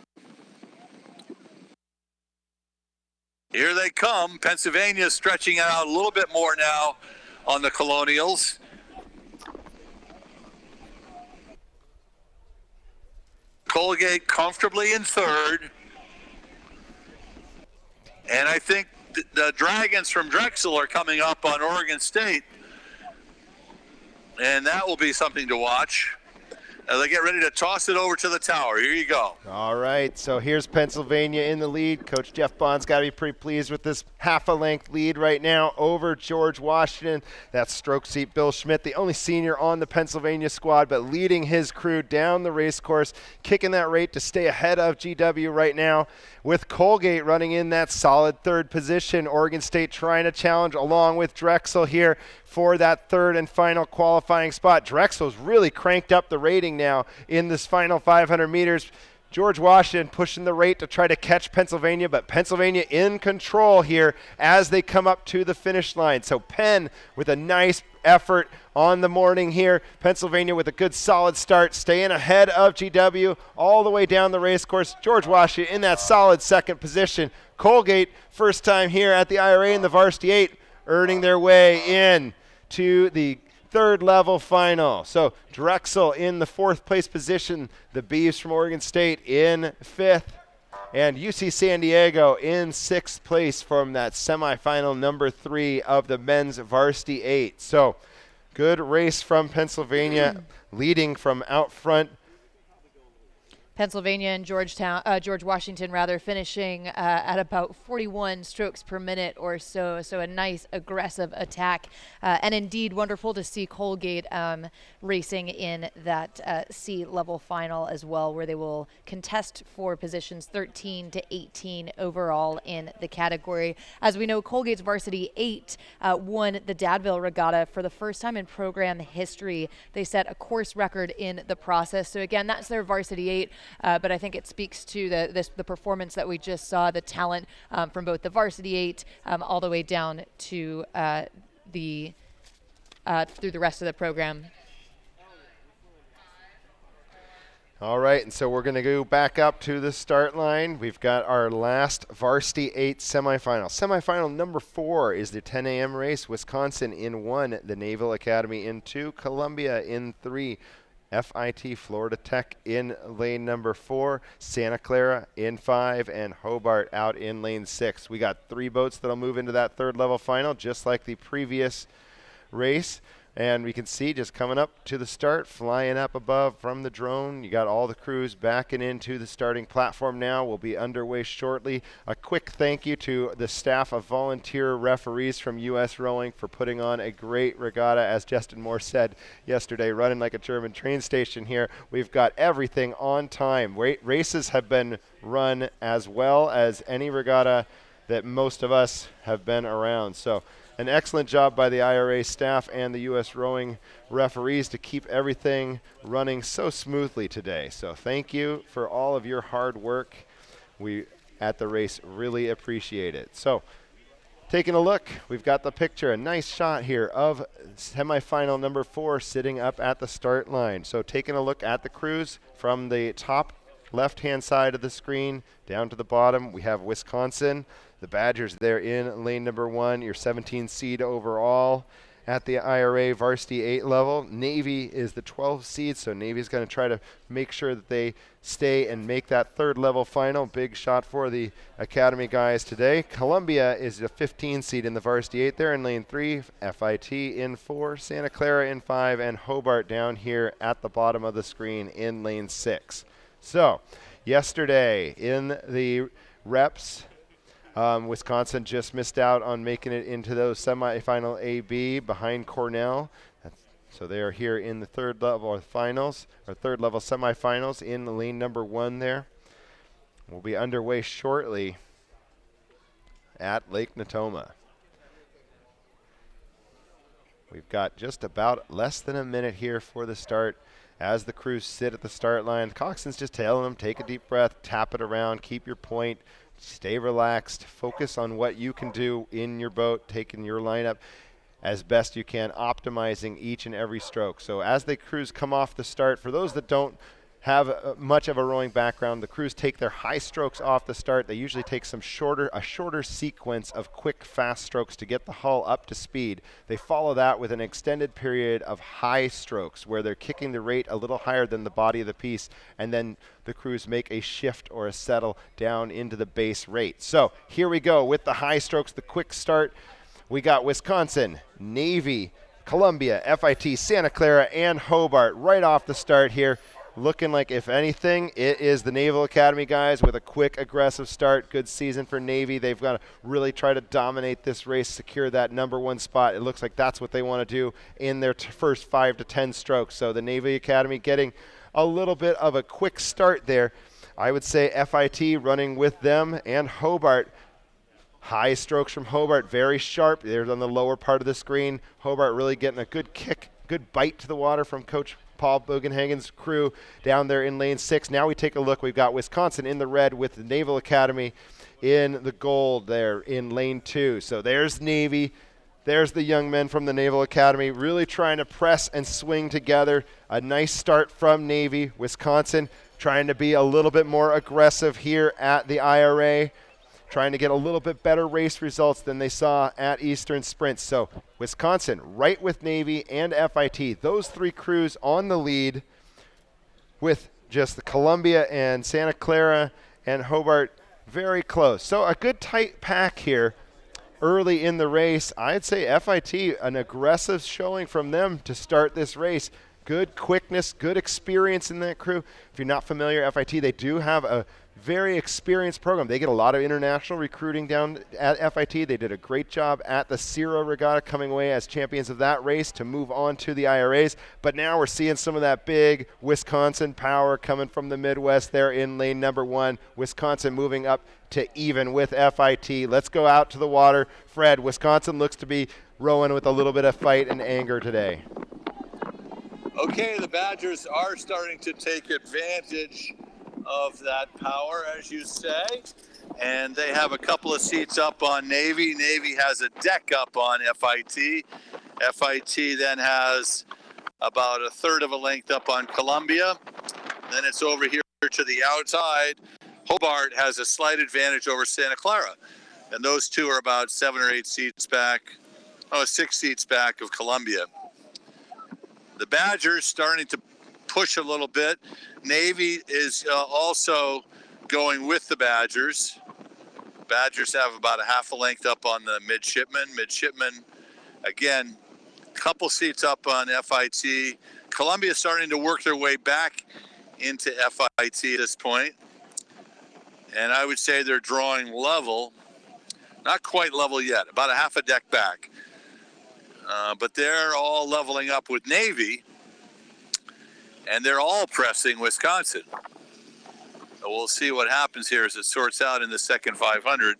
Here they come. Pennsylvania stretching out a little bit more now on the Colonials. Colgate comfortably in third. And I think the Dragons from Drexel are coming up on Oregon State. And that will be something to watch as they get ready to toss it over to the tower. Here you go. All right, so here's Pennsylvania in the lead. Coach Jeff Bond's got to be pretty pleased with this half-a-length lead right now over George Washington. That's stroke seat Bill Schmidt, the only senior on the Pennsylvania squad, but leading his crew down the race course, kicking that rate to stay ahead of GW right now, with Colgate running in that solid third position. Oregon State trying to challenge along with Drexel here for that third and final qualifying spot. Drexel's really cranked up the rating now in this final 500 meters. George Washington pushing the rate to try to catch Pennsylvania, but Pennsylvania in control here as they come up to the finish line. So Penn with a nice effort on the morning here. Pennsylvania with a good solid start, staying ahead of GW all the way down the race course. George Washington in that solid second position. Colgate, first time here at the IRA in the Varsity 8, earning their way in to the third level final. So Drexel in the fourth place position, the Beavs from Oregon State in fifth, and UC San Diego in sixth place from that semifinal number 3 of the men's Varsity 8. So good race from Pennsylvania, leading from out front. Pennsylvania and George Washington finishing at about 41 strokes per minute or so. So a nice aggressive attack. And indeed wonderful to see Colgate racing in that C level final as well, where they will contest for positions 13 to 18 overall in the category. As we know, Colgate's Varsity 8 won the Dadville Regatta for the first time in program history. They set a course record in the process. So again, that's their Varsity 8. But I think it speaks to the performance that we just saw, the talent from both the Varsity 8 all the way down to through the rest of the program. All right, and so we're going to go back up to the start line. We've got our last Varsity 8 semifinal. Semifinal number 4 is the 10 a.m. race. Wisconsin in 1, the Naval Academy in 2, Columbia in 3, FIT Florida Tech in lane number 4, Santa Clara in 5, and Hobart out in lane 6. We got 3 boats that'll move into that third level final, just like the previous race. And we can see just coming up to the start, flying up above from the drone. You got all the crews backing into the starting platform now. We'll be underway shortly. A quick thank you to the staff of volunteer referees from U.S. Rowing for putting on a great regatta. As Justin Moore said yesterday, running like a German train station here. We've got everything on time. Races have been run as well as any regatta that most of us have been around. So an excellent job by the IRA staff and the U.S. Rowing referees to keep everything running so smoothly today. So thank you for all of your hard work. We at the race really appreciate it. So taking a look, we've got the picture, a nice shot here of semifinal number 4 sitting up at the start line. So taking a look at the crews from the top left-hand side of the screen down to the bottom, we have Wisconsin. The Badgers there in lane number 1, your 17 seed overall at the IRA Varsity 8 level. Navy is the 12 seed, so Navy's going to try to make sure that they stay and make that third level final. Big shot for the Academy guys today. Columbia is the 15 seed in the Varsity 8 there in lane 3, FIT in 4, Santa Clara in 5, and Hobart down here at the bottom of the screen in lane 6. So yesterday in the reps, Wisconsin just missed out on making it into those semifinal AB behind Cornell. So they are here in the third level finals, or third level semifinals in lane number 1 there. We'll be underway shortly at Lake Natoma. We've got just about less than a minute here for the start as the crews sit at the start line. Coxswain's just telling them, take a deep breath, tap it around, keep your point. Stay relaxed, focus on what you can do in your boat, taking your lineup as best you can, optimizing each and every stroke. So as the crews come off the start, for those that don't have much of a rowing background. The crews take their high strokes off the start. They usually take a shorter sequence of quick, fast strokes to get the hull up to speed. They follow that with an extended period of high strokes where they're kicking the rate a little higher than the body of the piece, and then the crews make a shift or a settle down into the base rate. So here we go with the high strokes, the quick start. We got Wisconsin, Navy, Columbia, FIT, Santa Clara, and Hobart right off the start here. Looking like, if anything, it is the Naval Academy guys with a quick, aggressive start. Good season for Navy. They've got to really try to dominate this race, secure that #1 spot. It looks like that's what they want to do in their first 5 to 10 strokes. So the Navy Academy getting a little bit of a quick start there. I would say FIT running with them, and Hobart. High strokes from Hobart, very sharp. They're on the lower part of the screen. Hobart really getting a good kick, good bite to the water from Coach Paul Bugenhagen's crew down there in lane 6. Now we take a look. We've got Wisconsin in the red with the Naval Academy in the gold there in lane 2. So there's Navy. There's the young men from the Naval Academy really trying to press and swing together. A nice start from Navy. Wisconsin trying to be a little bit more aggressive here at the IRA, trying to get a little bit better race results than they saw at Eastern Sprints. So Wisconsin right with Navy and FIT. Those 3 crews on the lead with just the Columbia and Santa Clara and Hobart very close. So a good tight pack here early in the race. I'd say FIT, an aggressive showing from them to start this race. Good quickness, good experience in that crew. If you're not familiar, FIT, they do have a very experienced program. They get a lot of international recruiting down at FIT. They did a great job at the Ciro Regatta, coming away as champions of that race to move on to the IRAs. But now we're seeing some of that big Wisconsin power coming from the Midwest there in lane #1. Wisconsin moving up to even with FIT. Let's go out to the water. Fred, Wisconsin looks to be rowing with a little bit of fight and anger today. Okay, the Badgers are starting to take advantage of that power, as you say, and they have a couple of seats up on Navy. Navy has a deck up on FIT. FIT then has about a third of a length up on Columbia. Then it's over here to the outside. Hobart has a slight advantage over Santa Clara, and those two are about 7 or 8 seats back, 6 seats back of Columbia. The Badgers starting to push a little bit. Navy is also going with the Badgers. Badgers have about a half a length up on the midshipmen. Midshipmen, again, couple seats up on FIT. Columbia starting to work their way back into FIT at this point. And I would say they're drawing level. Not quite level yet, about a half a deck back. But they're all leveling up with Navy. And they're all pressing Wisconsin. So we'll see what happens here as it sorts out in the second 500.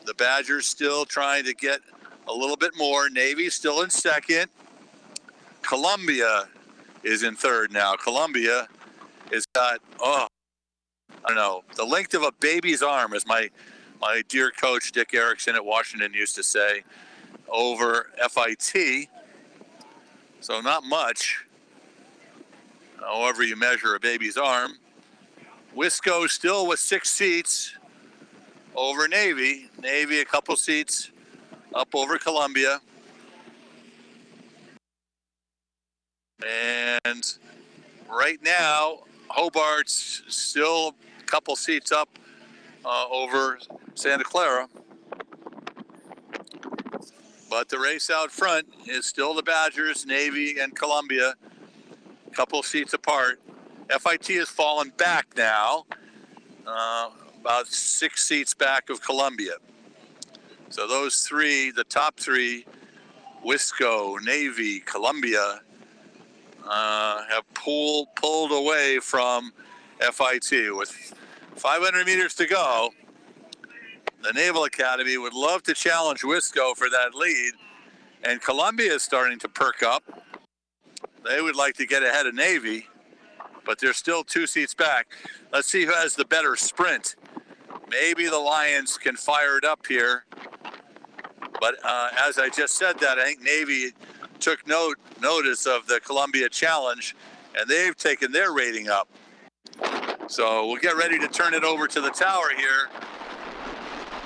The Badgers still trying to get a little bit more. Navy still in second. Columbia is in third now. Columbia has got, I don't know, the length of a baby's arm, as my dear coach Dick Erickson at Washington used to say, over FIT. So not much, however you measure a baby's arm. Wisco still with 6 seats over Navy. Navy a couple seats up over Columbia. And right now, Hobart's still a couple seats up over Santa Clara. But the race out front is still the Badgers, Navy, and Columbia, a couple seats apart. FIT has fallen back now, about 6 seats back of Columbia. So those 3, the top 3, Wisco, Navy, Columbia, have pulled away from FIT. With 500 meters to go, the Naval Academy would love to challenge Wisco for that lead, and Columbia is starting to perk up. They would like to get ahead of Navy, but they're still 2 seats back. Let's see who has the better sprint. Maybe the Lions can fire it up here, but as I just said that, I think Navy took notice of the Columbia Challenge, and they've taken their rating up. So we'll get ready to turn it over to the tower here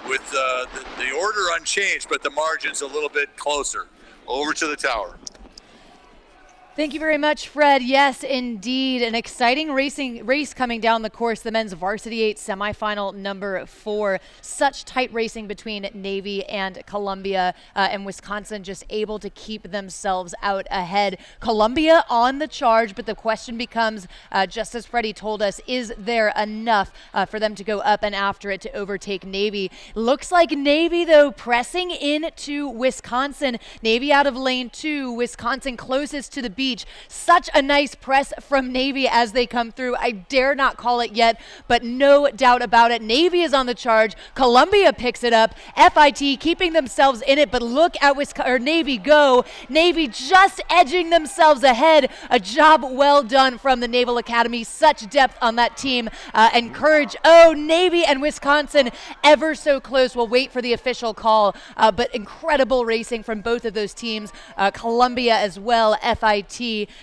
with the order unchanged, but the margins a little bit closer. Over to the tower. Thank you very much, Fred. Yes, indeed. An exciting race coming down the course. The men's varsity 8 semifinal number 4. Such tight racing between Navy and Columbia, and Wisconsin just able to keep themselves out ahead. Columbia on the charge, but the question becomes, just as Freddie told us, is there enough for them to go up and after it to overtake Navy? Looks like Navy, though, pressing into Wisconsin. Navy out of lane 2, Wisconsin closest to the beach. Such a nice press from Navy as they come through. I dare not call it yet, but no doubt about it. Navy is on the charge. Columbia picks it up. FIT keeping themselves in it, but look at Navy go. Navy just edging themselves ahead. A job well done from the Naval Academy. Such depth on that team and courage. Oh, Navy and Wisconsin ever so close. We'll wait for the official call, but incredible racing from both of those teams. Columbia as well, FIT.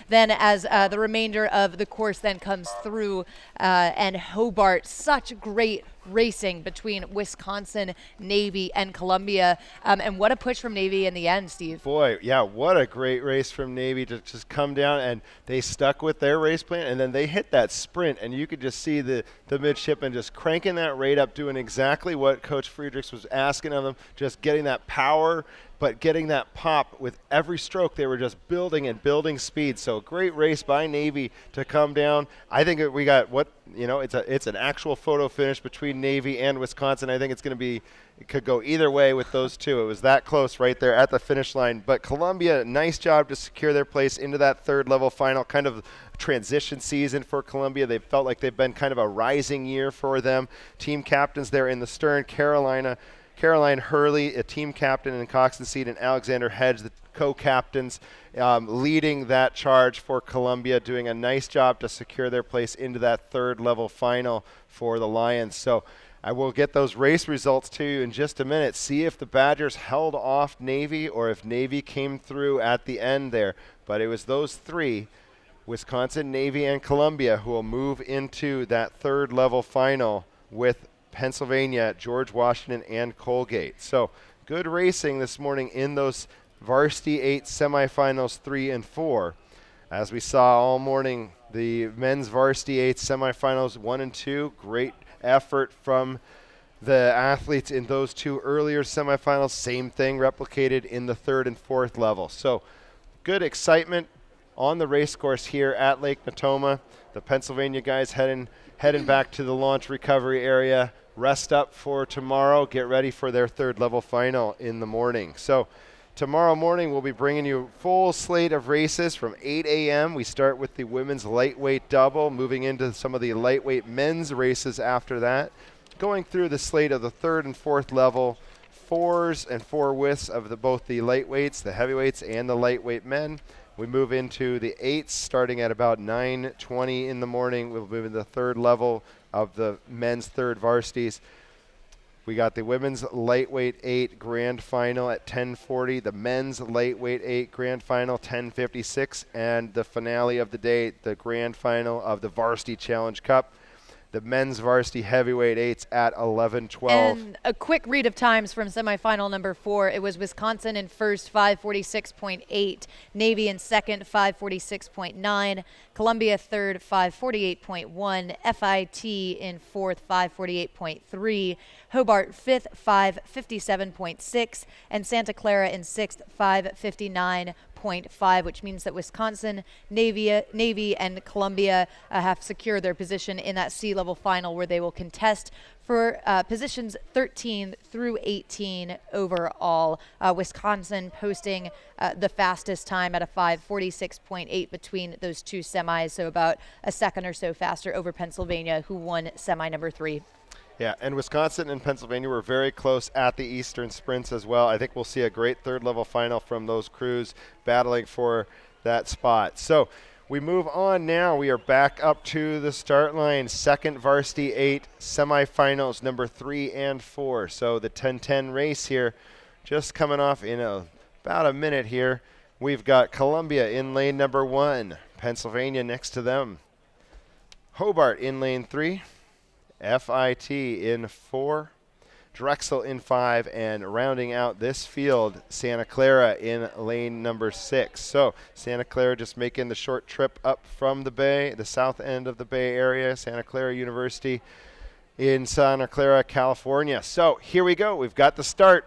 Then as the remainder of the course then comes through and Hobart, such great racing between Wisconsin, Navy, and Columbia. And what a push from Navy in the end, Steve. Boy, yeah, what a great race from Navy to just come down, and they stuck with their race plan, and then they hit that sprint, and you could just see the midshipmen just cranking that rate up, doing exactly what Coach Friedrichs was asking of them, just getting that power, but getting that pop with every stroke. They were just building and building speed. So great race by Navy to come down. I think we got it's an actual photo finish between Navy and Wisconsin. I think it could go either way with those two. It was that close right there at the finish line. But Columbia, nice job to secure their place into that third level final, kind of transition season for Columbia. They felt like they've been kind of a rising year for them. Team captains there in the stern, Caroline Hurley, a team captain in Coxon Seat, and Alexander Hedge, the co-captains, leading that charge for Columbia, doing a nice job to secure their place into that third level final for the Lions. So I will get those race results to you in just a minute. See if the Badgers held off Navy or if Navy came through at the end there. But it was those three, Wisconsin, Navy, and Columbia, who will move into that third level final with Pennsylvania, George Washington, and Colgate. So good racing this morning in those varsity 8 semifinals 3 and 4. As we saw all morning, the men's varsity 8 semifinals 1 and 2, great effort from the athletes in those two earlier semifinals. Same thing replicated in the third and fourth level. So good excitement on the race course here at Lake Natoma. The Pennsylvania guys heading back to the launch recovery area. Rest up for tomorrow, get ready for their third level final in the morning. So tomorrow morning we'll be bringing you a full slate of races from 8 a.m. We start with the women's lightweight double, moving into some of the lightweight men's races after that, going through the slate of the third and fourth level, 4s and 4-widths of both the lightweights, the heavyweights, and the lightweight men. We move into the 8s starting at about 9:20 in the morning. We'll move into the third level of the men's third varsities. We got the women's lightweight 8 grand final at 10:40, the men's lightweight 8 grand final 10:56, and the finale of the day, the grand final of the Varsity Challenge Cup, the men's varsity heavyweight 8s at 11:12. And a quick read of times from semifinal number 4. It was Wisconsin in first, 5:46.8. Navy in second, 5:46.9. Columbia third, 5:48.1. FIT in fourth, 5:48.3. Hobart fifth, 5:57.6. And Santa Clara in sixth, 5:59.5, which means that Wisconsin, Navy, and Columbia have secured their position in that C-level final, where they will contest for positions 13 through 18 overall. Wisconsin posting the fastest time at a 5:46.8 between those two semis, so about a second or so faster over Pennsylvania, who won semi number 3. Yeah, and Wisconsin and Pennsylvania were very close at the Eastern sprints as well. I think we'll see a great third-level final from those crews battling for that spot. So we move on now. We are back up to the start line. Second Varsity 8 semifinals, number 3 and 4. So the 10-10 race here just coming off in about a minute here. We've got Columbia in lane number 1, Pennsylvania next to them. Hobart in lane 3, FIT in 4, Drexel in 5, and rounding out this field, Santa Clara in lane number 6. So Santa Clara just making the short trip up from the Bay, the south end of the Bay Area, Santa Clara University in Santa Clara, California. So here we go. We've got the start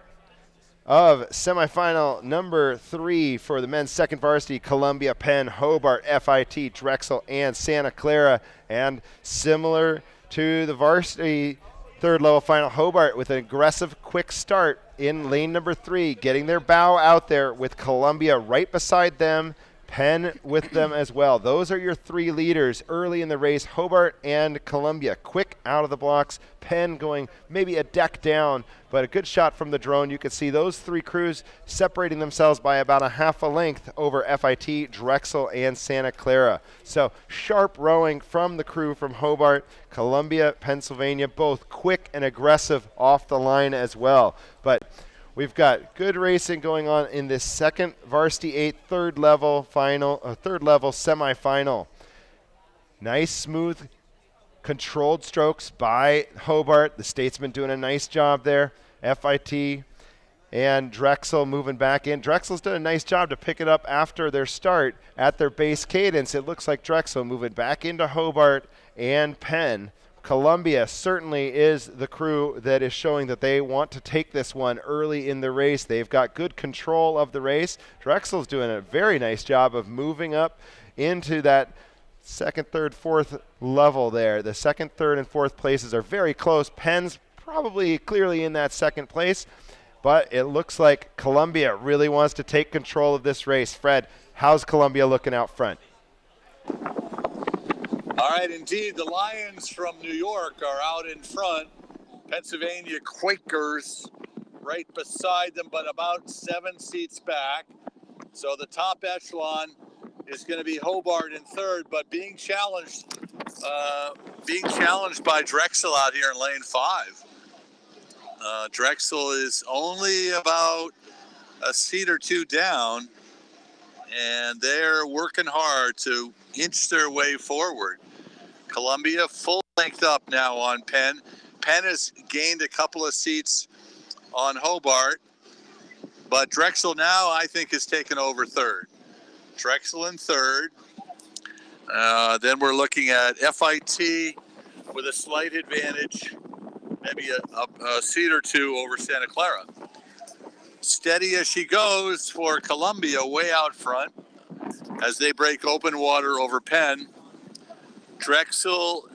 of semifinal number 3 for the men's second varsity, Columbia, Penn, Hobart, FIT, Drexel, and Santa Clara. And similar to the varsity third level final, Hobart with an aggressive quick start in lane number 3, getting their bow out there with Columbia right beside them, Penn with them as well. Those are your 3 leaders early in the race, Hobart and Columbia. Quick out of the blocks, Penn going maybe a deck down, but a good shot from the drone. You can see those 3 crews separating themselves by about a half a length over FIT, Drexel, and Santa Clara. So sharp rowing from the crew from Hobart, Columbia, Pennsylvania, both quick and aggressive off the line as well. But we've got good racing going on in this second varsity 8 third level semifinal. Nice, smooth, controlled strokes by Hobart. The Statesman doing a nice job there. FIT and Drexel moving back in. Drexel's done a nice job to pick it up after their start at their base cadence. It looks like Drexel moving back into Hobart and Penn. Columbia certainly is the crew that is showing that they want to take this one early in the race. They've got good control of the race. Drexel's doing a very nice job of moving up into that second, third, fourth level there. The second, third, and fourth places are very close. Penn's probably clearly in that second place, but it looks like Columbia really wants to take control of this race. Fred, how's Columbia looking out front? All right, indeed, the Lions from New York are out in front. Pennsylvania Quakers right beside them, but about 7 seats back. So the top echelon is going to be Hobart in third, but being challenged by Drexel out here in lane 5. Drexel is only about a seat or 2 down, and they're working hard to inch their way forward. Columbia full length up now on Penn. Penn has gained a couple of seats on Hobart, but Drexel now I think is taken over third. Drexel in third. Then we're looking at FIT with a slight advantage, maybe a seat or 2 over Santa Clara. Steady as she goes for Columbia way out front as they break open water over Penn. Drexel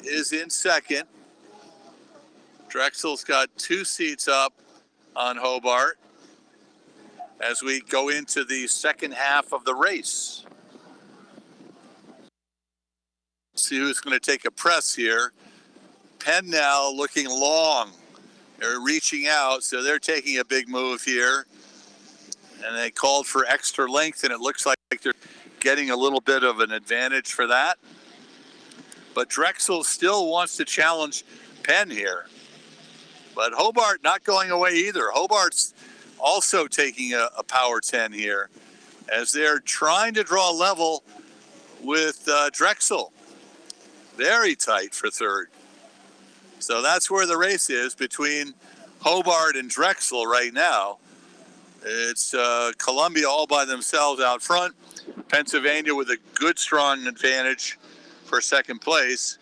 is in second. Drexel's got 2 seats up on Hobart as we go into the second half of the race. See who's going to take a press here. Penn now looking long. They're reaching out, so they're taking a big move here. And they called for extra length, and it looks like they're getting a little bit of an advantage for that. But Drexel still wants to challenge Penn here. But Hobart not going away either. Hobart's also taking a power 10 here as they're trying to draw level with Drexel. Very tight for third. So that's where the race is between Hobart and Drexel right now. It's Columbia all by themselves out front. Pennsylvania with a good, strong advantage for second place.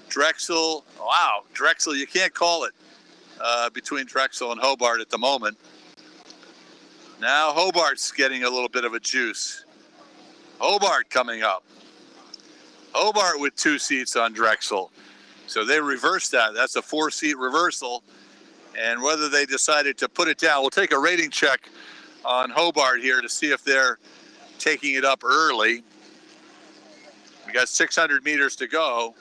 Drexel, wow, Drexel, you can't call it between Drexel and Hobart at the moment. Now Hobart's getting a little bit of a juice. Hobart coming up. Hobart with 2 seats on Drexel. So they reversed that. That's a 4-seat reversal. And whether they decided to put it down, we'll take a rating check on Hobart here to see if they're taking it up early. We got 600 meters to go,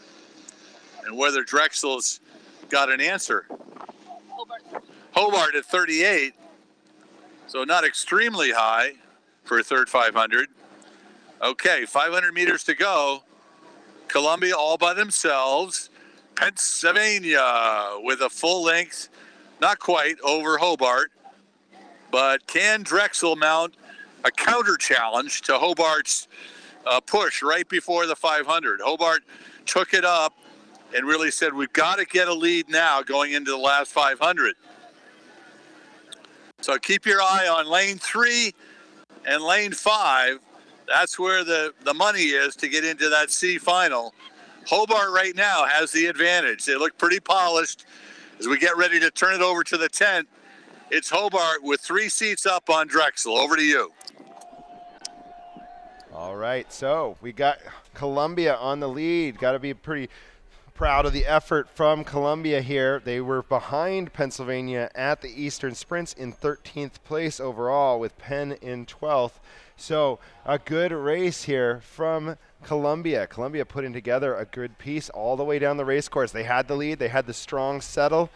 and whether Drexel's got an answer. Hobart at 38, so not extremely high for a third 500. Okay, 500 meters to go. Columbia all by themselves. Pennsylvania with a full length, not quite, over Hobart. But can Drexel mount a counter challenge to Hobart's push right before the 500. Hobart took it up and really said, we've got to get a lead now going into the last 500. So keep your eye on lane 3 and lane 5. That's where the money is to get into that C final. Hobart right now has the advantage. They look pretty polished. As we get ready to turn it over to the tent, it's Hobart with 3 seats up on Drexel. Over to you. All right, so we got Columbia on the lead. Got to be pretty proud of the effort from Columbia here. They were behind Pennsylvania at the Eastern Sprints in 13th place overall, with Penn in 12th. So a good race here from Columbia. Columbia putting together a good piece all the way down the race course. They had the lead. They had the strong settle.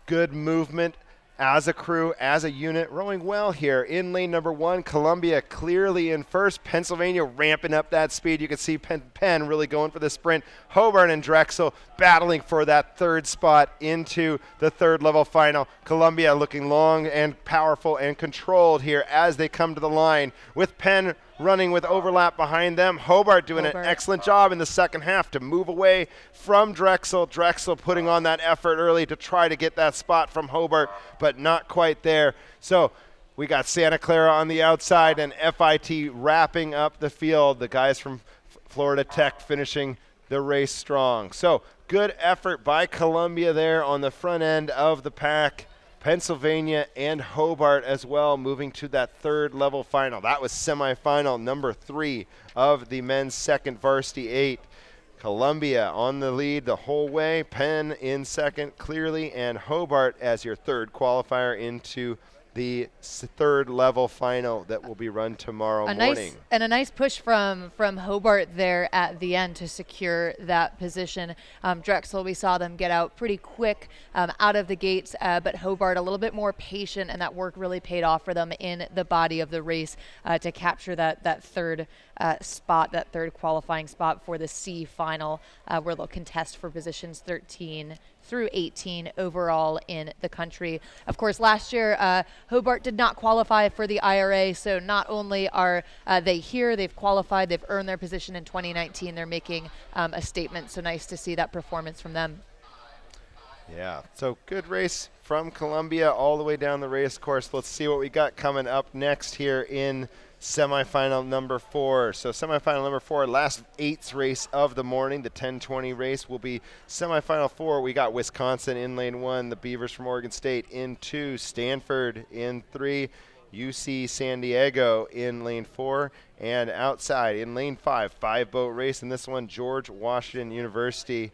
Good movement as a crew, as a unit, rowing well here in lane number 1. Columbia clearly in first. Pennsylvania ramping up that speed. You can see Penn really going for the sprint. Hobart and Drexel battling for that 3rd spot into the 3rd level final. Columbia looking long and powerful and controlled here as they come to the line, with Penn running with overlap behind them. Hobart doing an excellent job in the second half to move away from Drexel. Drexel putting on that effort early to try to get that spot from Hobart, but not quite there. So we got Santa Clara on the outside and FIT wrapping up the field. The guys from Florida Tech finishing the race strong. So good effort by Columbia there on the front end of the pack. Pennsylvania and Hobart as well, moving to that 3rd level final. That was semifinal number 3 of the men's 2nd varsity 8. Columbia on the lead the whole way. Penn in 2nd clearly, and Hobart as your 3rd qualifier into the 3rd level final that will be run tomorrow morning. A nice push from Hobart there at the end to secure that position. Drexel, we saw them get out pretty quick out of the gates, but Hobart a little bit more patient, and that work really paid off for them in the body of the race to capture that 3rd spot, that 3rd qualifying spot for the C final, where they'll contest for positions 13 through 18 overall in the country. Of course, last year, Hobart did not qualify for the IRA, so not only are they here, they've qualified, they've earned their position in 2019, they're making a statement, so nice to see that performance from them. Yeah, so good race from Columbia all the way down the race course. Let's see what we got coming up next here in semifinal number 4. So semifinal number 4, last 8th race of the morning. The 10:20 race will be semifinal 4. We got Wisconsin in lane 1, the Beavers from Oregon State in 2, Stanford in 3, UC San Diego in lane 4, and outside in lane 5, 5-boat race in this one, George Washington University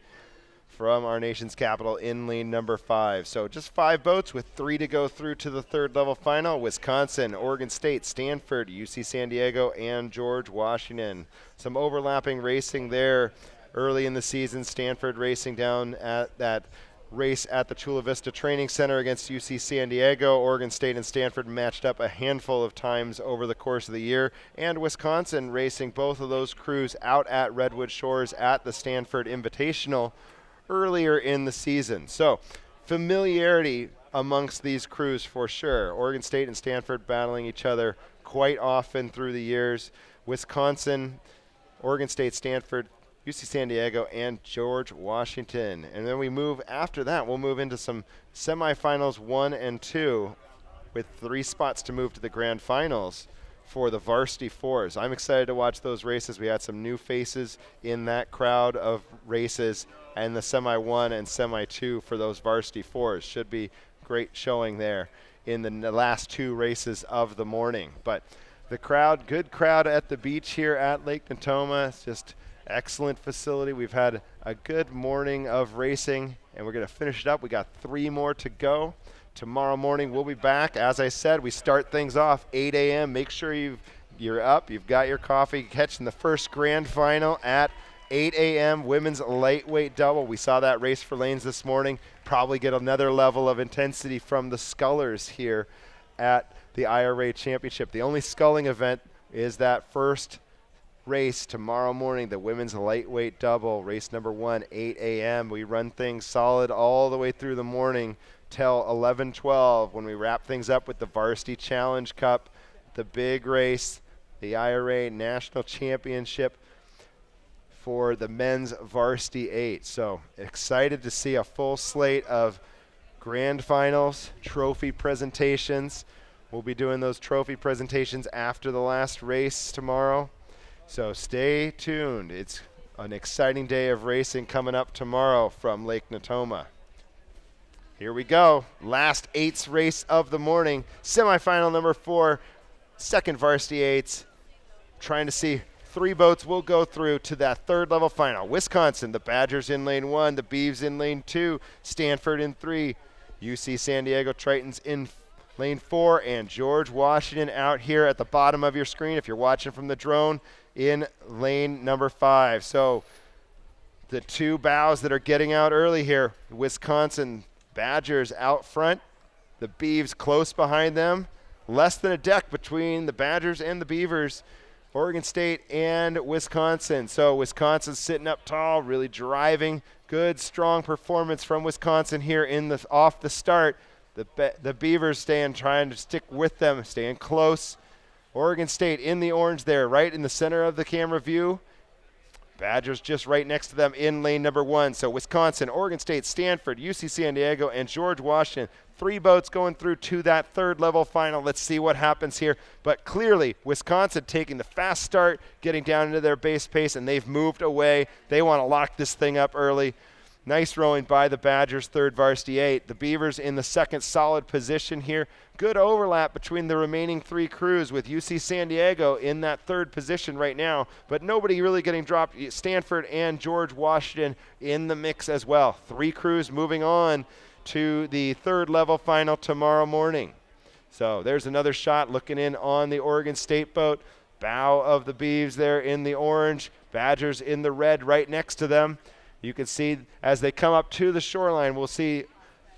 from our nation's capital in lane number 5. So just 5 boats with 3 to go through to the 3rd level final. Wisconsin, Oregon State, Stanford, UC San Diego, and George Washington. Some overlapping racing there early in the season. Stanford racing down at that race at the Chula Vista Training Center against UC San Diego. Oregon State and Stanford matched up a handful of times over the course of the year. And Wisconsin racing both of those crews out at Redwood Shores at the Stanford Invitational earlier in the season. So familiarity amongst these crews for sure. Oregon State and Stanford battling each other quite often through the years. Wisconsin, Oregon State, Stanford, UC San Diego, and George Washington. And then we move after that, we'll move into some semifinals 1 and 2 with 3 spots to move to the grand finals for the varsity 4s. I'm excited to watch those races. We had some new faces in that crowd of races, and the semi 1 and semi 2 for those varsity 4s should be great showing there in the last 2 races of the morning. But the crowd, good crowd at the beach here at Lake Natoma. It's just excellent facility. We've had a good morning of racing, and we're going to finish it up. We got 3 more to go. Tomorrow morning we'll be back. As I said, we start things off 8 a.m. Make sure you're up, you've got your coffee, catching the first grand final at 8 a.m. women's lightweight double. We saw that race for lanes this morning. Probably get another level of intensity from the scullers here at the IRA Championship. The only sculling event is that first race tomorrow morning, the women's lightweight double, race number 1, 8 a.m. We run things solid all the way through the morning till 11:12 when we wrap things up with the Varsity Challenge Cup, the big race, the IRA National Championship for the men's varsity 8. So excited to see a full slate of grand finals, trophy presentations. We'll be doing those trophy presentations after the last race tomorrow. So stay tuned. It's an exciting day of racing coming up tomorrow from Lake Natoma. Here we go. Last 8s race of the morning. Semifinal number 4, second varsity 8s. Trying to see 3 boats will go through to that third level final. Wisconsin, the Badgers in lane 1, the Beavs in lane 2, Stanford in 3, UC San Diego Tritons in lane 4, and George Washington out here at the bottom of your screen if you're watching from the drone in lane number 5. So the 2 bows that are getting out early here, Wisconsin Badgers out front, the Beavs close behind them, less than a deck between the Badgers and the Beavers, Oregon State and Wisconsin. So Wisconsin's sitting up tall, really driving. Good, strong performance from Wisconsin here in the off the start. The Beavers trying to stick with them, staying close. Oregon State in the orange there, right in the center of the camera view. Badgers just right next to them in lane number 1. So Wisconsin, Oregon State, Stanford, UC San Diego, and George Washington. 3 boats going through to that third level final. Let's see what happens here. But clearly, Wisconsin taking the fast start, getting down into their base pace, and they've moved away. They want to lock this thing up early. Nice rowing by the Badgers, third varsity 8. The Beavers in the second solid position here. Good overlap between the remaining 3 crews with UC San Diego in that third position right now, but nobody really getting dropped. Stanford and George Washington in the mix as well. 3 crews moving on to the third level final tomorrow morning. So there's another shot looking in on the Oregon State boat. Bow of the Beavs there in the orange, Badgers in the red right next to them. You can see as they come up to the shoreline, we'll see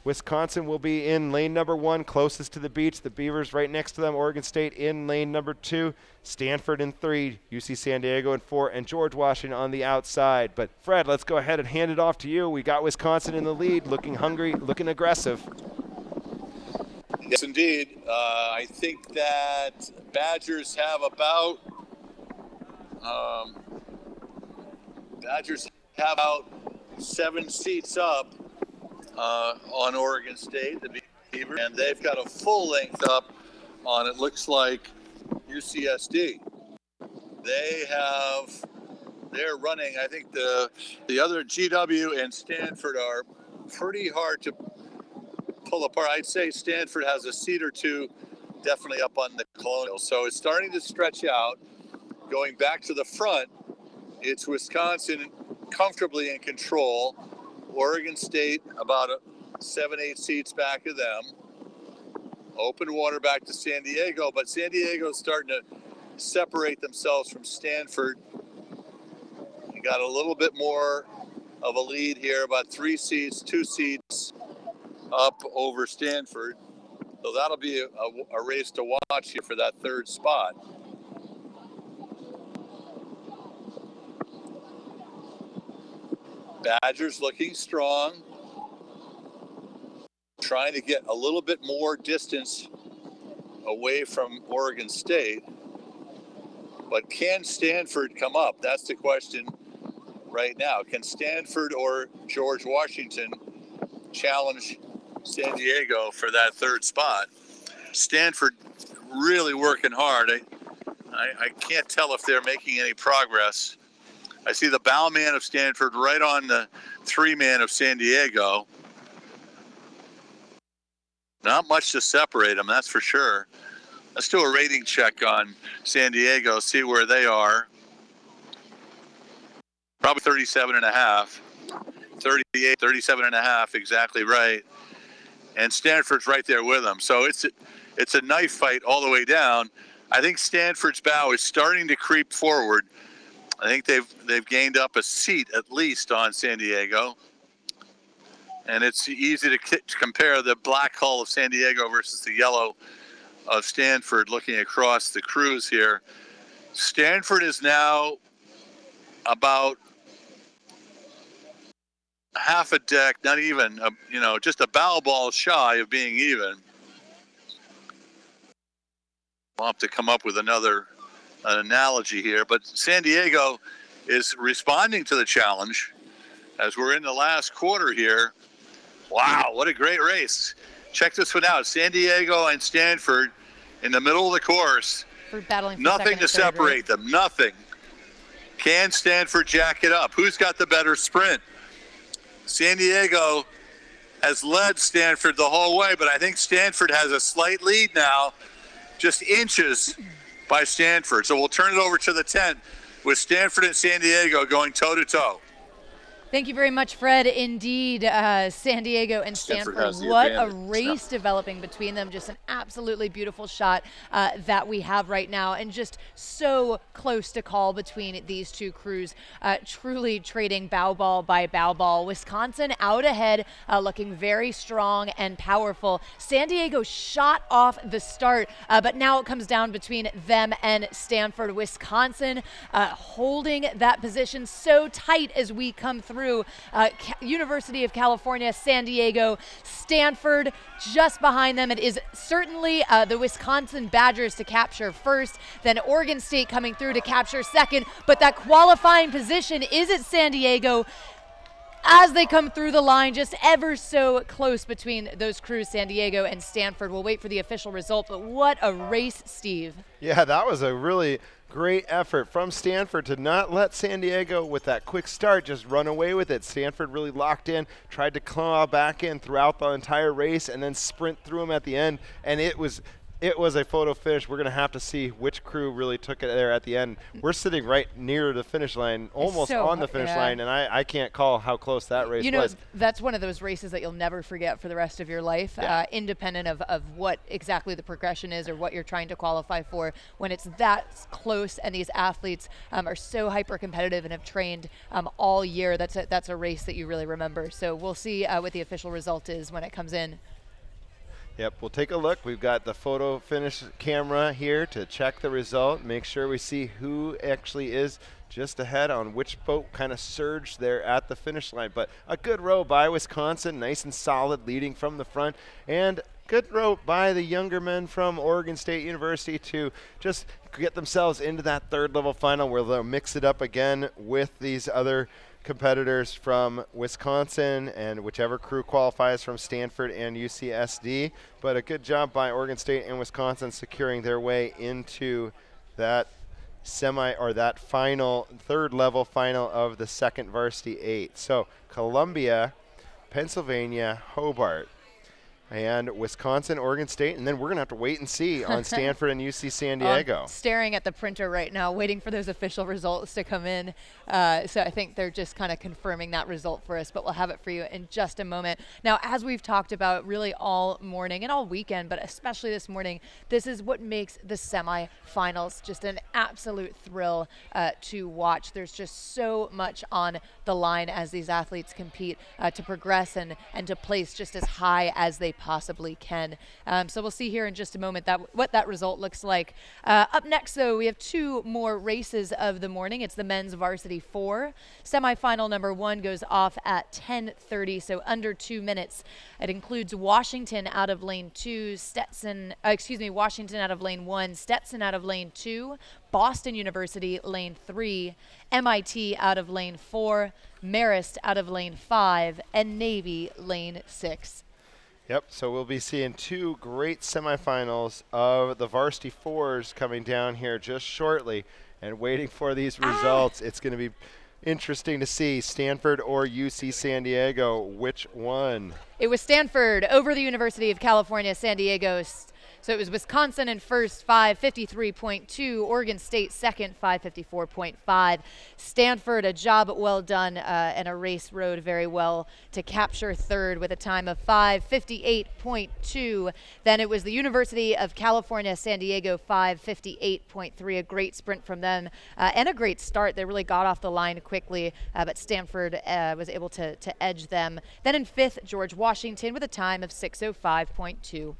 Wisconsin will be in lane number 1, closest to the beach. The Beavers right next to them. Oregon State in lane number 2. Stanford in 3. UC San Diego in 4. And George Washington on the outside. But Fred, let's go ahead and hand it off to you. We got Wisconsin in the lead, looking hungry, looking aggressive. Yes, indeed. I think that Badgers have about 7 seats up on Oregon State, the Beavers, and they've got a full length up on, it looks like, UCSD. They're running, I think the other GW and Stanford are pretty hard to pull apart. I'd say Stanford has a seat or 2 definitely up on the Colonial. So it's starting to stretch out. Going back to the front, it's Wisconsin comfortably in control. Oregon State about 7-8 seats back of them. Open water back to San Diego, but San Diego's starting to separate themselves from Stanford. You got a little bit more of a lead here, about 2 seats up over Stanford. So that'll be a race to watch here for that third spot. Badgers looking strong, trying to get a little bit more distance away from Oregon State. But can Stanford come up? That's the question right now. Can Stanford or George Washington challenge San Diego for that third spot? Stanford really working hard. I can't tell if they're making any progress. I see the bowman of Stanford right on the 3-man of San Diego. Not much to separate them, that's for sure. Let's do a rating check on San Diego, see where they are. Probably 37.5. 38, 37.5, exactly right. And Stanford's right there with them. So it's a knife fight all the way down. I think Stanford's bow is starting to creep forward. I think they've gained up a seat at least on San Diego. And it's easy to compare the black hull of San Diego versus the yellow of Stanford looking across the crews here. Stanford is now about half a deck, not even, just a bow ball shy of being even. I'll have to come up with an analogy here. But San Diego is responding to the challenge as we're in the last quarter here. Wow, what a great race. Check this one out. San Diego and Stanford in the middle of the course. For battling for Nothing to separate them, nothing. Can Stanford jack it up? Who's got the better sprint? San Diego has led Stanford the whole way, but I think Stanford has a slight lead now, just inches by Stanford. So we'll turn it over to the tent with Stanford and San Diego going toe-to-toe. Thank you very much, Fred. Indeed, San Diego and Stanford, what a race developing between them. Just an absolutely beautiful shot that we have right now, and just so close to call between these two crews, truly trading bow ball by bow ball. Wisconsin out ahead, looking very strong and powerful. San Diego shot off the start, but now it comes down between them and Stanford. Wisconsin holding that position so tight as we come through. University of California, San Diego, Stanford just behind them. It is certainly the Wisconsin Badgers to capture first, then Oregon State coming through to capture second, but that qualifying position is at San Diego as they come through the line, just ever so close between those crews, San Diego and Stanford. We'll wait for the official result, but what a race, Steve. Yeah, that was a really great effort from Stanford to not let San Diego, with that quick start, just run away with it. Stanford really locked in, tried to claw back in throughout the entire race, and then sprint through them at the end, and it was a photo finish. We're going to have to see which crew really took it there at the end. We're sitting right near the finish line, almost on the finish line, and I can't call how close that race was. You know, that's one of those races that you'll never forget for the rest of your life, independent of what exactly the progression is or what you're trying to qualify for. When it's that close and these athletes are so hyper-competitive and have trained all year, that's a race that you really remember. So we'll see what the official result is when it comes in. Yep, we'll take a look. We've got the photo finish camera here to check the result, make sure we see who actually is just ahead on which boat kind of surged there at the finish line. But a good row by Wisconsin, nice and solid, leading from the front, and good row by the younger men from Oregon State University to just get themselves into that third level final where they'll mix it up again with these other competitors from Wisconsin and whichever crew qualifies from Stanford and UCSD. But a good job by Oregon State and Wisconsin securing their way into that that final, third level final of the second varsity 8. So Columbia, Pennsylvania, Hobart, and Wisconsin, Oregon State, and then we're going to have to wait and see on Stanford and UC San Diego. I'm staring at the printer right now, waiting for those official results to come in. So I think they're just kind of confirming that result for us, but we'll have it for you in just a moment. Now, as we've talked about really all morning and all weekend, but especially this morning, this is what makes the semifinals just an absolute thrill to watch. There's just so much on the line as these athletes compete to progress and to place just as high as they possibly can. So we'll see here in just a moment what that result looks like. Up next, though, we have two more races of the morning. It's the men's varsity 4. Semifinal number 1 goes off at 10:30, so under 2 minutes. It includes Washington out of lane 2, Washington out of lane 1, Stetson out of lane 2, Boston University lane 3, MIT out of lane 4, Marist out of lane 5, and Navy lane 6. Yep, so we'll be seeing two great semifinals of the varsity 4s coming down here just shortly, and waiting for these results. It's going to be interesting to see Stanford or UC San Diego, which one? It was Stanford over the University of California, San Diego. So it was Wisconsin in first, 5:53.2. Oregon State second, 5:54.5. Stanford, a job well done and a race rode very well to capture third with a time of 5:58.2. Then it was the University of California, San Diego, 5:58.3. A great sprint from them and a great start. They really got off the line quickly, but Stanford was able to edge them. Then in fifth, George Washington with a time of 6:05.2.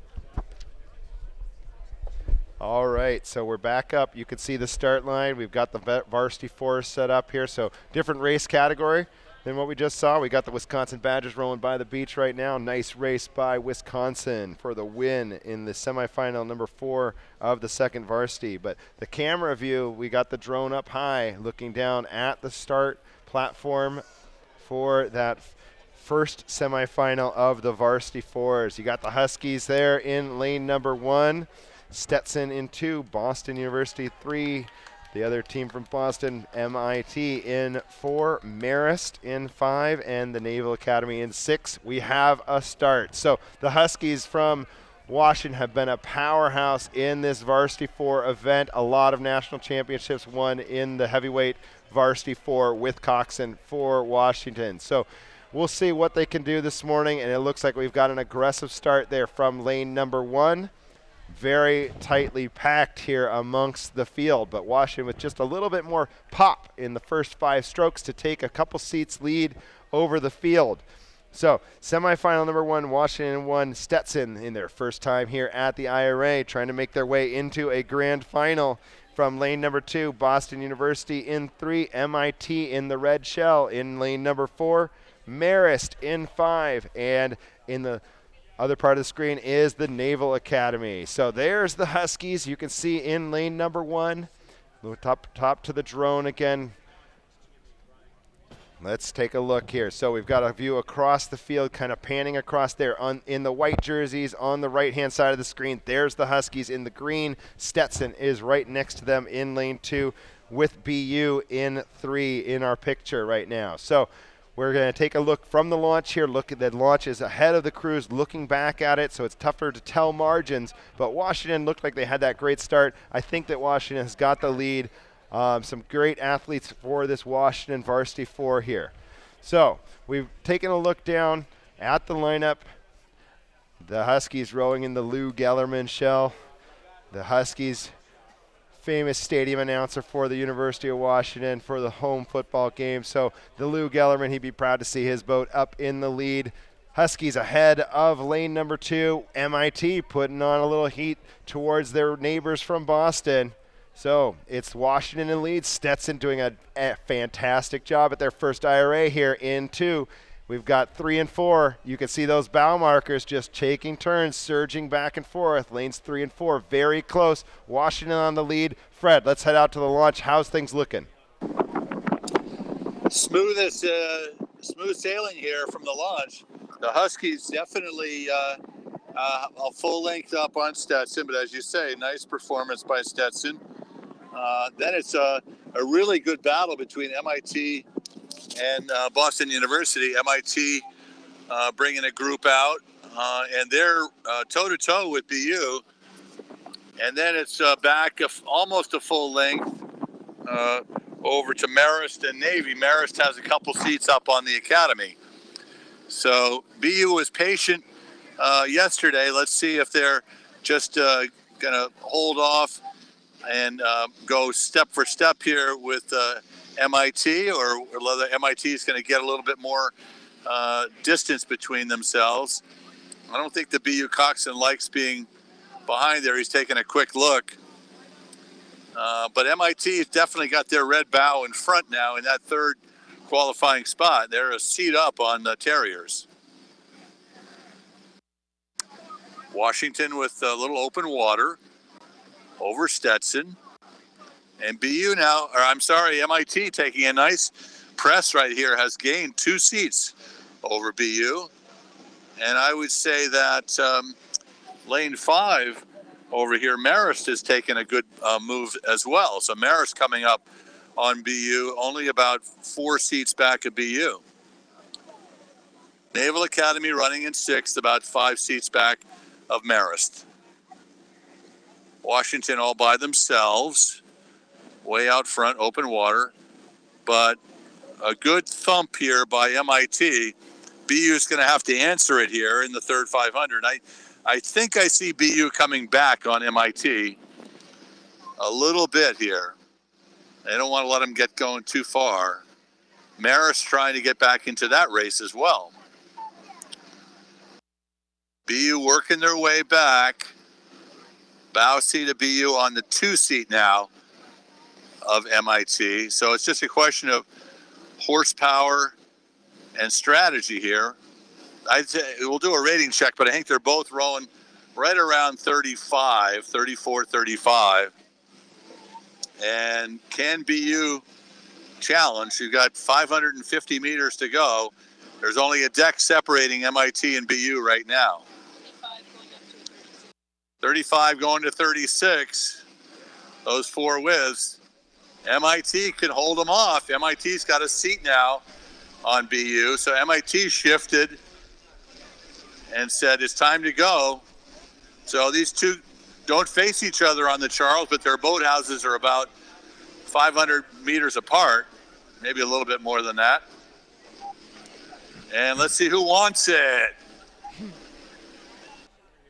All right, so we're back up. You can see the start line. We've got the varsity 4 set up here. So different race category. than what we just saw. We got the Wisconsin Badgers rolling by the beach right now. Nice race by Wisconsin for the win in the semifinal number 4 of the second varsity. But the camera view, we got the drone up high looking down at the start platform for that first semifinal of the varsity 4s. You got the Huskies there in lane number 1, Stetson in 2, Boston University 3, the other team from Boston, MIT in 4, Marist in 5, and the Naval Academy in 6. We have a start. So the Huskies from Washington have been a powerhouse in this varsity 4 event. A lot of national championships won in the heavyweight varsity 4 with Coxon for Washington. So we'll see what they can do this morning, and it looks like we've got an aggressive start there from lane number 1. Very tightly packed here amongst the field, but Washington with just a little bit more pop in the first 5 strokes to take a couple seats lead over the field. So semifinal number 1, Washington 1, Stetson in their first time here at the IRA, trying to make their way into a grand final. From lane number 2, Boston University in 3, MIT in the red shell in lane number 4, Marist in 5, and in the other part of the screen is the Naval Academy. So there's the Huskies. You can see in lane number 1. Top to the drone again. Let's take a look here. So we've got a view across the field, kind of panning across there in the white jerseys on the right-hand side of the screen. There's the Huskies in the green. Stetson is right next to them in lane 2 with BU in 3 in our picture right now. So we're going to take a look from the launch here. Look at the launch is ahead of the crews, looking back at it, so it's tougher to tell margins. But Washington looked like they had that great start. I think that Washington has got the lead. Some great athletes for this Washington varsity 4 here. So we've taken a look down at the lineup. The Huskies rowing in the Lou Gellerman shell. The Huskies, famous stadium announcer for the University of Washington for the home football game. So the Lou Gellerman, he'd be proud to see his boat up in the lead. Huskies ahead of lane number 2. MIT putting on a little heat towards their neighbors from Boston. So it's Washington in lead. Stetson doing a fantastic job at their first IRA here in 2. We've got 3 and 4. You can see those bow markers just taking turns, surging back and forth. Lanes 3 and 4, very close. Washington on the lead. Fred, let's head out to the launch. How's things looking? Smooth sailing here from the launch. The Huskies definitely a full length up on Stetson, but as you say, nice performance by Stetson. Then it's a really good battle between MIT and Boston University. MIT bringing a group out, and they're toe-to-toe with BU. And then it's back almost a full length over to Marist and Navy. Marist has a couple seats up on the Academy. So BU was patient yesterday. Let's see if they're just going to hold off and go step for step here with MIT, or whether MIT is going to get a little bit more distance between themselves. I don't think the BU Coxon likes being behind there. He's taking a quick look. But MIT has definitely got their red bow in front now in that third qualifying spot. They're a seat up on the Terriers. Washington with a little open water over Stetson. And BU now, or I'm sorry, MIT taking a nice press right here, has gained 2 seats over BU. And I would say that lane 5 over here, Marist has taken a good move as well. So Marist coming up on BU, only about 4 seats back of BU. Naval Academy running in 6th, about 5 seats back of Marist. Washington all by themselves, way out front, open water, but a good thump here by MIT. BU is going to have to answer it here in the third 500. I think I see BU coming back on MIT a little bit here. They don't want to let them get going too far. Marist trying to get back into that race as well. BU working their way back. Bow seat of BU on the 2 seat now of MIT. So it's just a question of horsepower and strategy here. I'd say we'll do a rating check, but I think they're both rowing right around 35, 34, 35. And can BU challenge? You've got 550 meters to go. There's only a deck separating MIT and BU right now. 35 going to 36. Those four whiffs. MIT can hold them off. MIT's got a seat now on BU. So MIT shifted and said it's time to go. So these two don't face each other on the Charles, but their boathouses are about 500 meters apart, maybe a little bit more than that. And let's see who wants it.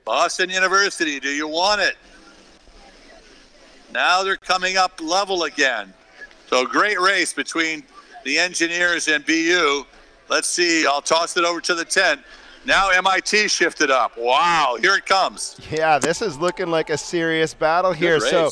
Boston University, do you want it? Now they're coming up level again. So great race between the Engineers and BU. Let's see, I'll toss it over to the tent. Now MIT shifted up. Wow, here it comes. Yeah, this is looking like a serious battle here. So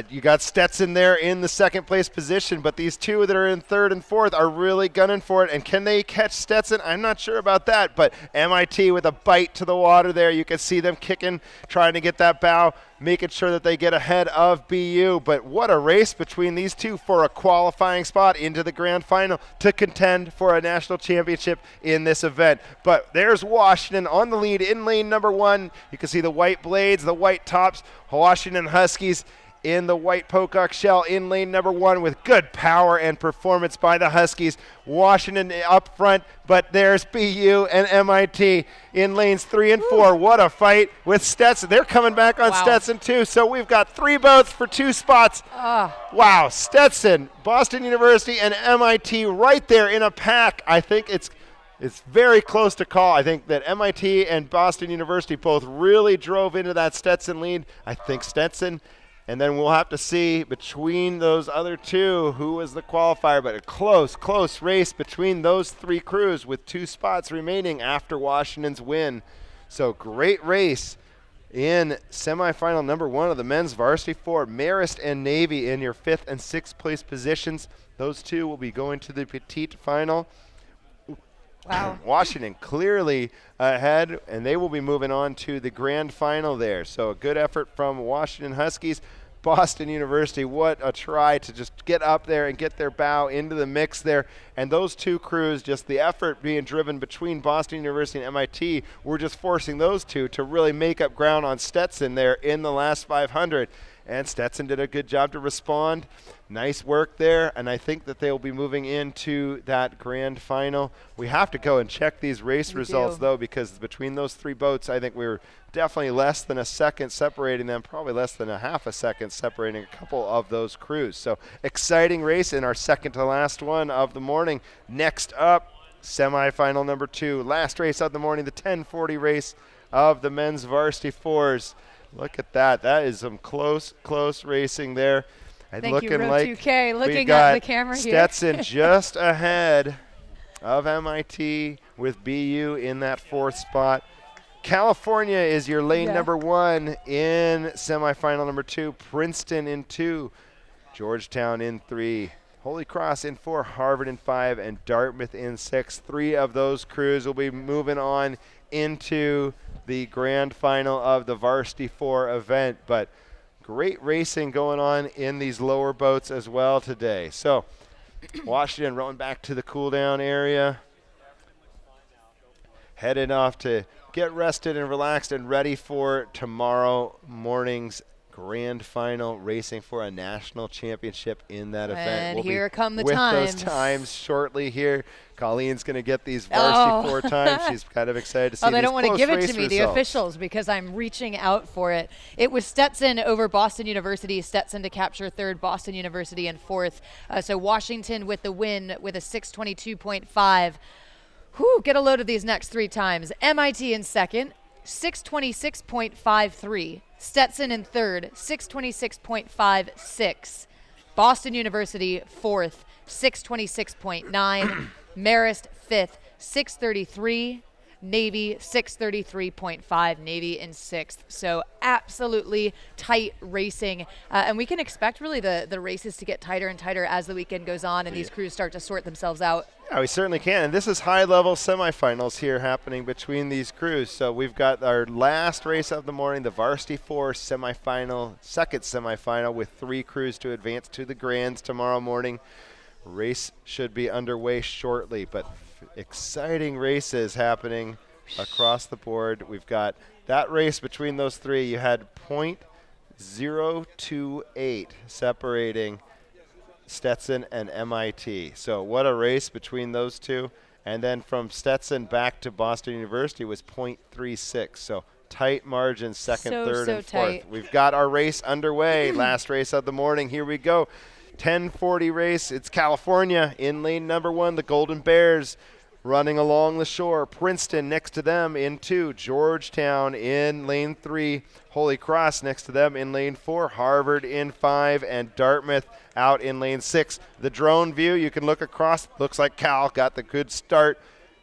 you got Stetson there in the second place position, but these two that are in third and fourth are really gunning for it. And can they catch Stetson? I'm not sure about that, but MIT with a bite to the water there. You can see them kicking, trying to get that bow, making sure that they get ahead of BU. But what a race between these two for a qualifying spot into the grand final to contend for a national championship in this event. But there's Washington on the lead in lane number 1. You can see the white blades, the white tops. Washington Huskies in the white pocock shell in lane number 1 with good power and performance by the Huskies. Washington up front, but there's BU and MIT in lanes 3 and 4. What a fight with Stetson. They're coming back on Stetson too, so we've got 3 boats for 2 spots. Wow, Stetson, Boston University, and MIT right there in a pack. I think it's very close to call. I think that MIT and Boston University both really drove into that Stetson lead. I think Stetson. And then we'll have to see between those other two who was the qualifier. But a close race between those 3 crews with 2 spots remaining after Washington's win. So great race in semifinal number 1 of the men's varsity 4. Marist and Navy in your 5th and 6th place positions. Those two will be going to the petite final. Wow. Washington clearly ahead, and they will be moving on to the grand final there. So a good effort from Washington Huskies. Boston University, what a try to just get up there and get their bow into the mix there. And those two crews, just the effort being driven between Boston University and MIT, were just forcing those two to really make up ground on Stetson there in the last 500. And Stetson did a good job to respond. Nice work there, and I think that they will be moving into that grand final. We have to go and check these race results, though, because between those 3 boats, I think we were definitely less than a second separating them, probably less than a half a second separating a couple of those crews. So exciting race in our second to last one of the morning. Next up, semifinal number 2, last race of the morning, the 1040 race of the men's varsity 4s. Look at that. That is some close racing there. And Thank looking you, like 2K, looking at the camera here. Stetson just ahead of MIT with BU in that 4th spot. California is your lane number 1 in semifinal number 2. Princeton in 2. Georgetown in 3. Holy Cross in 4. Harvard in 5. And Dartmouth in 6. 3 of those crews will be moving on into the grand final of the varsity 4 event. But great racing going on in these lower boats as well today. So Washington rowing back to the cool down area, headed off to get rested and relaxed and ready for tomorrow morning's grand final, racing for a national championship in that event. And we'll here come the with times. those times shortly here. Colleen's going to get these varsity 4 times. She's kind of excited to see they these don't want to close give it race to me, results. the officials, because I'm reaching out for it. It was Stetson over Boston University. Stetson to capture 3rd, Boston University in 4th. So Washington with the win with a 622.5. Get a load of these next 3 times. MIT in 2nd, 626.53. Stetson in 3rd, 626.56. Boston University 4th, 626.9. Marist 5th, 633. Navy 633.5, Navy in 6th. So absolutely tight racing. And we can expect really the races to get tighter and tighter as the weekend goes on and these crews start to sort themselves out. Yeah, we certainly can. And this is high-level semifinals here happening between these crews. So we've got our last race of the morning, the Varsity 4 semifinal, second semifinal, with 3 crews to advance to the Grands tomorrow morning. Race should be underway shortly, but exciting races happening across the board. We've got that race between those 3. You had .028 separating Stetson and MIT. So what a race between those two. And then from Stetson back to Boston University was .36. So tight margins, second, third, and fourth. Tight. We've got our race underway. Last race of the morning. Here we go. 10:40 race. It's California in lane number 1, the Golden Bears running along the shore. Princeton next to them in 2. Georgetown in lane 3. Holy Cross next to them in lane 4. Harvard in 5. And Dartmouth out in lane 6. The drone view, you can look across. Looks like Cal got the good start.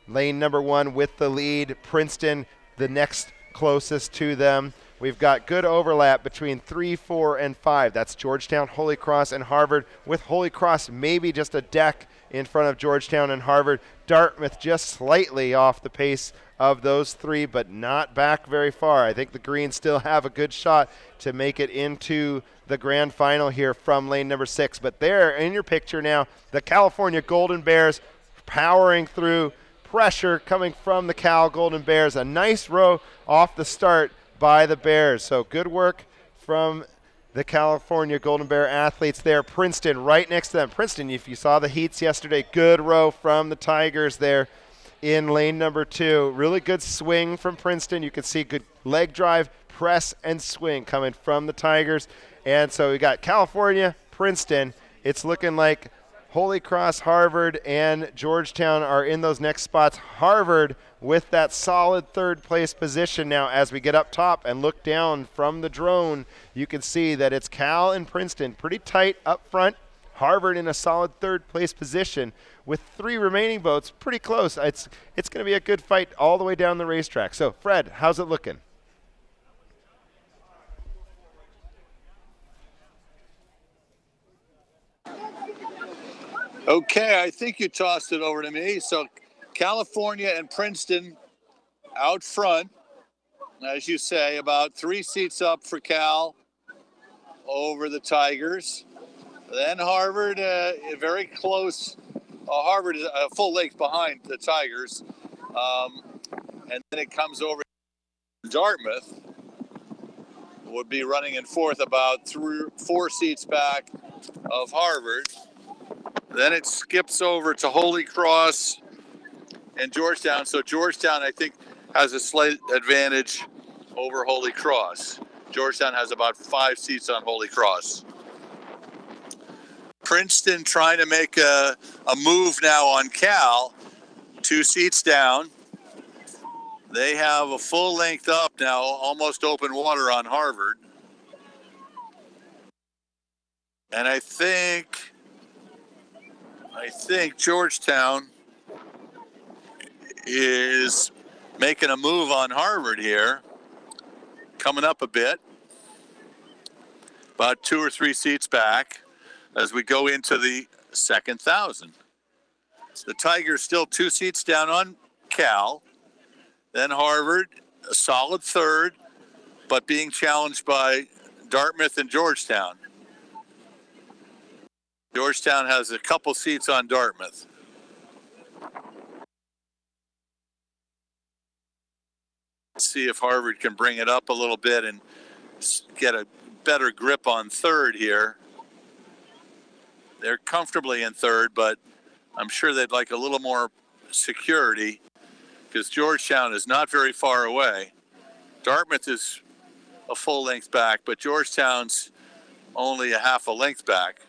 Lane number 1 with the lead. Princeton the next closest to them. We've got good overlap between 3, 4, and 5. That's Georgetown, Holy Cross, and Harvard, with Holy Cross maybe just a deck in front of Georgetown and Harvard. Dartmouth just slightly off the pace of those 3, but not back very far. I think the Greens still have a good shot to make it into the grand final here from lane number 6. But there in your picture now, the California Golden Bears powering through. Pressure coming from the Cal Golden Bears. A nice row off the start by the Bears. So good work from the California Golden Bear athletes there. Princeton right next to them. Princeton, if you saw the heats yesterday, good row from the Tigers there in lane number 2. Really good swing from Princeton. You can see good leg drive, press, and swing coming from the Tigers. And so we got California, Princeton. It's looking like Holy Cross, Harvard, and Georgetown are in those next spots. Harvard with that solid third place position now. As we get up top and look down from the drone, you can see that it's Cal and Princeton pretty tight up front. Harvard in a solid third place position with 3 remaining boats pretty close. It's going to be a good fight all the way down the racetrack. So, Fred, how's it looking? Okay, I think you tossed it over to me. So California and Princeton out front, as you say, about 3 seats up for Cal over the Tigers. Then Harvard, very close. Harvard is a full length behind the Tigers. And then it comes over to Dartmouth, would be running in 4th, about 4 seats back of Harvard. Then it skips over to Holy Cross and Georgetown. So Georgetown, I think, has a slight advantage over Holy Cross. Georgetown has about 5 seats on Holy Cross. Princeton trying to make a move now on Cal, 2 seats down. They have a full length up now, almost open water on Harvard. And I think Georgetown is making a move on Harvard here, coming up a bit, about 2 or 3 seats back as we go into the second 1,000. The Tigers still 2 seats down on Cal, then Harvard, a solid 3rd, but being challenged by Dartmouth and Georgetown. Georgetown has a couple seats on Dartmouth. Let's see if Harvard can bring it up a little bit and get a better grip on 3rd here. They're comfortably in 3rd, but I'm sure they'd like a little more security because Georgetown is not very far away. Dartmouth is a full length back, but Georgetown's only a half a length back.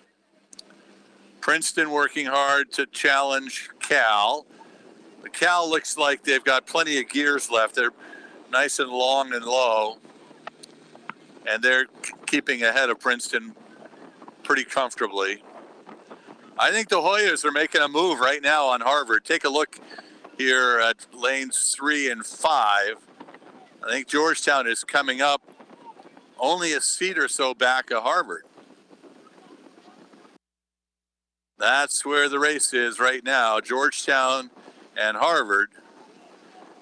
Princeton working hard to challenge Cal. The Cal looks like they've got plenty of gears left. They're nice and long and low, and they're keeping ahead of Princeton pretty comfortably. I think the Hoyas are making a move right now on Harvard. Take a look here at lanes 3 and 5. I think Georgetown is coming up only a seat or so back of Harvard. That's where the race is right now. Georgetown and Harvard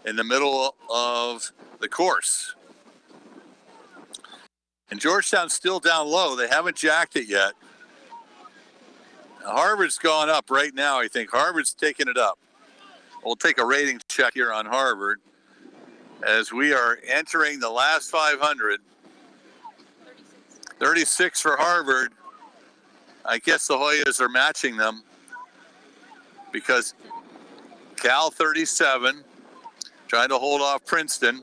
in the middle of the course. And Georgetown's still down low. They haven't jacked it yet. Harvard's gone up right now, I think. Harvard's taking it up. We'll take a rating check here on Harvard as we are entering the last 500. 36 for Harvard. I guess the Hoyas are matching them because Cal 37, trying to hold off Princeton.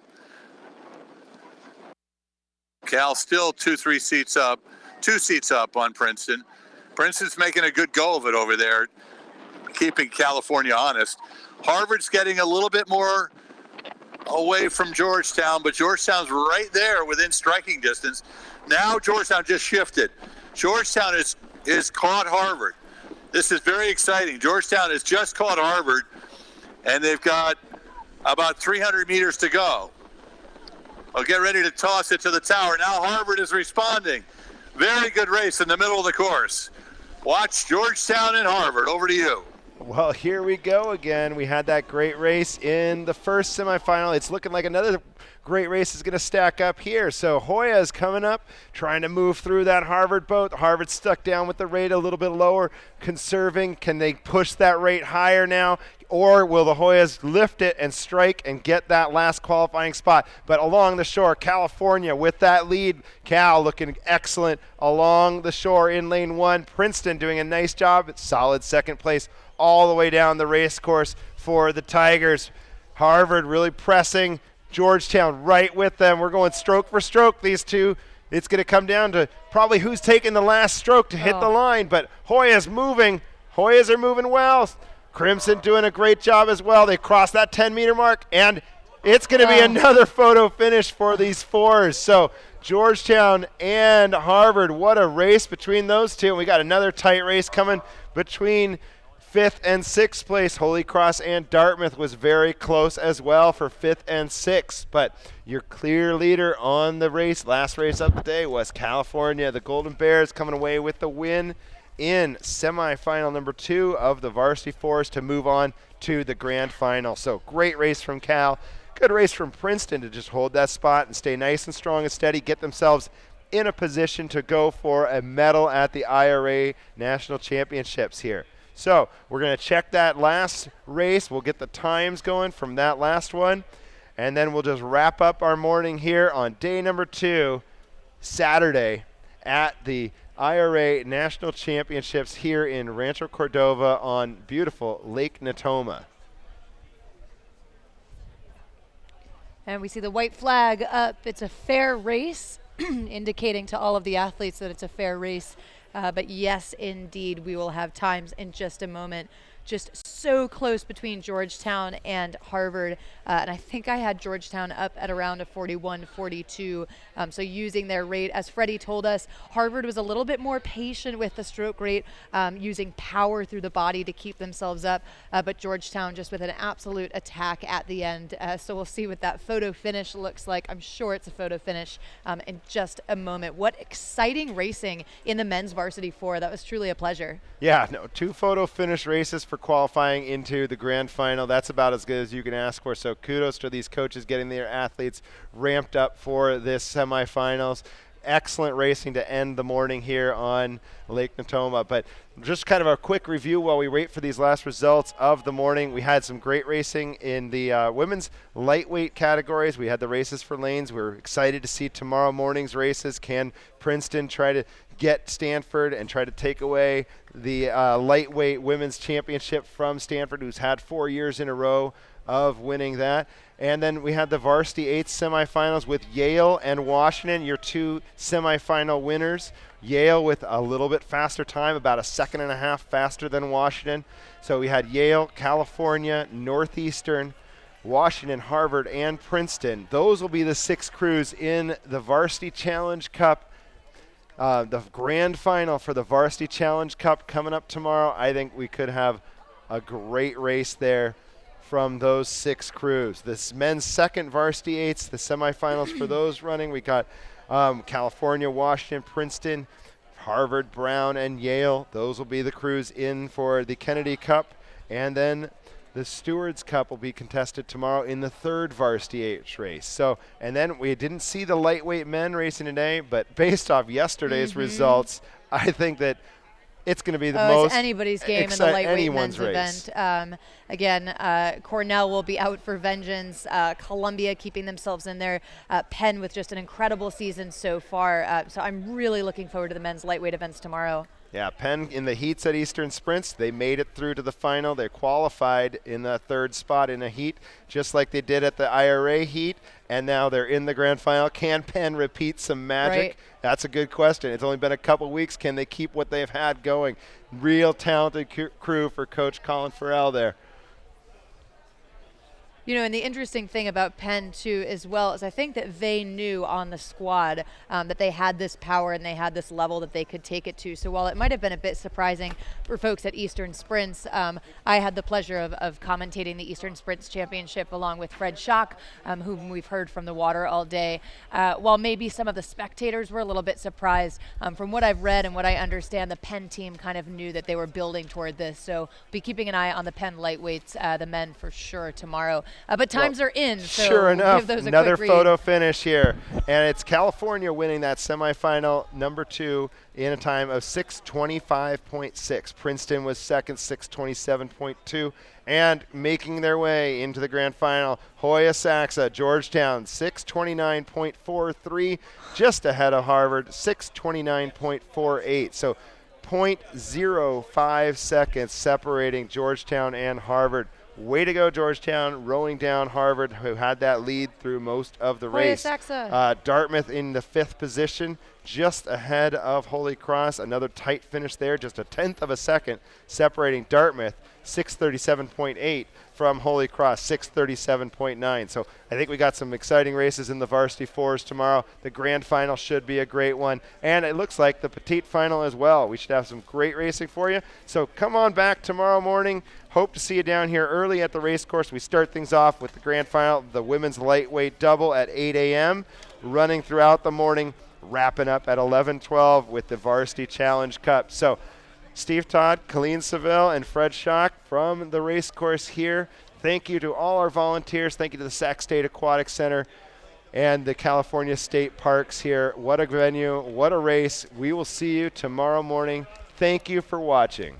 Cal still 2 seats up on Princeton. Princeton's making a good go of it over there, keeping California honest. Harvard's getting a little bit more away from Georgetown, but Georgetown's right there within striking distance. Now Georgetown just shifted. Georgetown is caught Harvard. This is very exciting. Georgetown has just caught Harvard, and they've got about 300 meters to go. I'll get ready to toss it to the tower. Now Harvard is responding. Very good race in the middle of the course. Watch Georgetown and Harvard. Over to you. Well, here we go again. We had that great race in the first semifinal. It's looking like another great race is going to stack up here. So Hoya is coming up, trying to move through that Harvard boat. Harvard stuck down with the rate a little bit lower, conserving. Can they push that rate higher now? Or will the Hoyas lift it and strike and get that last qualifying spot? But along the shore, California with that lead. Cal looking excellent along the shore in lane 1. Princeton doing a nice job. Solid second place all the way down the race course for the Tigers. Harvard really pressing. Georgetown right with them. We're going stroke for stroke, these two. It's going to come down to probably who's taking the last stroke to hit the line. But Hoya's moving. Hoyas are moving well. Crimson doing a great job as well. They crossed that 10-meter mark, and it's going to be another photo finish for these fours. So Georgetown and Harvard, what a race between those two. And we got another tight race coming between 5th and 6th place. Holy Cross and Dartmouth was very close as well for 5th and 6th. But your clear leader on the race, last race of the day, was California. The Golden Bears coming away with the win in semifinal number 2 of the varsity fours to move on to the grand final. So great race from Cal. Good race from Princeton to just hold that spot and stay nice and strong and steady, get themselves in a position to go for a medal at the IRA National Championships here. So we're going to check that last race. We'll get the times going from that last one, and then we'll just wrap up our morning here on day number 2, Saturday, at the IRA National Championships here in Rancho Cordova on beautiful Lake Natoma. And we see the white flag up. It's a fair race, indicating to all of the athletes that it's a fair race. But yes, indeed, we will have times in just a moment. Just so close between Georgetown and Harvard. And I think I had Georgetown up at around a 41-42. So using their rate, as Freddie told us, Harvard was a little bit more patient with the stroke rate, using power through the body to keep themselves up. But Georgetown just with an absolute attack at the end. So we'll see what that photo finish looks like. I'm sure it's a photo finish in just a moment. What exciting racing in the men's varsity 4. That was truly a pleasure. Yeah, no, 2 photo finish races for qualifying into the grand final. That's about as good as you can ask for. So kudos to these coaches getting their athletes ramped up for this semifinals. Excellent racing to end the morning here on Lake Natoma. But just kind of a quick review while we wait for these last results of the morning. We had some great racing in the women's lightweight categories. We had the races for lanes. We're excited to see tomorrow morning's races. Can Princeton try to get Stanford and try to take away the lightweight women's championship from Stanford, who's had 4 years in a row of winning that? And then we had the varsity 8 semifinals with Yale and Washington, your 2 semifinal winners. Yale with a little bit faster time, about a second and a half faster than Washington. So we had Yale, California, Northeastern, Washington, Harvard, and Princeton. Those will be the 6 crews in the Varsity Challenge Cup. The grand final for the Varsity Challenge Cup coming up tomorrow. I think we could have a great race there from those 6 crews. This men's second varsity eights, the semifinals for those running. We got California, Washington, Princeton, Harvard, Brown, and Yale. Those will be the crews in for the Kennedy Cup. And then the Stewards Cup will be contested tomorrow in the 3rd varsity eights race. So, and then we didn't see the lightweight men racing today, but based off yesterday's results, I think that it's going to be the most it's anybody's game in the lightweight men's race. event. Again, Cornell will be out for vengeance. Columbia keeping themselves in there. Penn with just an incredible season so far. So I'm really looking forward to the men's lightweight events tomorrow. Yeah, Penn in the heats at Eastern Sprints, they made it through to the final. They qualified in the 3rd spot in a heat, just like they did at the IRA heat, and now they're in the grand final. Can Penn repeat some magic? Right. That's a good question. It's only been a couple weeks. Can they keep what they've had going? Real talented crew for Coach Colin Farrell there. You know, and the interesting thing about Penn, too, as well, is I think that they knew on the squad that they had this power and they had this level that they could take it to. So while it might have been a bit surprising for folks at Eastern Sprints, I had the pleasure of commentating the Eastern Sprints Championship along with Fred Schock, whom we've heard from the water all day. While maybe some of the spectators were a little bit surprised, from what I've read and what I understand, the Penn team kind of knew that they were building toward this. So be keeping an eye on the Penn lightweights, the men for sure tomorrow. But times are in, so sure enough, give those a another quick photo read. finish here. And it's California winning that semifinal, number 2, in a time of 6:25.6. Princeton was second, 6:27.2. And making their way into the grand final, Hoya Saxa, Georgetown, 6:29.43, just ahead of Harvard, 6:29.48. So 0.05 seconds separating Georgetown and Harvard. Way to go, Georgetown, rolling down Harvard, who had that lead through most of the race. Dartmouth in the 5th position, just ahead of Holy Cross. Another tight finish there, just a 1/10 of a second separating Dartmouth, 6:37.8, from Holy Cross, 6:37.9. So I think we got some exciting races in the varsity 4s tomorrow. The grand final should be a great one. And it looks like the petite final as well. We should have some great racing for you. So come on back tomorrow morning. Hope to see you down here early at the race course. We start things off with the grand final, the women's lightweight double at 8 a.m., running throughout the morning, wrapping up at 11:12 with the Varsity Challenge Cup. So Steve Todd, Colleen Seville, and Fred Schock from the race course here. Thank you to all our volunteers. Thank you to the Sac State Aquatic Center and the California State Parks here. What a venue, what a race. We will see you tomorrow morning. Thank you for watching.